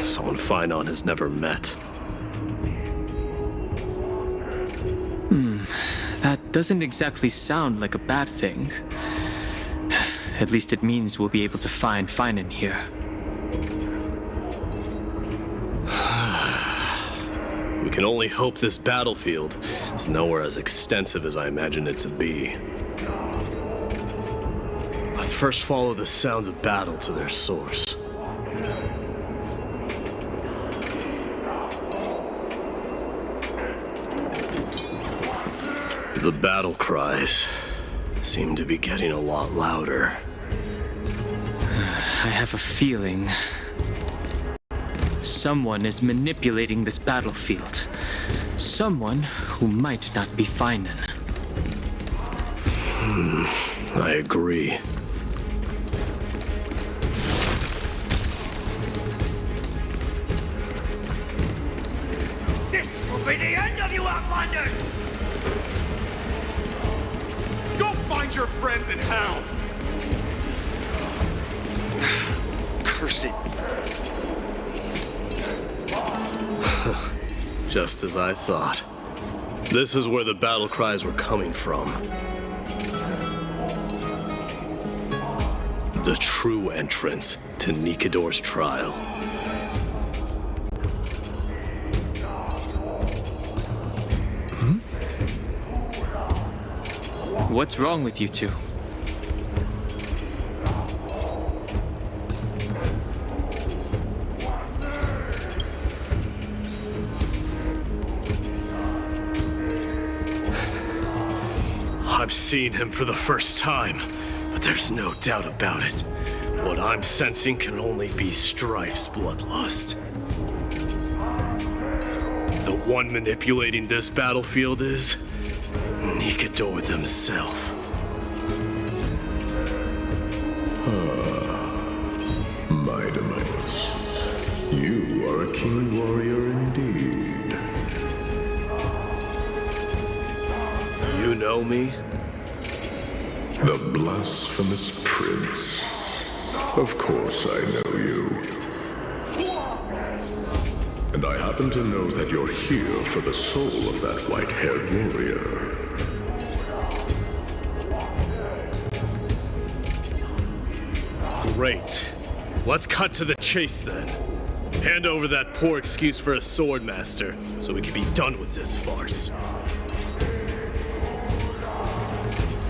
Someone Phynon has never met. That doesn't exactly sound like a bad thing. At least it means we'll be able to find Phynon here. We can only hope this battlefield is nowhere as extensive as I imagined it to be. Let's first follow the sounds of battle to their source. The battle cries seem to be getting a lot louder. I have a feeling someone is manipulating this battlefield. Someone who might not be Phynon. I agree. This will be the end of you Outlanders! Go find your friends in hell! Curse it. Just as I thought. This is where the battle cries were coming from. The true entrance to Nikador's trial. What's wrong with you two? I'm seeing him for the first time, but there's no doubt about it. What I'm sensing can only be Strife's bloodlust. The one manipulating this battlefield is Nikador themselves. Mightimus, you are a king warrior indeed. You know me? The blasphemous prince. Of course I know you. And I happen to know that you're here for the soul of that white-haired warrior. Great. Let's cut to the chase then. Hand over that poor excuse for a sword master, so we can be done with this farce.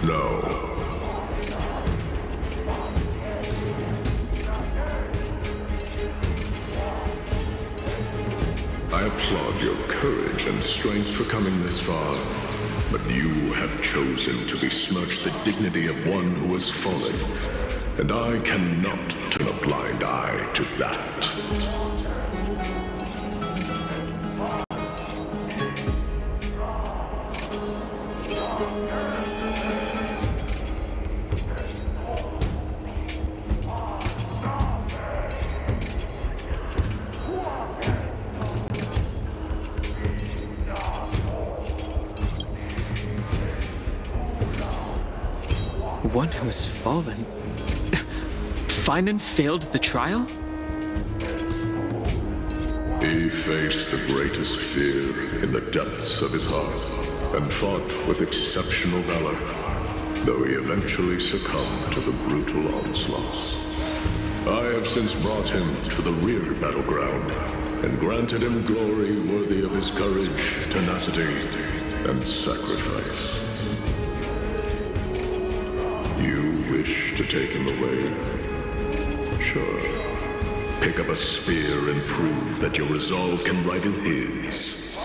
No. I applaud your courage and strength for coming this far, but you have chosen to besmirch the dignity of one who has fallen, and I cannot turn a blind eye to that. One who has fallen? Finan failed the trial? He faced the greatest fear in the depths of his heart, and fought with exceptional valor, though he eventually succumbed to the brutal onslaughts. I have since brought him to the rear battleground, and granted him glory worthy of his courage, tenacity, and sacrifice. You wish to take him away? Sure. Pick up a spear and prove that your resolve can rival his.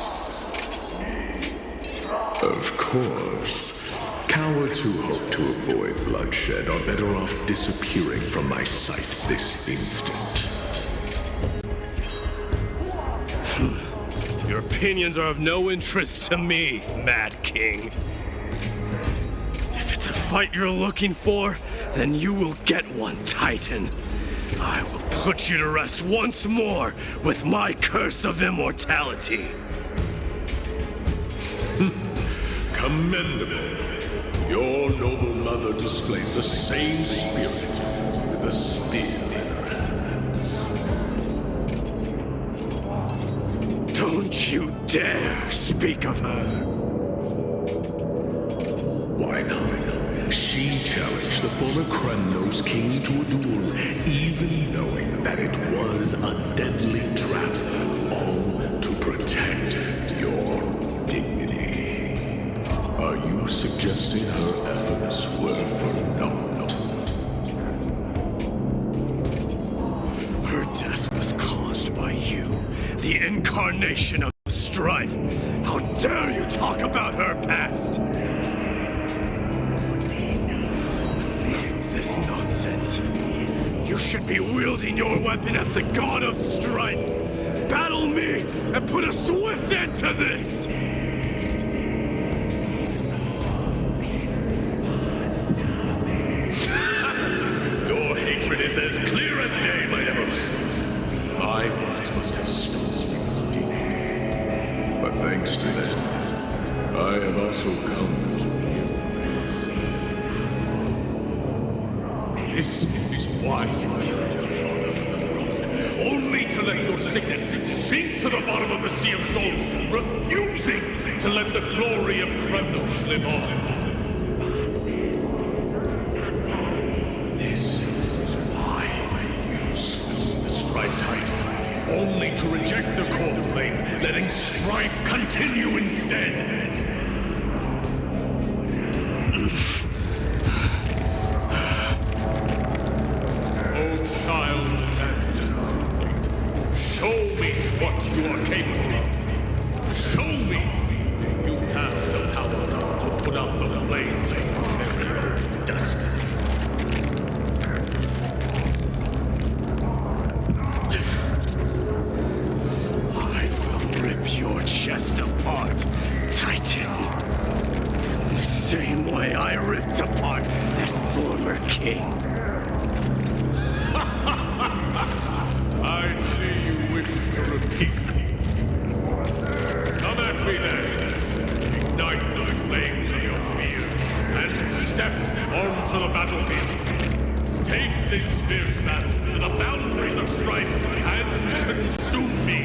Of course, cowards who hope to avoid bloodshed are better off disappearing from my sight this instant. Your opinions are of no interest to me, Mad King. If it's a fight you're looking for, then you will get one, Titan. I will put you to rest once more with my curse of immortality. Commendable. Your noble mother displayed the same spirit with a spear in her hands. Don't you dare speak of her. Why not? She challenged the former Kremnos king to a duel, even knowing that it was a deadly trap, all to protect your dignity. Are you suggesting her efforts were for naught? Her death was caused by you, the incarnation of strife. How dare you talk about her past? Nonsense. You should be wielding your weapon at the god of strife. Battle me and put a swift end to this! Your hatred is as clear as day, my Demos. My words must have stung you deeply. But thanks to them, I have also come to This is why you killed your father for the throne, only to let your signet sink to the bottom of the Sea of Souls, refusing to let the glory of Kremnos live on. This is why you slew the Strife Titan, only to reject the core flame, letting strife continue instead. You are capable of. Show me if you have the power to put out the flames of your very own destiny. I will rip your chest apart, Titan. In the same way I ripped apart that former king. I see you wish to repeat these. Come at me then. Ignite the flames of your fears and step onto the battlefield. Take this fierce battle to the boundaries of strife and consume me.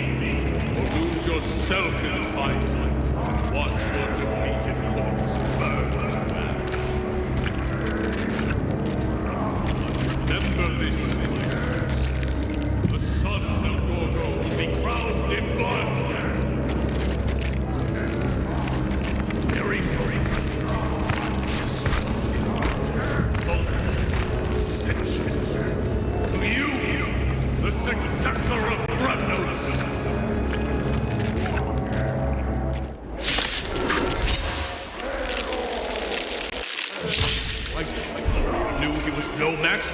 was no match,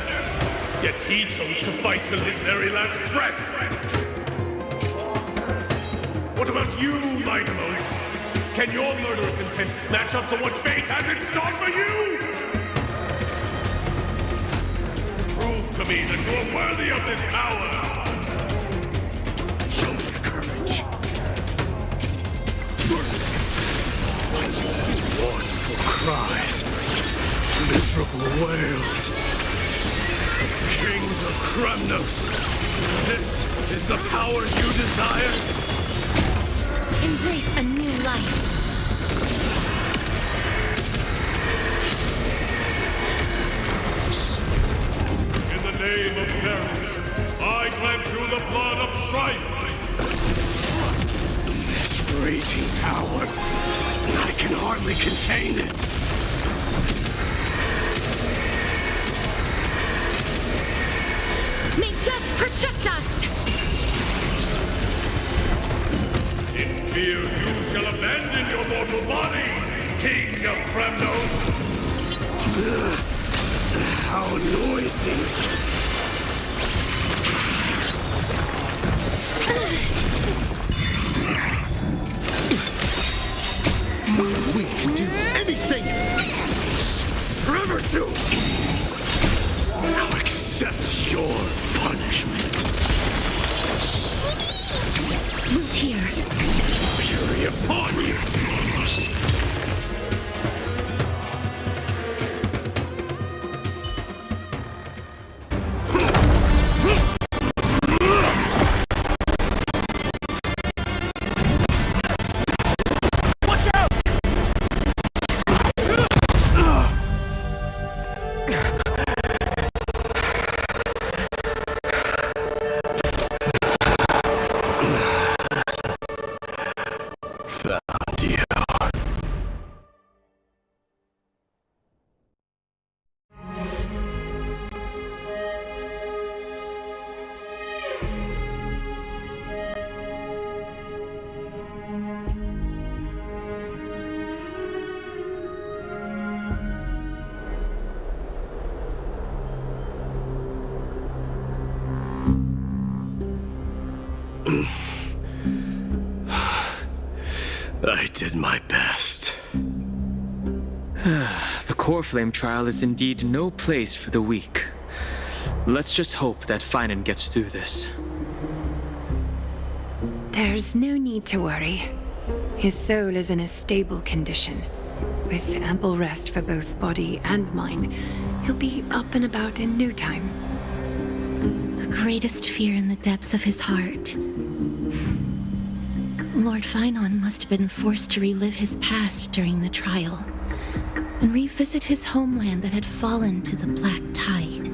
yet he chose to fight till his very last breath. What about you, Mightimos? Can your murderous intent match up to what fate has in store for you? Prove to me that you're worthy of this power. Show me your courage. Mournful cries, miserable wails. Kings of Kremnos, this is the power you desire? Embrace a new life. In the name of fairness, I grant you the blood of strife. This raging power, I can hardly contain it. May death protect us! In fear you shall abandon your mortal body, King of Kremnos! How noisy! We can do anything! Forever do! Now accept your punishment. Root here. Fury upon you! I did my best. The core flame trial is indeed no place for the weak. Let's just hope that Finan gets through this. There's no need to worry. His soul is in a stable condition. With ample rest for both body and mind, he'll be up and about in no time. The greatest fear in the depths of his heart. Lord Finan must have been forced to relive his past during the trial, and revisit his homeland that had fallen to the Black Tide.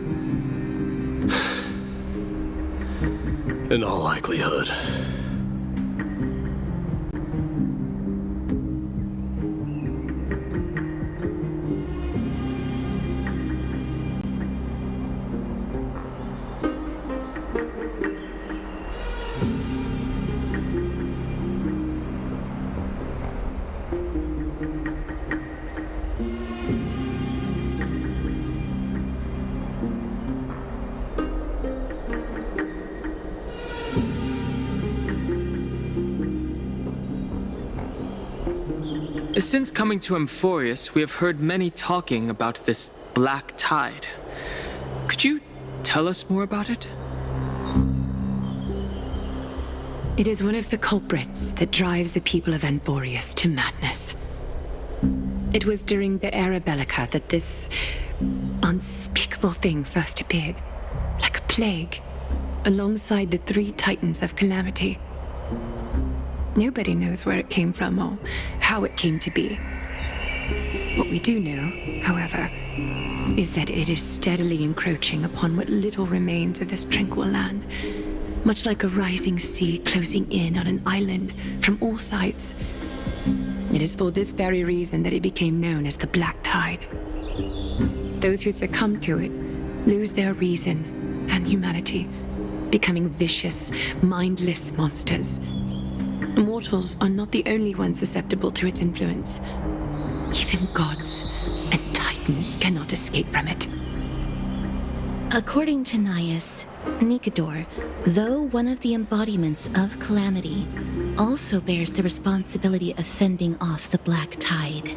In all likelihood. Since coming to Amphoreus, we have heard many talking about this Black Tide. Could you tell us more about it? It is one of the culprits that drives the people of Amphoreus to madness. It was during the Era Bellica that this unspeakable thing first appeared, like a plague, alongside the 3 Titans of Calamity. Nobody knows where it came from or how it came to be. What we do know, however, is that it is steadily encroaching upon what little remains of this tranquil land, much like a rising sea closing in on an island from all sides. It is for this very reason that it became known as the Black Tide. Those who succumb to it lose their reason and humanity, becoming vicious, mindless monsters. Mortals are not the only ones susceptible to its influence. Even gods and titans cannot escape from it. According to Naias, Nikador, though one of the embodiments of Calamity, also bears the responsibility of fending off the Black Tide.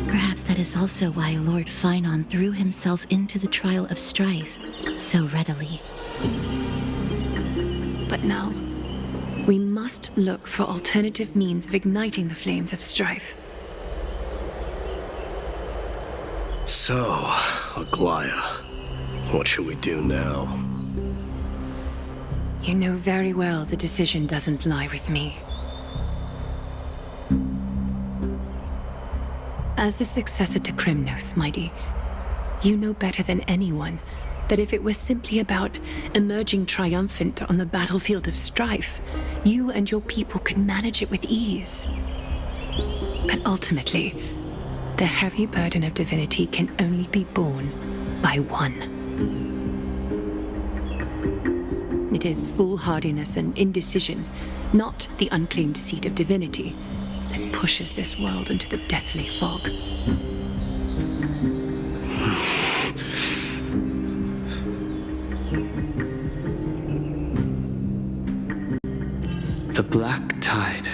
Perhaps that is also why Lord Finon threw himself into the trial of strife so readily. But now, we must look for alternative means of igniting the flames of strife. So, Aglaya, what should we do now? You know very well the decision doesn't lie with me. As the successor to Kremnos, Mighty, you know better than anyone that if it was simply about emerging triumphant on the battlefield of strife, you and your people could manage it with ease. But ultimately, the heavy burden of divinity can only be borne by one. It is foolhardiness and indecision, not the unclaimed seat of divinity, that pushes this world into the deathly fog. The Black Tide.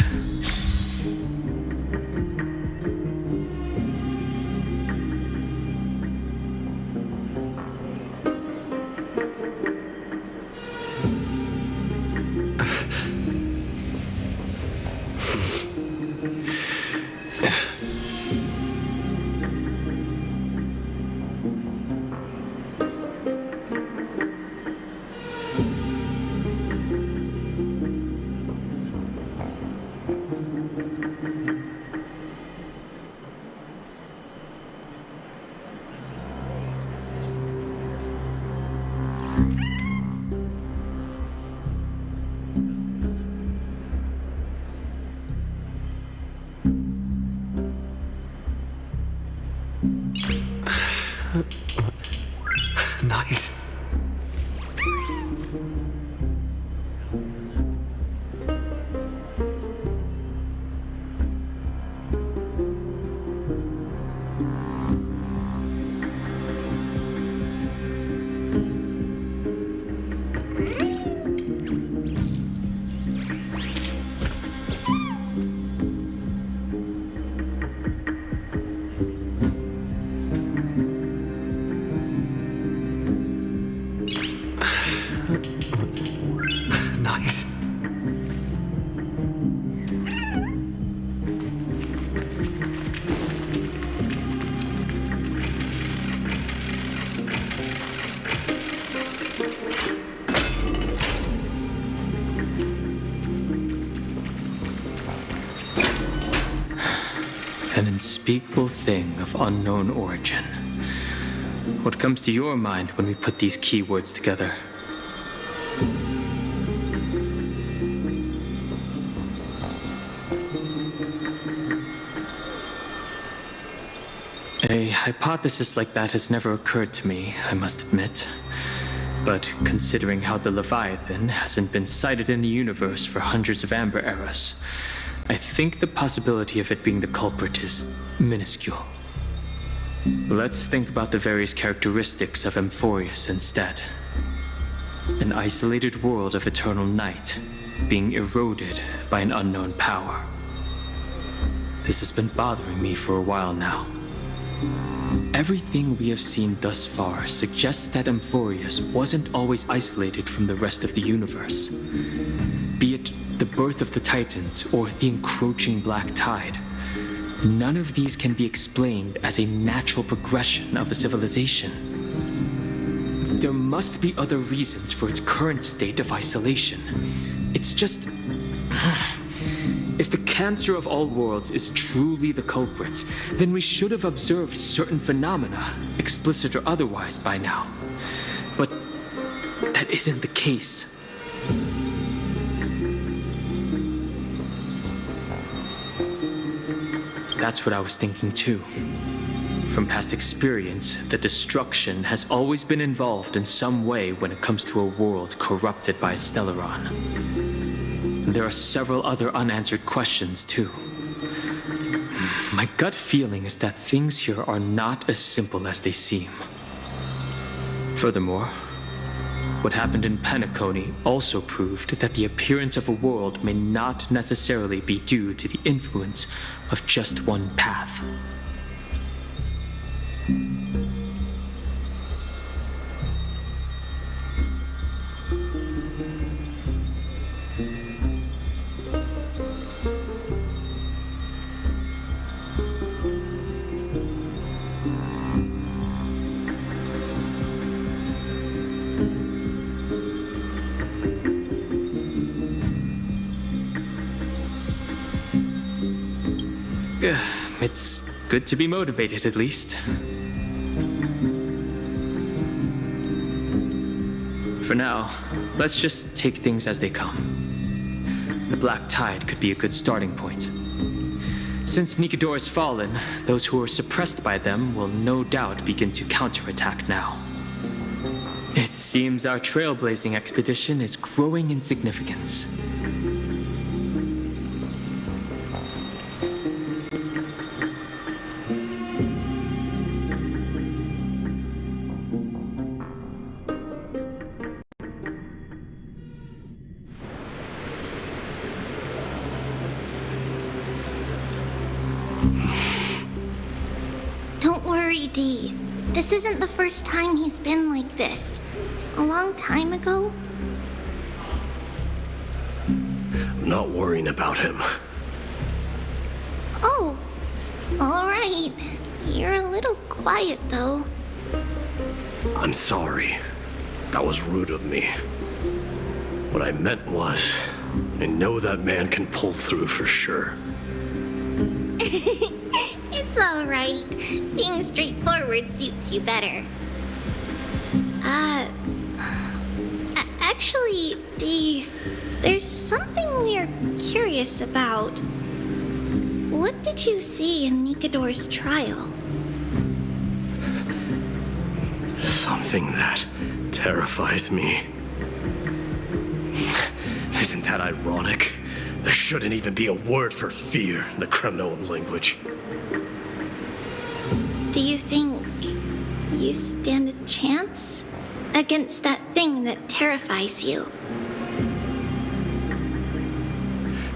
Nice. Nice. An unspeakable thing of unknown origin. What comes to your mind when we put these keywords together? A hypothesis like that has never occurred to me, I must admit. But considering how the Leviathan hasn't been sighted in the universe for hundreds of Amber eras, I think the possibility of it being the culprit is minuscule. Let's think about the various characteristics of Amphoreus instead. An isolated world of eternal night, being eroded by an unknown power. This has been bothering me for a while now. Everything we have seen thus far suggests that Amphoreus wasn't always isolated from the rest of the universe. Be it the birth of the Titans or the encroaching Black Tide, none of these can be explained as a natural progression of a civilization. There must be other reasons for its current state of isolation. It's just... If the cancer of all worlds is truly the culprit, then we should have observed certain phenomena, explicit or otherwise, by now. But that isn't the case. That's what I was thinking too. From past experience, the destruction has always been involved in some way when it comes to a world corrupted by Stellaron. There are several other unanswered questions too. My My gut feeling is that things here are not as simple as they seem. Furthermore, what happened in Penacony also proved that the appearance of a world may not necessarily be due to the influence of just one path. It's good to be motivated, at least. For now, let's just take things as they come. The Black Tide could be a good starting point. Since Nikador has fallen, those who are suppressed by them will no doubt begin to counterattack now. It seems our trailblazing expedition is growing in significance. Don't worry, Dee. This isn't the first time he's been like this. A long time ago. I'm not worrying about him. Oh, alright. You're a little quiet, though. I'm sorry. That was rude of me. What I meant was, I know that man can pull through for sure. It's alright. Being straightforward suits you better. Actually, Dee, there's something we're curious about. What did you see in Nikador's trial? Something that terrifies me. Isn't that ironic? There shouldn't even be a word for fear in the Kremnoan language. Do you think you stand a chance against that thing that terrifies you?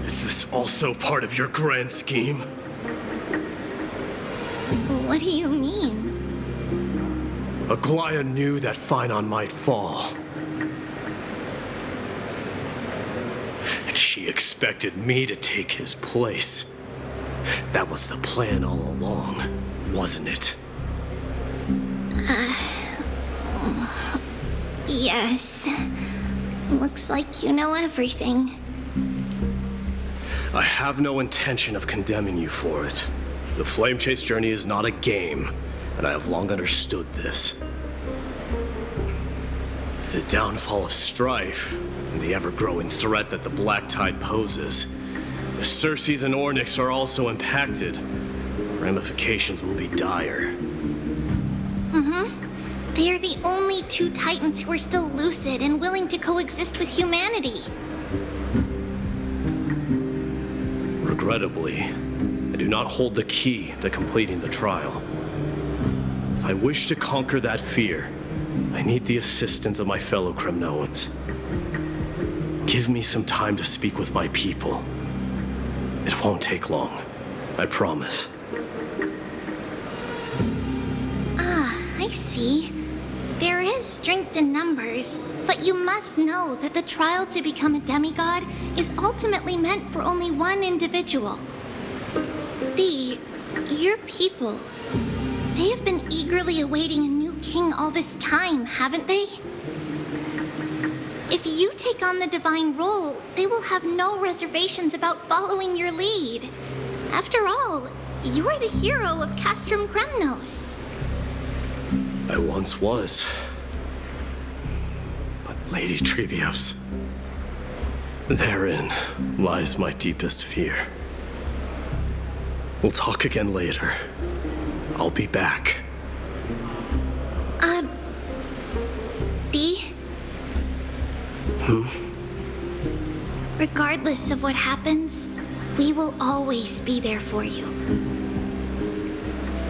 Is this also part of your grand scheme? What do you mean? Aglaya knew that Phynon might fall. And she expected me to take his place. That was the plan all along, wasn't it? Yes. Looks like you know everything. I have no intention of condemning you for it. The Flame Chase journey is not a game, and I have long understood this. The downfall of strife, and the ever-growing threat that the Black Tide poses, if Circes and Ornyx are also impacted, the ramifications will be dire. They are the only two Titans who are still lucid and willing to coexist with humanity. Regrettably, I do not hold the key to completing the trial. If I wish to conquer that fear, I need the assistance of my fellow Kremnoans. Give me some time to speak with my people. It won't take long, I promise. I see. There is strength in numbers, but you must know that the trial to become a demigod is ultimately meant for only one individual. Dee, your people, they have been eagerly awaiting a new king all this time, haven't they? If you take on the divine role, they will have no reservations about following your lead. After all, you're the hero of Castrum Kremnos. I once was. But Lady Trebios, therein lies my deepest fear. We'll talk again later. I'll be back. Dee? Regardless of what happens, we will always be there for you.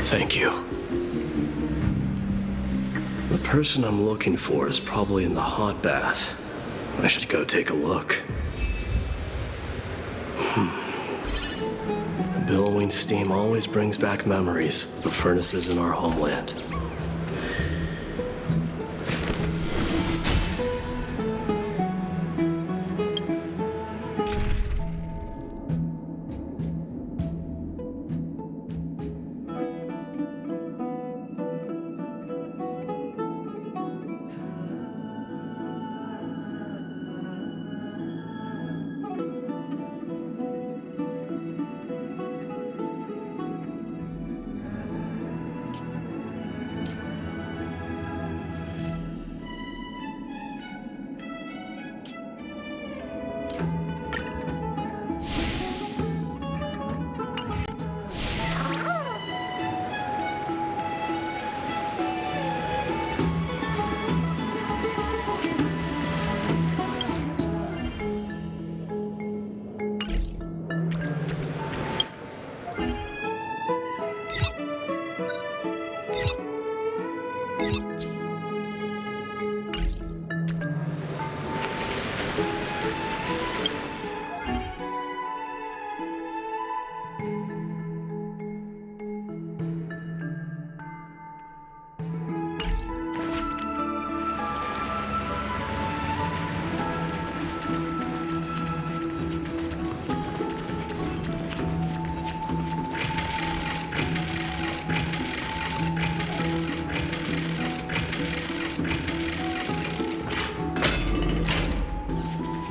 Thank you. The person I'm looking for is probably in the hot bath. I should go take a look. The billowing steam always brings back memories of the furnaces in our homeland.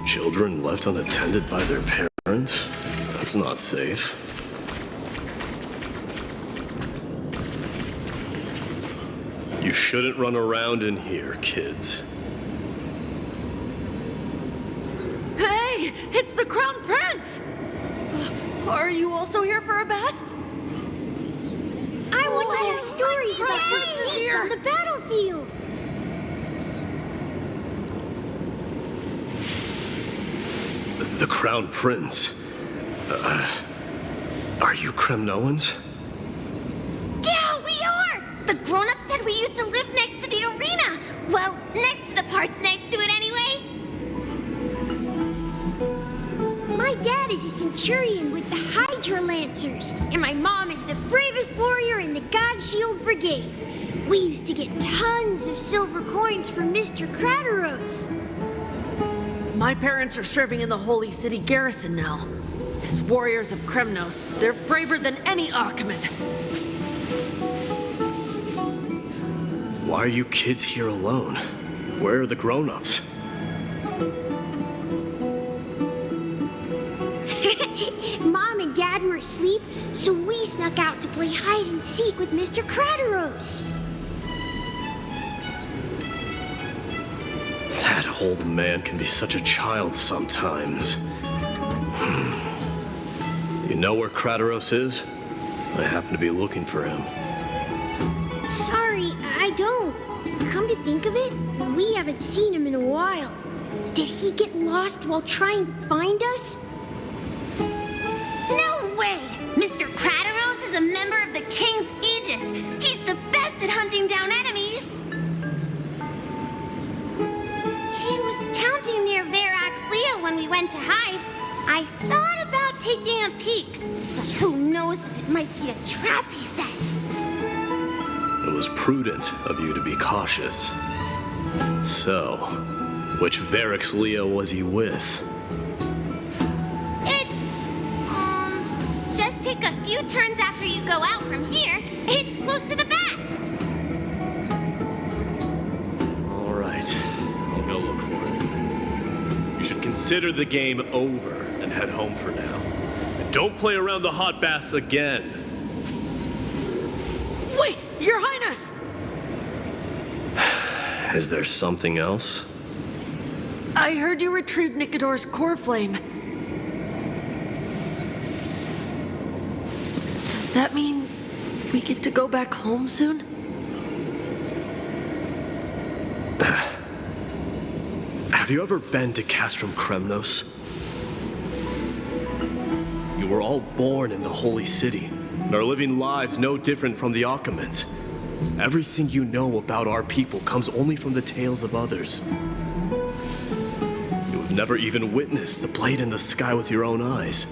Children left unattended by their parents? That's not safe. You shouldn't run around in here, kids. Hey! It's the Crown Prince! Are you also here for a bath? I want to hear stories about feats on the battlefield! The Crown Prince. Are you Kremnoans? Yeah, we are! The grown-ups said we used to live next to the arena. Well, next to the parts next to it anyway. My dad is a centurion with the Hydra Lancers, and my mom is the bravest warrior in the God Shield Brigade. We used to get tons of silver coins from Mr. Crateros. My parents are serving in the Holy City garrison now. As warriors of Kremnos, they're braver than any Achaemen. Why are you kids here alone? Where are the grown-ups? Mom and Dad were asleep, so we snuck out to play hide and seek with Mr. Crateros. That old man can be such a child sometimes. Do you know where Crateros is? I happen to be looking for him. Sorry, I don't. Come to think of it, we haven't seen him in a while. Did he get lost while trying to find us? No way! Mr. Crateros is a member of the King's Aegis. He's the best at hunting down enemies. He was counting near Verax Lea when we went to hide. I thought about taking a peek, but who knows if it might be a trap he set. It was prudent of you to be cautious. So, which Verax Lea was he with? Just take a few turns after you go out from here. It's close to the bats. All right, I'll go look for him. You should consider the game over and head home for now. And don't play around the hot baths again. Wait, Your Highness! Is there something else? I heard you retrieved Nicodor's core flame. Does that mean we get to go back home soon? Have you ever been to Castrum Kremnos? You were all born in the Holy City. and are living lives no different from the Akamans. Everything you know about our people comes only from the tales of others. You have never even witnessed the blade in the sky with your own eyes.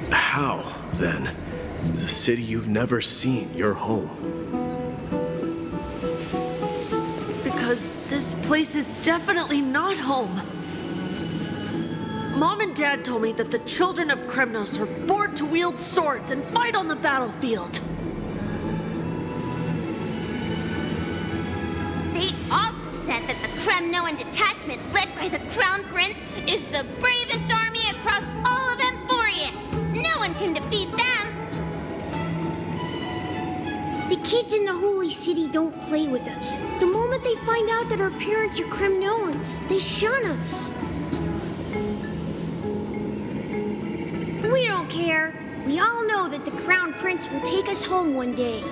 How, then, is a city you've never seen your home? Because this place is definitely not home. Mom and Dad told me that the children of Kremnos are born to wield swords and fight on the battlefield. They also said that the Kremnoan detachment led by the Crown Prince is the bravest army across all of Amphoreus. No one can defeat them. The kids in the Holy City don't play with us. The moment they find out that our parents are Kremnoans, they shun us. We don't care. We all know that the Crown Prince will take us home one day.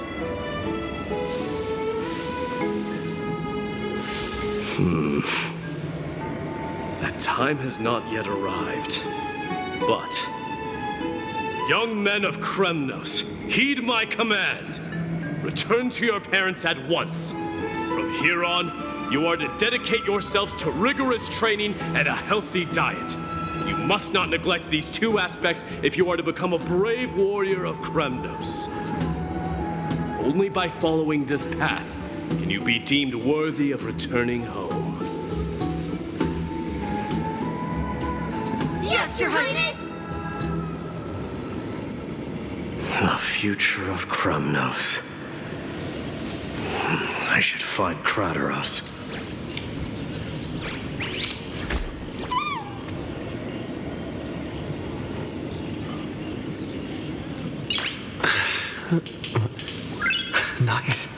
That time has not yet arrived. But, young men of Kremnos, heed my command. Return to your parents at once. From here on, you are to dedicate yourselves to rigorous training and a healthy diet. You must not neglect these two aspects if you are to become a brave warrior of Kremnos. Only by following this path can you be deemed worthy of returning home. Yes, Your Highness! The future of Kremnos. I should find Krateros. Nice.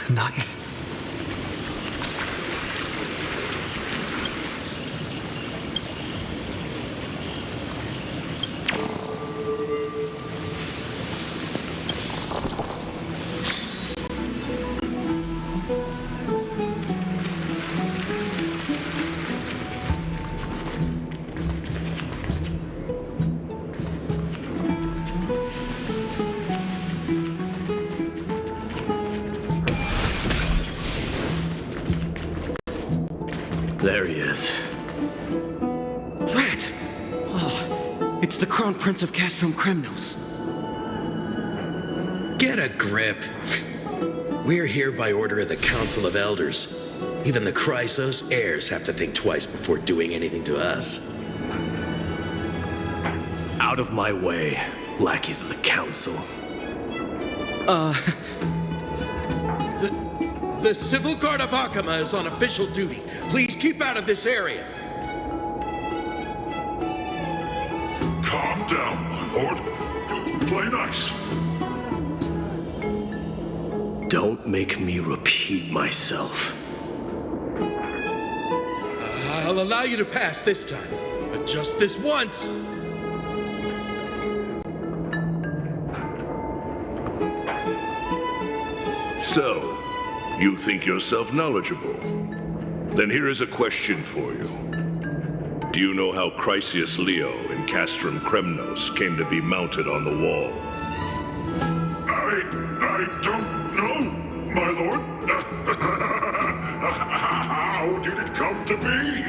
Nice. There he is. Rat! Oh, it's the Crown Prince of Castrum Kremnos. Get a grip. We're here by order of the Council of Elders. Even the Chrysos heirs have to think twice before doing anything to us. Out of my way, lackeys of the Council. The Civil Guard of Akama is on official duty. Please keep out of this area. Calm down, my lord. Play nice. Don't make me repeat myself. I'll allow you to pass this time, but just this once. So, you think yourself knowledgeable? Then here is a question for you. Do you know how Chrysius Leo in Castrum Kremnos came to be mounted on the wall? I don't know, my lord. How did it come to be?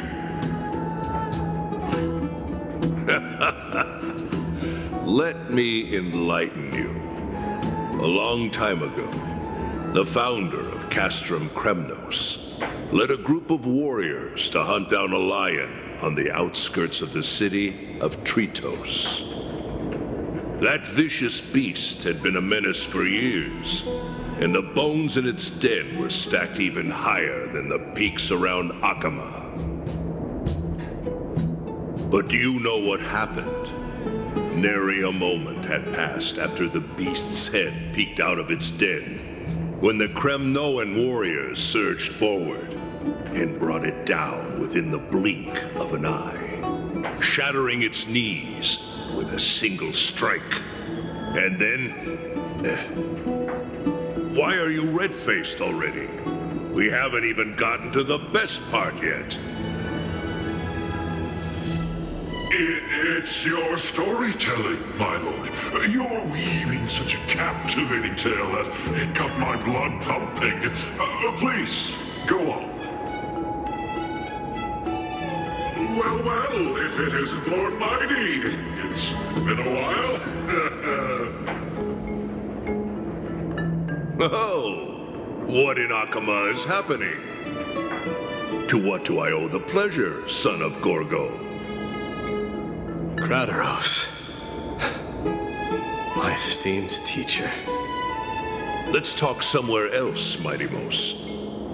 Let me enlighten you. A long time ago, the founder of Castrum Kremnos led a group of warriors to hunt down a lion on the outskirts of the city of Tritos. That vicious beast had been a menace for years, and the bones in its den were stacked even higher than the peaks around Akama. But do you know what happened? Nary a moment had passed after the beast's head peeked out of its den, when the Kremnoan warriors surged forward and brought it down within the blink of an eye, shattering its knees with a single strike. And then... why are you red-faced already? We haven't even gotten to the best part yet. It's your storytelling, my lord. You're weaving such a captivating tale that it got my blood pumping. Please, go on. Well, if it isn't Lord Mighty. It's been a while. Oh, what in Akama is happening? To what do I owe the pleasure, son of Gorgo? Kratos. My esteemed teacher. Let's talk somewhere else, Mighty Mos.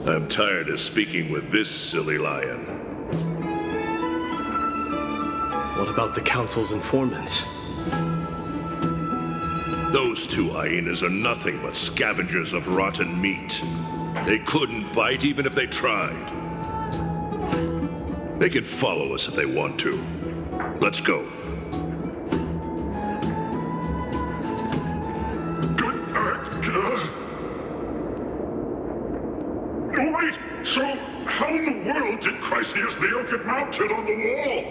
I'm tired of speaking with this silly lion. What about the Council's informants? Those two hyenas are nothing but scavengers of rotten meat. They couldn't bite even if they tried. They can follow us if they want to. Let's go. Wait, so how in the world did Chryseus Neo get mounted on the wall?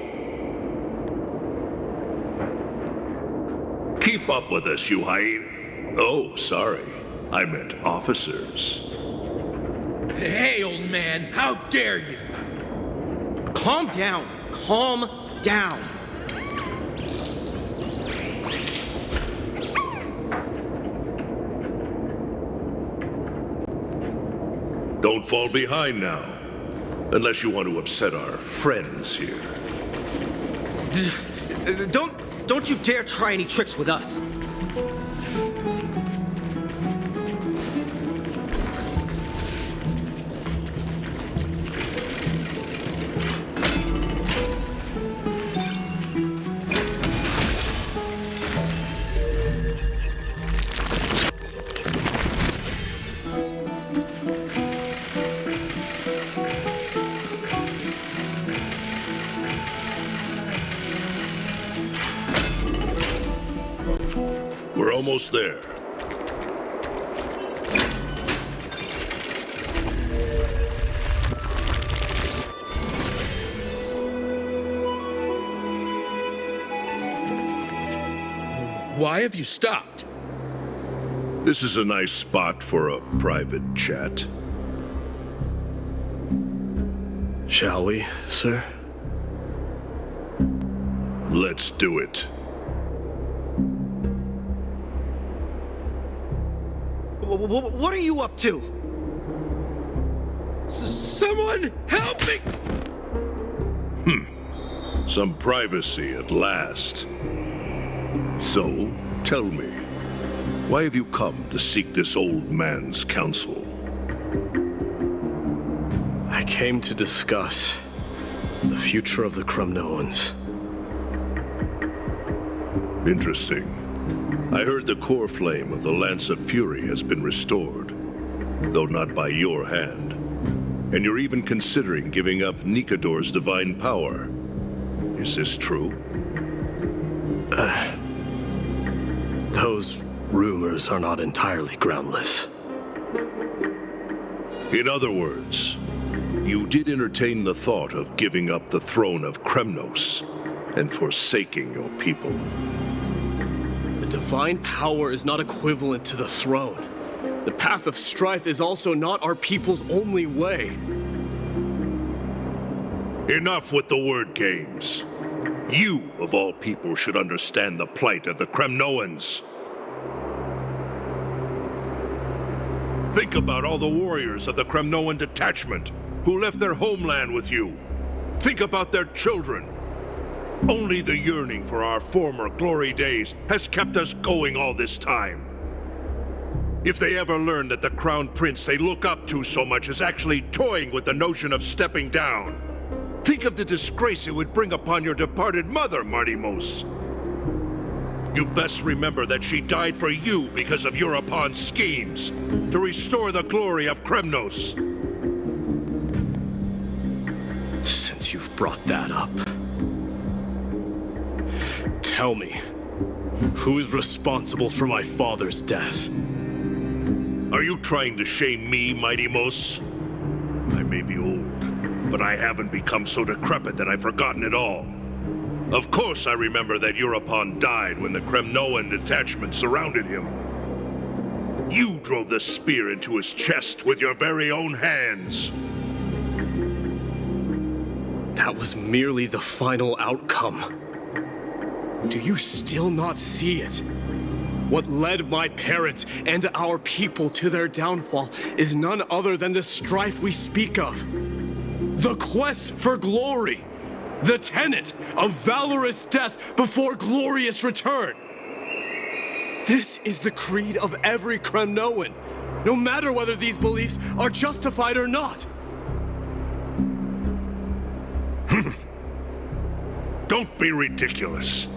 Keep up with us, you hyena. Oh, sorry. I meant officers. Hey, old man, how dare you? Calm down. Calm down. Don't fall behind now. Unless you want to upset our friends here. Don't you dare try any tricks with us. We're almost there. Why have you stopped? This is a nice spot for a private chat. Shall we, sir? Let's do it. What are you up to? Someone help me! Some privacy at last. So, tell me, why have you come to seek this old man's counsel? I came to discuss the future of the Kremnoans. Interesting. I heard the core flame of the Lance of Fury has been restored, though not by your hand. And you're even considering giving up Nikador's divine power. Is this true? Those rumors are not entirely groundless. In other words, you did entertain the thought of giving up the throne of Kremnos and forsaking your people. The divine power is not equivalent to the throne. The path of strife is also not our people's only way. Enough with the word games. You, of all people, should understand the plight of the Kremnoans. Think about all the warriors of the Kremnoan detachment who left their homeland with you. Think about their children. Only the yearning for our former glory days has kept us going all this time. If they ever learn that the crown prince they look up to so much is actually toying with the notion of stepping down, think of the disgrace it would bring upon your departed mother, Marty Mos. You best remember that she died for you because of Europon's schemes to restore the glory of Kremnos. Since you've brought that up, tell me, Who is responsible for my father's death? Are you trying to shame me, Mighty Mos? I may be old, but I haven't become so decrepit that I've forgotten it all. Of course I remember that Europon died when the Kremnoan detachment surrounded him. You drove the spear into his chest with your very own hands. That was merely the final outcome. Do you still not see it? What led my parents and our people to their downfall is none other than the strife we speak of. The quest for glory. The tenet of valorous death before glorious return. This is the creed of every Kremnoan, no matter whether these beliefs are justified or not. Don't be ridiculous.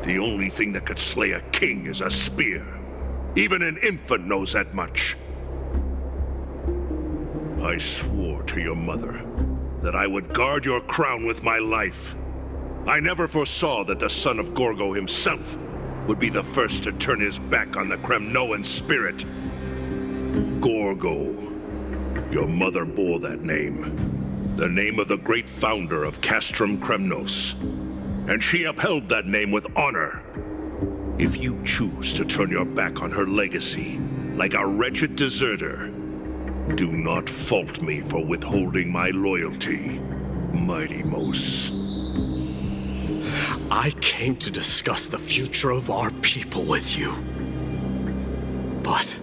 The only thing that could slay a king is a spear. Even an infant knows that much. I swore to your mother that I would guard your crown with my life. I never foresaw that the son of Gorgo himself would be the first to turn his back on the Kremnoan spirit. Gorgo. Your mother bore that name. The name of the great founder of Castrum Kremnos. And she upheld that name with honor. If you choose to turn your back on her legacy, like a wretched deserter, do not fault me for withholding my loyalty, Mighty Mos. I came to discuss the future of our people with you. But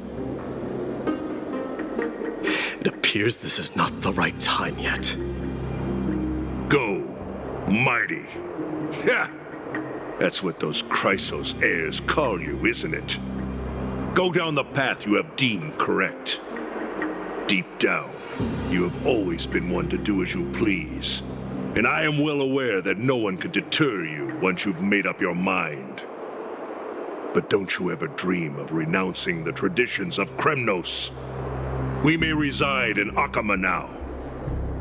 it appears this is not the right time yet. Go, Mighty. Ha! That's what those Chrysos heirs call you, isn't it? Go down the path you have deemed correct. Deep down, you have always been one to do as you please. And I am well aware that no one can deter you once you've made up your mind. But don't you ever dream of renouncing the traditions of Kremnos. We may reside in Akama now,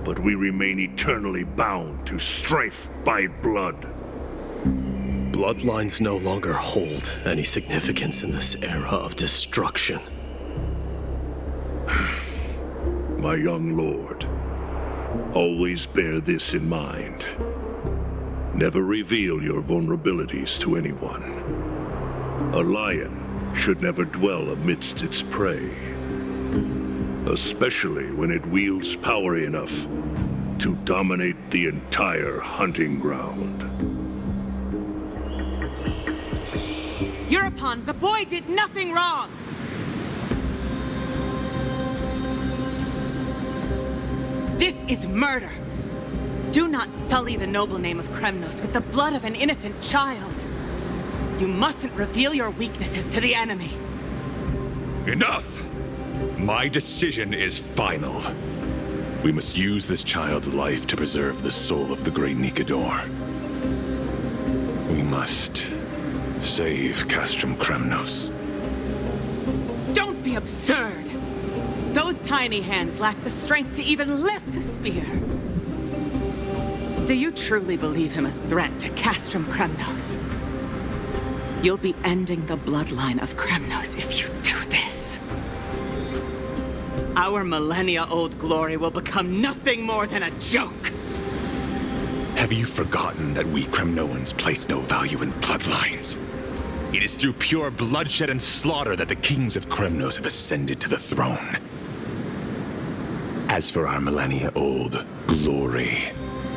but we remain eternally bound to strife by blood. Bloodlines no longer hold any significance in this era of destruction. My young lord, always bear this in mind. Never reveal your vulnerabilities to anyone. A lion should never dwell amidst its prey, especially when it wields power enough to dominate the entire hunting ground. Europon, the boy did nothing wrong! This is murder! Do not sully the noble name of Kremnos with the blood of an innocent child. You mustn't reveal your weaknesses to the enemy. Enough! My decision is final. We must use this child's life to preserve the soul of the great Nikador. We must save Castrum Kremnos. Don't be absurd! Those tiny hands lack the strength to even lift a spear. Do you truly believe him a threat to Castrum Kremnos? You'll be ending the bloodline of Kremnos if you do this. Our millennia-old glory will become nothing more than a joke. Have you forgotten that we Kremnoans place no value in bloodlines? It is through pure bloodshed and slaughter that the kings of Kremnos have ascended to the throne. As for our millennia-old glory,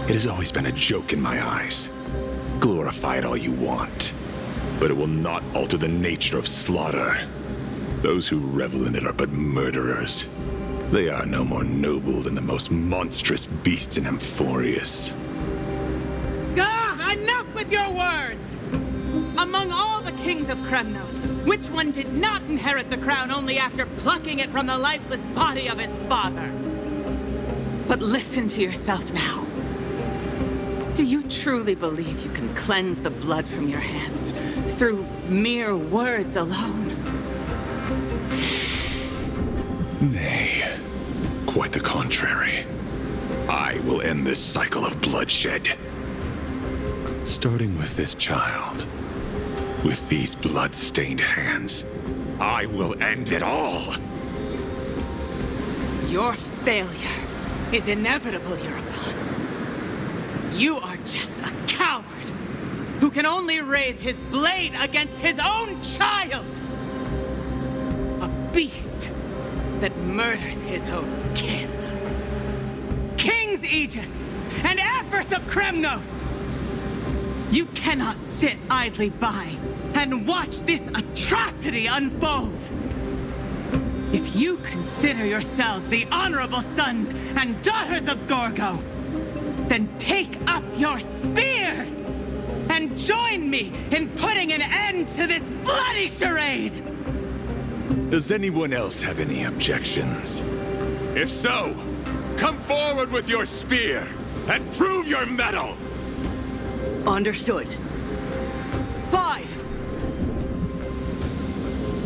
it has always been a joke in my eyes. Glorify it all you want, but it will not alter the nature of slaughter. Those who revel in it are but murderers. They are no more noble than the most monstrous beasts in Amphoreus. Enough with your words! Among all the kings of Kremnos, which one did not inherit the crown only after plucking it from the lifeless body of his father? But listen to yourself now. Do you truly believe you can cleanse the blood from your hands through mere words alone? Nay, quite the contrary. I will end this cycle of bloodshed. Starting with this child. With these blood-stained hands, I will end it all! Your failure is inevitable, European. You are just a coward who can only raise his blade against his own child! A beast that murders his own kin. King's Aegis and Aphros of Kremnos! You cannot sit idly by and watch this atrocity unfold. If you consider yourselves the honorable sons and daughters of Gorgo, then take up your spears and join me in putting an end to this bloody charade! Does anyone else have any objections? If so, come forward with your spear and prove your mettle! Understood. 5,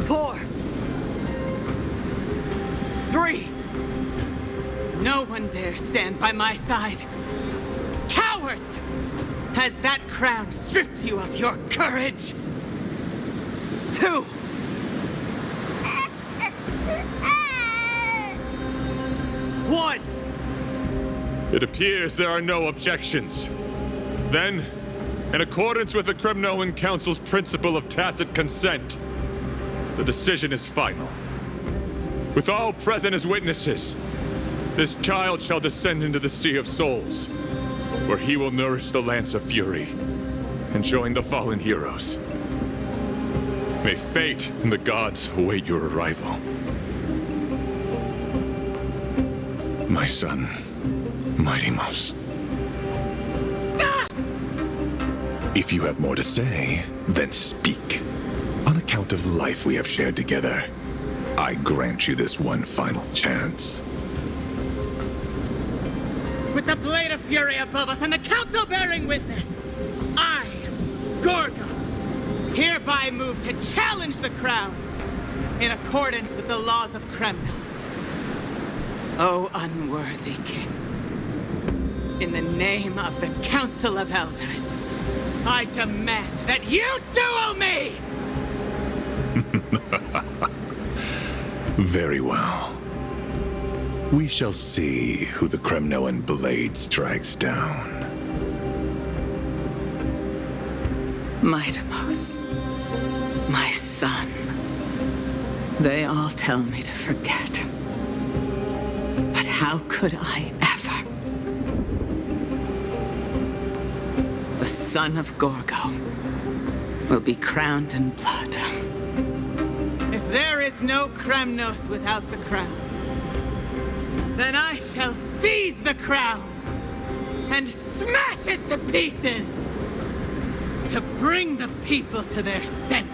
4, 3. No one dare stand by my side. Cowards! Has that crown stripped you of your courage? 2. One. It appears there are no objections. Then, in accordance with the Kremnoan Council's principle of tacit consent, the decision is final. With all present as witnesses, this child shall descend into the Sea of Souls, where he will nourish the Lance of Fury and join the fallen heroes. May fate and the gods await your arrival. My son, Mighty Mouse. Stop! If you have more to say, then speak. On account of the life we have shared together, I grant you this one final chance. With the blade of fury above us and the council bearing witness, I, Gorgo, hereby move to challenge the crown in accordance with the laws of Kremnos. O unworthy king, in the name of the Council of Elders, I demand that you duel me! Very well. We shall see who the Kremnoan blade strikes down. Mightimos, my son. They all tell me to forget. But how could I ever? The son of Gorgo will be crowned in blood. If there is no Kremnos without the crown, then I shall seize the crown and smash it to pieces to bring the people to their senses.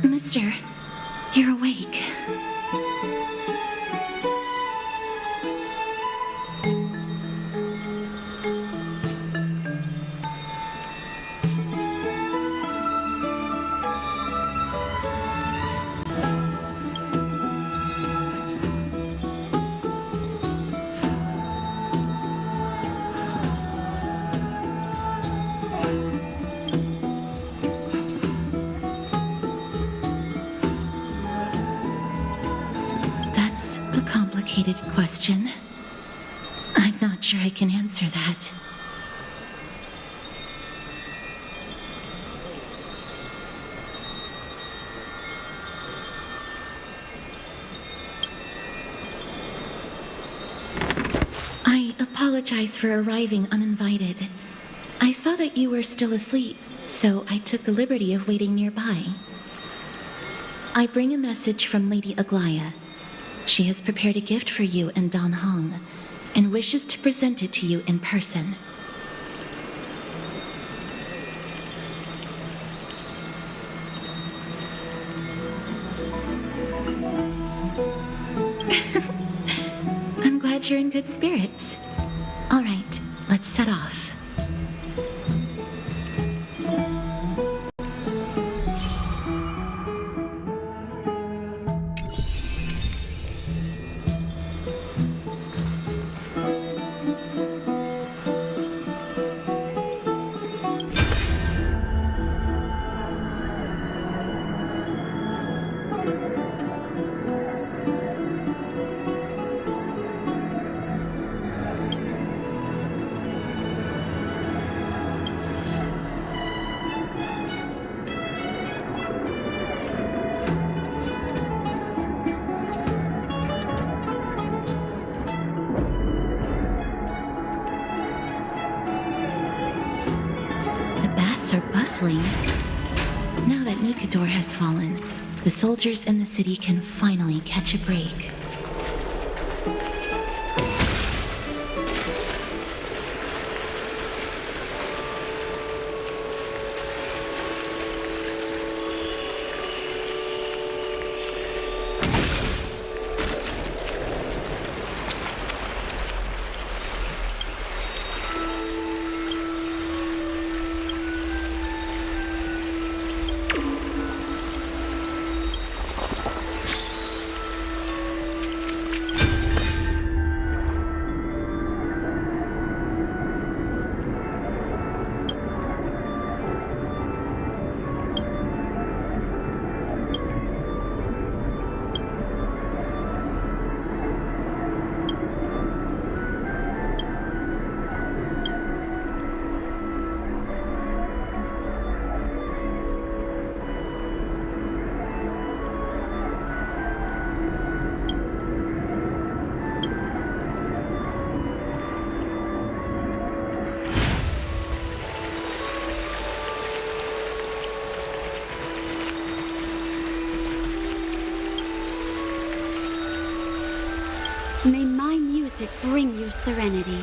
Mister, you're awake. Question. I'm not sure I can answer that. apologize for arriving uninvited. I saw that you were still asleep, so I took the liberty of waiting nearby. I bring a message from Lady Aglaya. She has prepared a gift for you and Dan Hong, and wishes to present it to you in person. I'm glad you're in good spirits. All right, let's set off. Are bustling. Now that Nikador has fallen, the soldiers in the city can finally catch a break. May my music bring you serenity.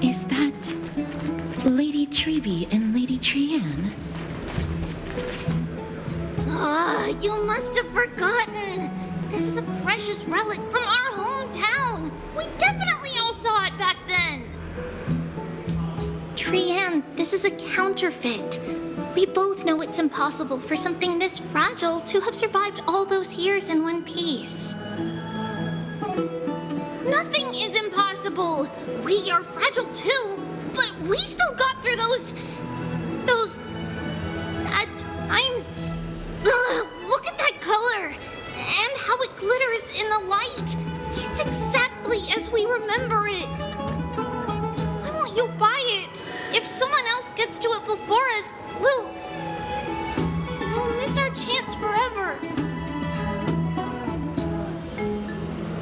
Is that Lady Trevi and Lady Trianne? You must have forgotten. This is a precious relic from our hometown. We definitely all saw it back then. Trianne, this is a counterfeit. We both know it's impossible for something this fragile to have survived all those years in one piece. Nothing is impossible. We are fragile too, but we still got through those sad times. Look at that color and how it glitters in the light. It's exactly as we remember it. I'm you buy it. If someone else gets to it before us, we'll miss our chance forever.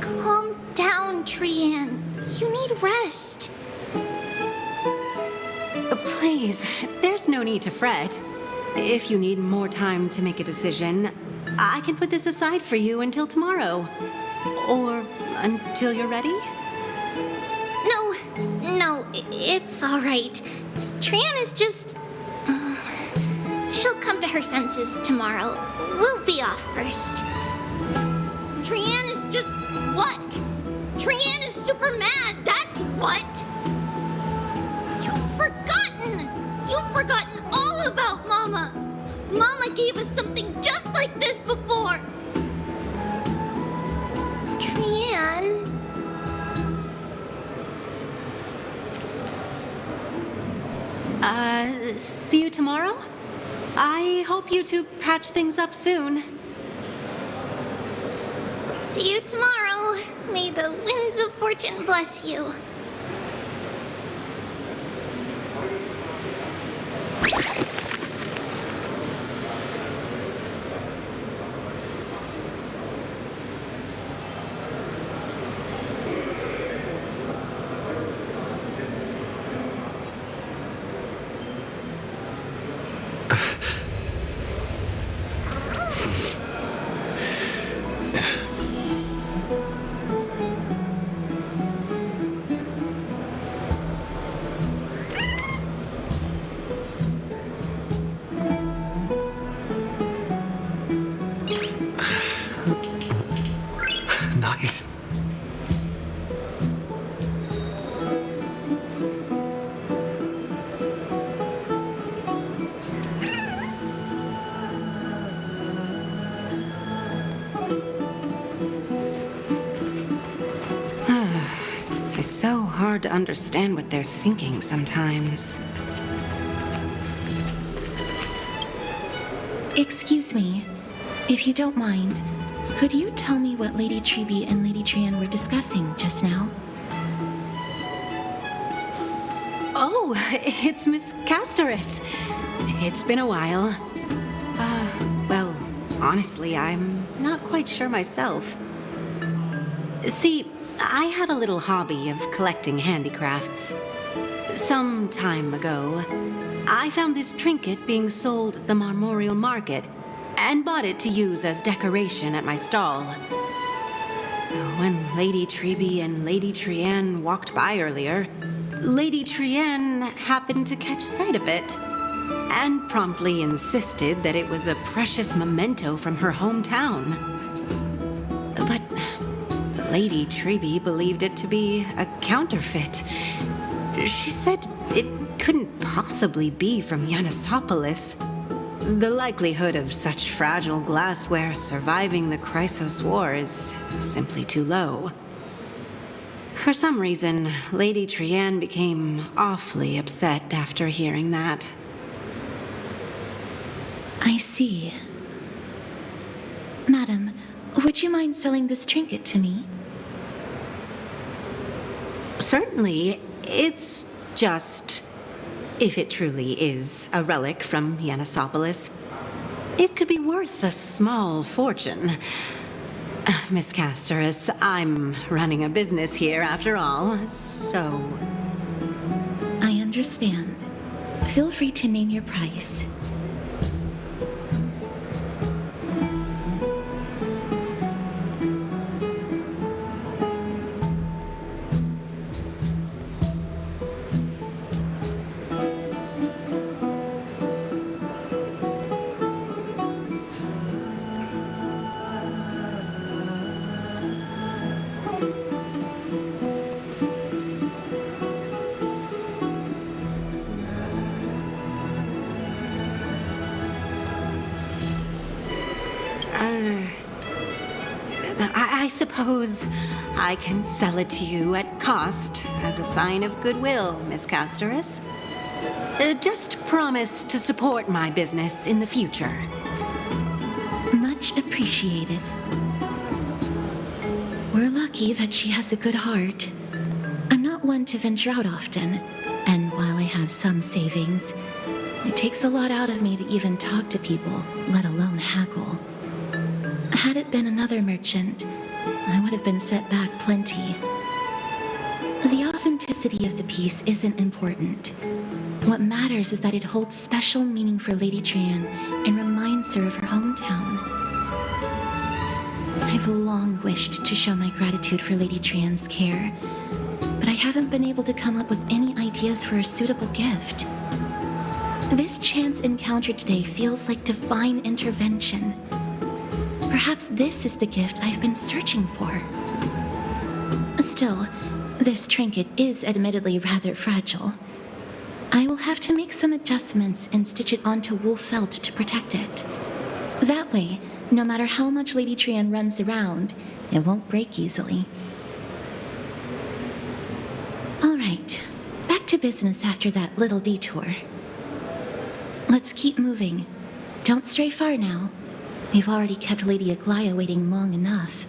Calm down, Trianne. You need rest. Please, there's no need to fret. If you need more time to make a decision, I can put this aside for you until tomorrow. Or until you're ready? No, it's all right. Trianne is just... she'll come to her senses tomorrow. We'll be off first. Trianne is just... what? Trianne is super mad, that's what! You've forgotten all about Mama! Mama gave us something just like this before! Trianne... See you tomorrow? I hope you two patch things up soon. See you tomorrow. May the winds of fortune bless you. Nice. It's so hard to understand what they're thinking sometimes. Excuse me, if you don't mind, could you tell me what Lady Treby and Lady Trianne were discussing just now? Oh, it's Miss Casterus. It's been a while. Well, honestly, I'm not quite sure myself. See, I have a little hobby of collecting handicrafts. Some time ago, I found this trinket being sold at the Marmorial Market and bought it to use as decoration at my stall. When Lady Treby and Lady Trianne walked by earlier, Lady Trianne happened to catch sight of it and promptly insisted that it was a precious memento from her hometown. But Lady Treby believed it to be a counterfeit. She said it couldn't possibly be from Yanisopolis. The likelihood of such fragile glassware surviving the Chrysos War is simply too low. For some reason, Lady Trianne became awfully upset after hearing that. I see. Madam, would you mind selling this trinket to me? Certainly. It's just... if it truly is a relic from Yanisopolis, it could be worth a small fortune. Miss Casterus, I'm running a business here after all, so... I understand. Feel free to name your price. I suppose I can sell it to you at cost as a sign of goodwill, Miss Casterus. Just promise to support my business in the future. Much appreciated. We're lucky that she has a good heart. I'm not not one to venture out often, and while I have some savings, it takes a lot out of me to even talk to people, let alone haggle. Had it been another merchant, I would have been set back plenty. The authenticity of the piece isn't important. What matters is that it holds special meaning for Lady Trian and reminds her of her hometown. I've long wished to show my gratitude for Lady Trian's care, but I haven't been able to come up with any ideas for a suitable gift. This chance encounter today feels like divine intervention. Perhaps this is the gift I've been searching for. Still, this trinket is admittedly rather fragile. I will have to make some adjustments and stitch it onto wool felt to protect it. That way, no matter how much Lady Trian runs around, it won't break easily. All right, back to business after that little detour. Let's keep moving. Don't stray far now. We've already kept Lady Aglaia waiting long enough.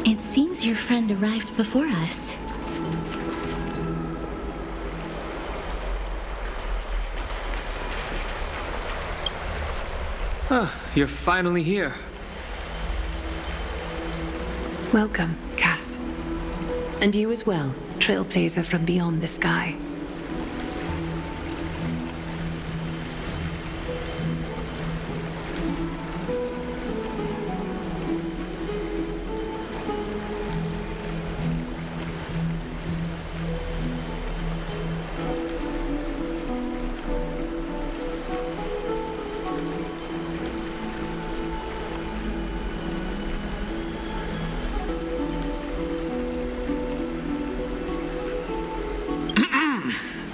It seems your friend arrived before us. Ah, you're finally here. Welcome, Cass. And you as well, trailblazer from beyond the sky.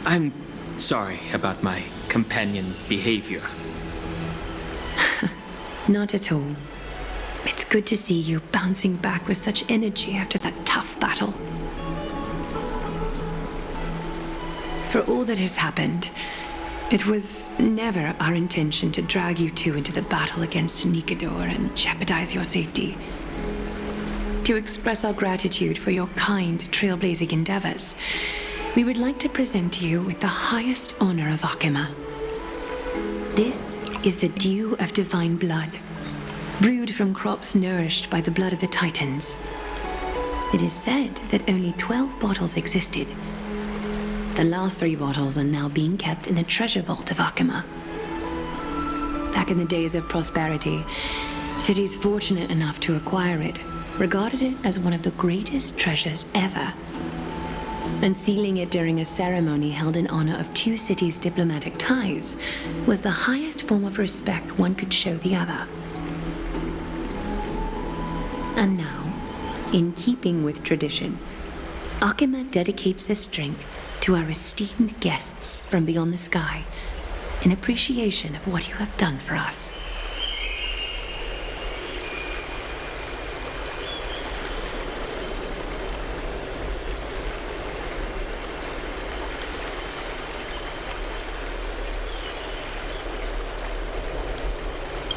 I'm sorry about my companion's behavior. Not at all. It's good to see you bouncing back with such energy after that tough battle. For all that has happened, it was never our intention to drag you two into the battle against Nikador and jeopardize your safety. To express our gratitude for your kind trailblazing endeavors, we would like to present you with the highest honor of Akima. This is the Dew of Divine Blood, brewed from crops nourished by the blood of the Titans. It is said that only 12 bottles existed. The last 3 bottles are now being kept in the treasure vault of Akima. Back in the days of prosperity, Cities fortunate enough to acquire it regarded it as one of the greatest treasures ever. Unsealing it during a ceremony held in honor of two cities' diplomatic ties was the highest form of respect one could show the other. And now, in keeping with tradition, Akima dedicates this drink to our esteemed guests from beyond the sky in appreciation of what you have done for us.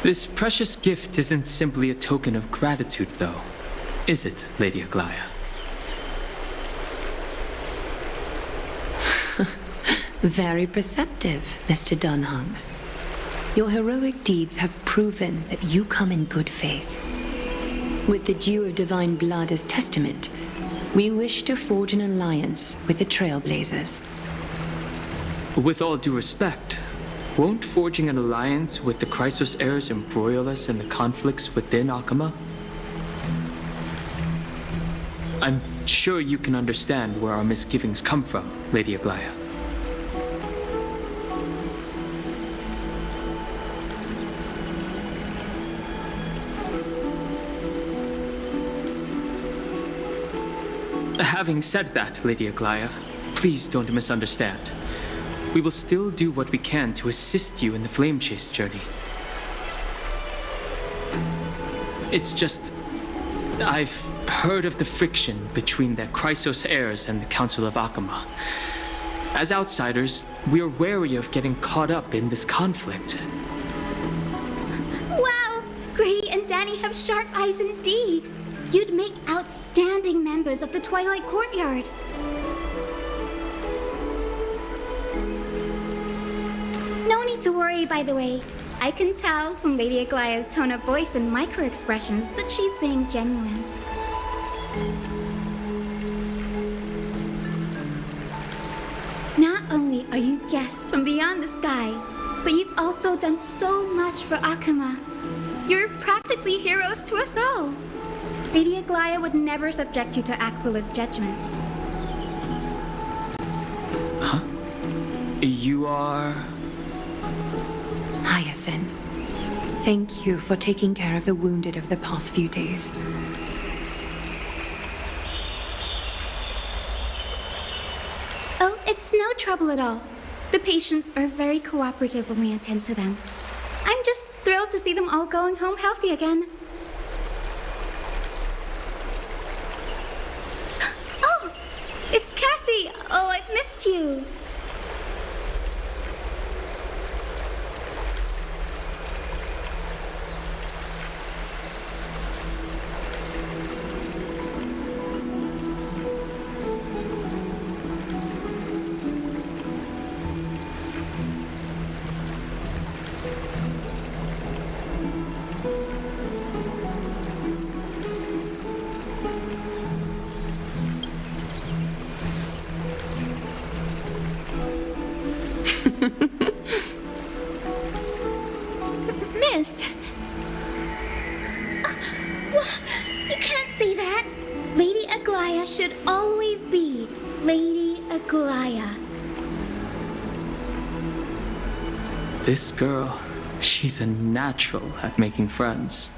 This precious gift isn't simply a token of gratitude, though, is it, Lady Aglaya? Very perceptive, Mr. Dunhung. Your heroic deeds have proven that you come in good faith. With the dew of divine blood as testament, we wish to forge an alliance with the Trailblazers. With all due respect, won't forging an alliance with the Chrysos heirs embroil us in the conflicts within Akima? I'm sure you can understand where our misgivings come from, Lady Aglaya. Having said that, Lady Aglaya, please don't misunderstand. We will still do what we can to assist you in the Flame Chase journey. It's just, I've heard of the friction between the Chrysos heirs and the Council of Akima. As outsiders, we are wary of getting caught up in this conflict. Wow! Gray and Danny have sharp eyes indeed. You'd make outstanding members of the Twilight Courtyard. No need to worry, by the way. I can tell from Lady Aglaya's tone of voice and micro-expressions that she's being genuine. Not only are you guests from beyond the sky, but you've also done so much for Akima. You're practically heroes to us all. Lady Aglaya would never subject you to Aquila's judgment. Huh? You are... Hyacinth, thank you for taking care of the wounded of the past few days. Oh, it's no trouble at all. The patients are very cooperative when we attend to them. I'm just thrilled to see them all going home healthy again. Oh, it's Cassie! Oh, I've missed you. Miss! You can't say that! Lady Aglaya should always be Lady Aglaya. This girl, she's a natural at making friends.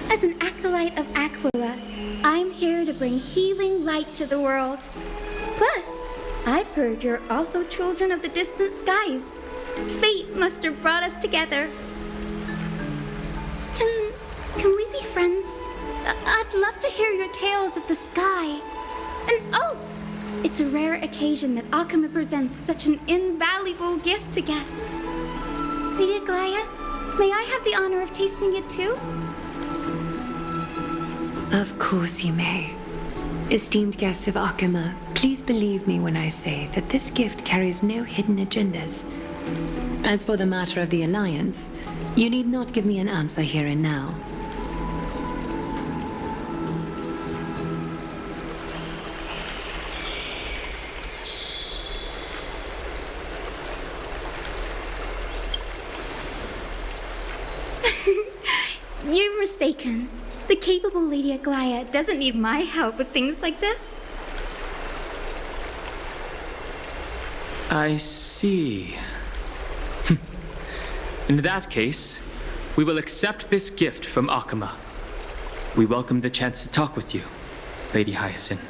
As an acolyte of Aquila, I'm here to bring healing light to the world. Plus, I've heard you're also children of the distant skies. Fate must have brought us together. Can we be friends? I'd love to hear your tales of the sky. And oh, it's a rare occasion that Akima presents such an invaluable gift to guests. Lady Aglaya, may I have the honor of tasting it too? Of course you may. Esteemed guests of Akima, please believe me when I say that this gift carries no hidden agendas. As for the matter of the Alliance, you need not give me an answer here and now. You're mistaken. The capable Lady Aglaia doesn't need my help with things like this. I see. In that case, we will accept this gift from Akama. We welcome the chance to talk with you, Lady Hyacinth.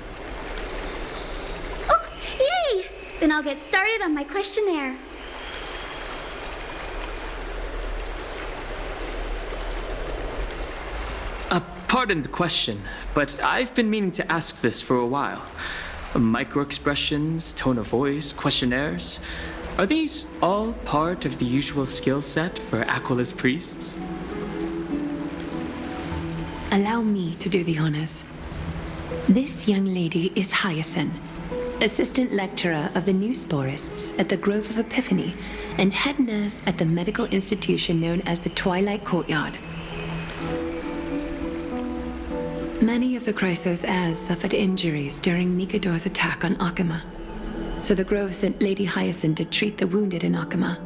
Oh, yay! Then I'll get started on my questionnaire. Pardon the question, but I've been meaning to ask this for a while. Micro-expressions, tone of voice, questionnaires, are these all part of the usual skill set for Aquila's priests? Allow me to do the honors. This young lady is Hyacinth, assistant lecturer of the new sporists at the Grove of Epiphany and head nurse at the medical institution known as the Twilight Courtyard. Many of the Chrysos heirs suffered injuries during Nikador's attack on Akama, so the Grove sent Lady Hyacinth to treat the wounded in Akama.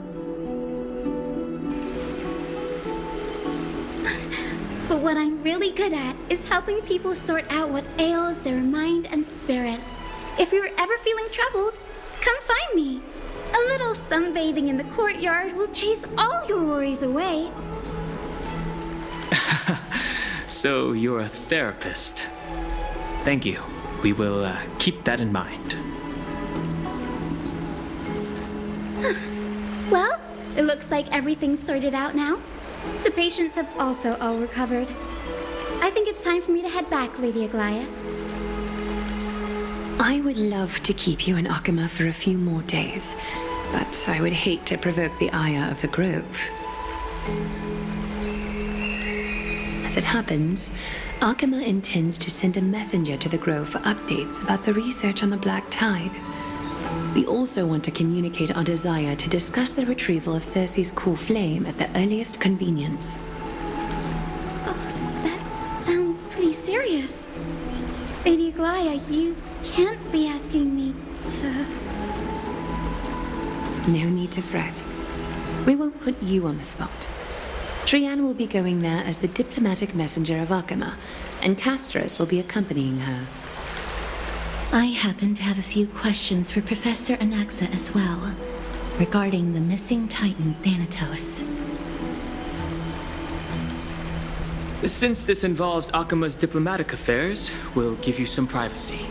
But what I'm really good at is helping people sort out what ails their mind and spirit. If you're ever feeling troubled, come find me. A little sunbathing in the courtyard will chase all your worries away. So you're a therapist. Thank you. We will keep that in mind. Well, it looks like everything's sorted out now. The patients have also all recovered. I think it's time for me to head back, Lady Aglaia. I would love to keep you in Akama for a few more days, but I would hate to provoke the ire of the Grove. As it happens, Akama intends to send a messenger to the Grove for updates about the research on the Black Tide. We also want to communicate our desire to discuss the retrieval of Circe's core flame at the earliest convenience. Oh, that sounds pretty serious. Lady Aglaia, you can't be asking me to... No need to fret. We won't put you on the spot. Trian will be going there as the diplomatic messenger of Akama, and Castros will be accompanying her. I happen to have a few questions for Professor Anaxa as well, regarding the missing Titan Thanatos. Since this involves Akama's diplomatic affairs, we'll give you some privacy.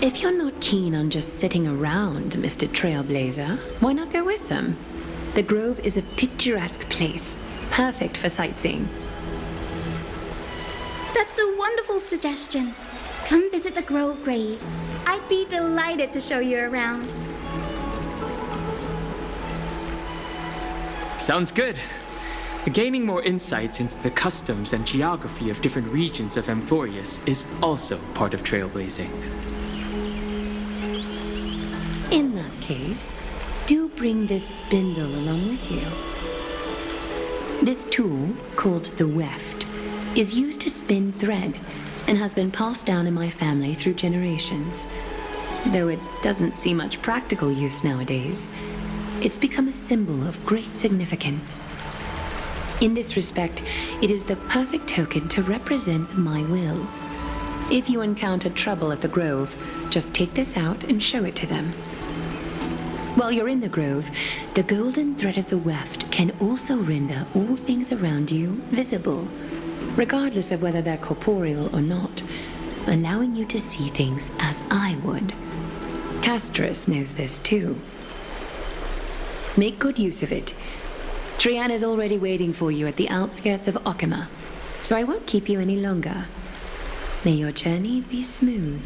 If you're not keen on just sitting around, Mr. Trailblazer, why not go with them? The Grove is a picturesque place, perfect for sightseeing. That's a wonderful suggestion. Come visit the Grove Grade. I'd be delighted to show you around. Sounds good. Gaining more insights into the customs and geography of different regions of Amphoreus is also part of trailblazing. In that case, do bring this spindle along with you. This tool, called the weft, is used to spin thread and has been passed down in my family through generations. Though it doesn't see much practical use nowadays, it's become a symbol of great significance. In this respect, it is the perfect token to represent my will. If you encounter trouble at the Grove, just take this out and show it to them. While you're in the Grove, the golden thread of the weft can also render all things around you visible, regardless of whether they're corporeal or not, allowing you to see things as I would. Castros knows this too. Make good use of it. Trian is already waiting for you at the outskirts of Akama, so I won't keep you any longer. May your journey be smooth.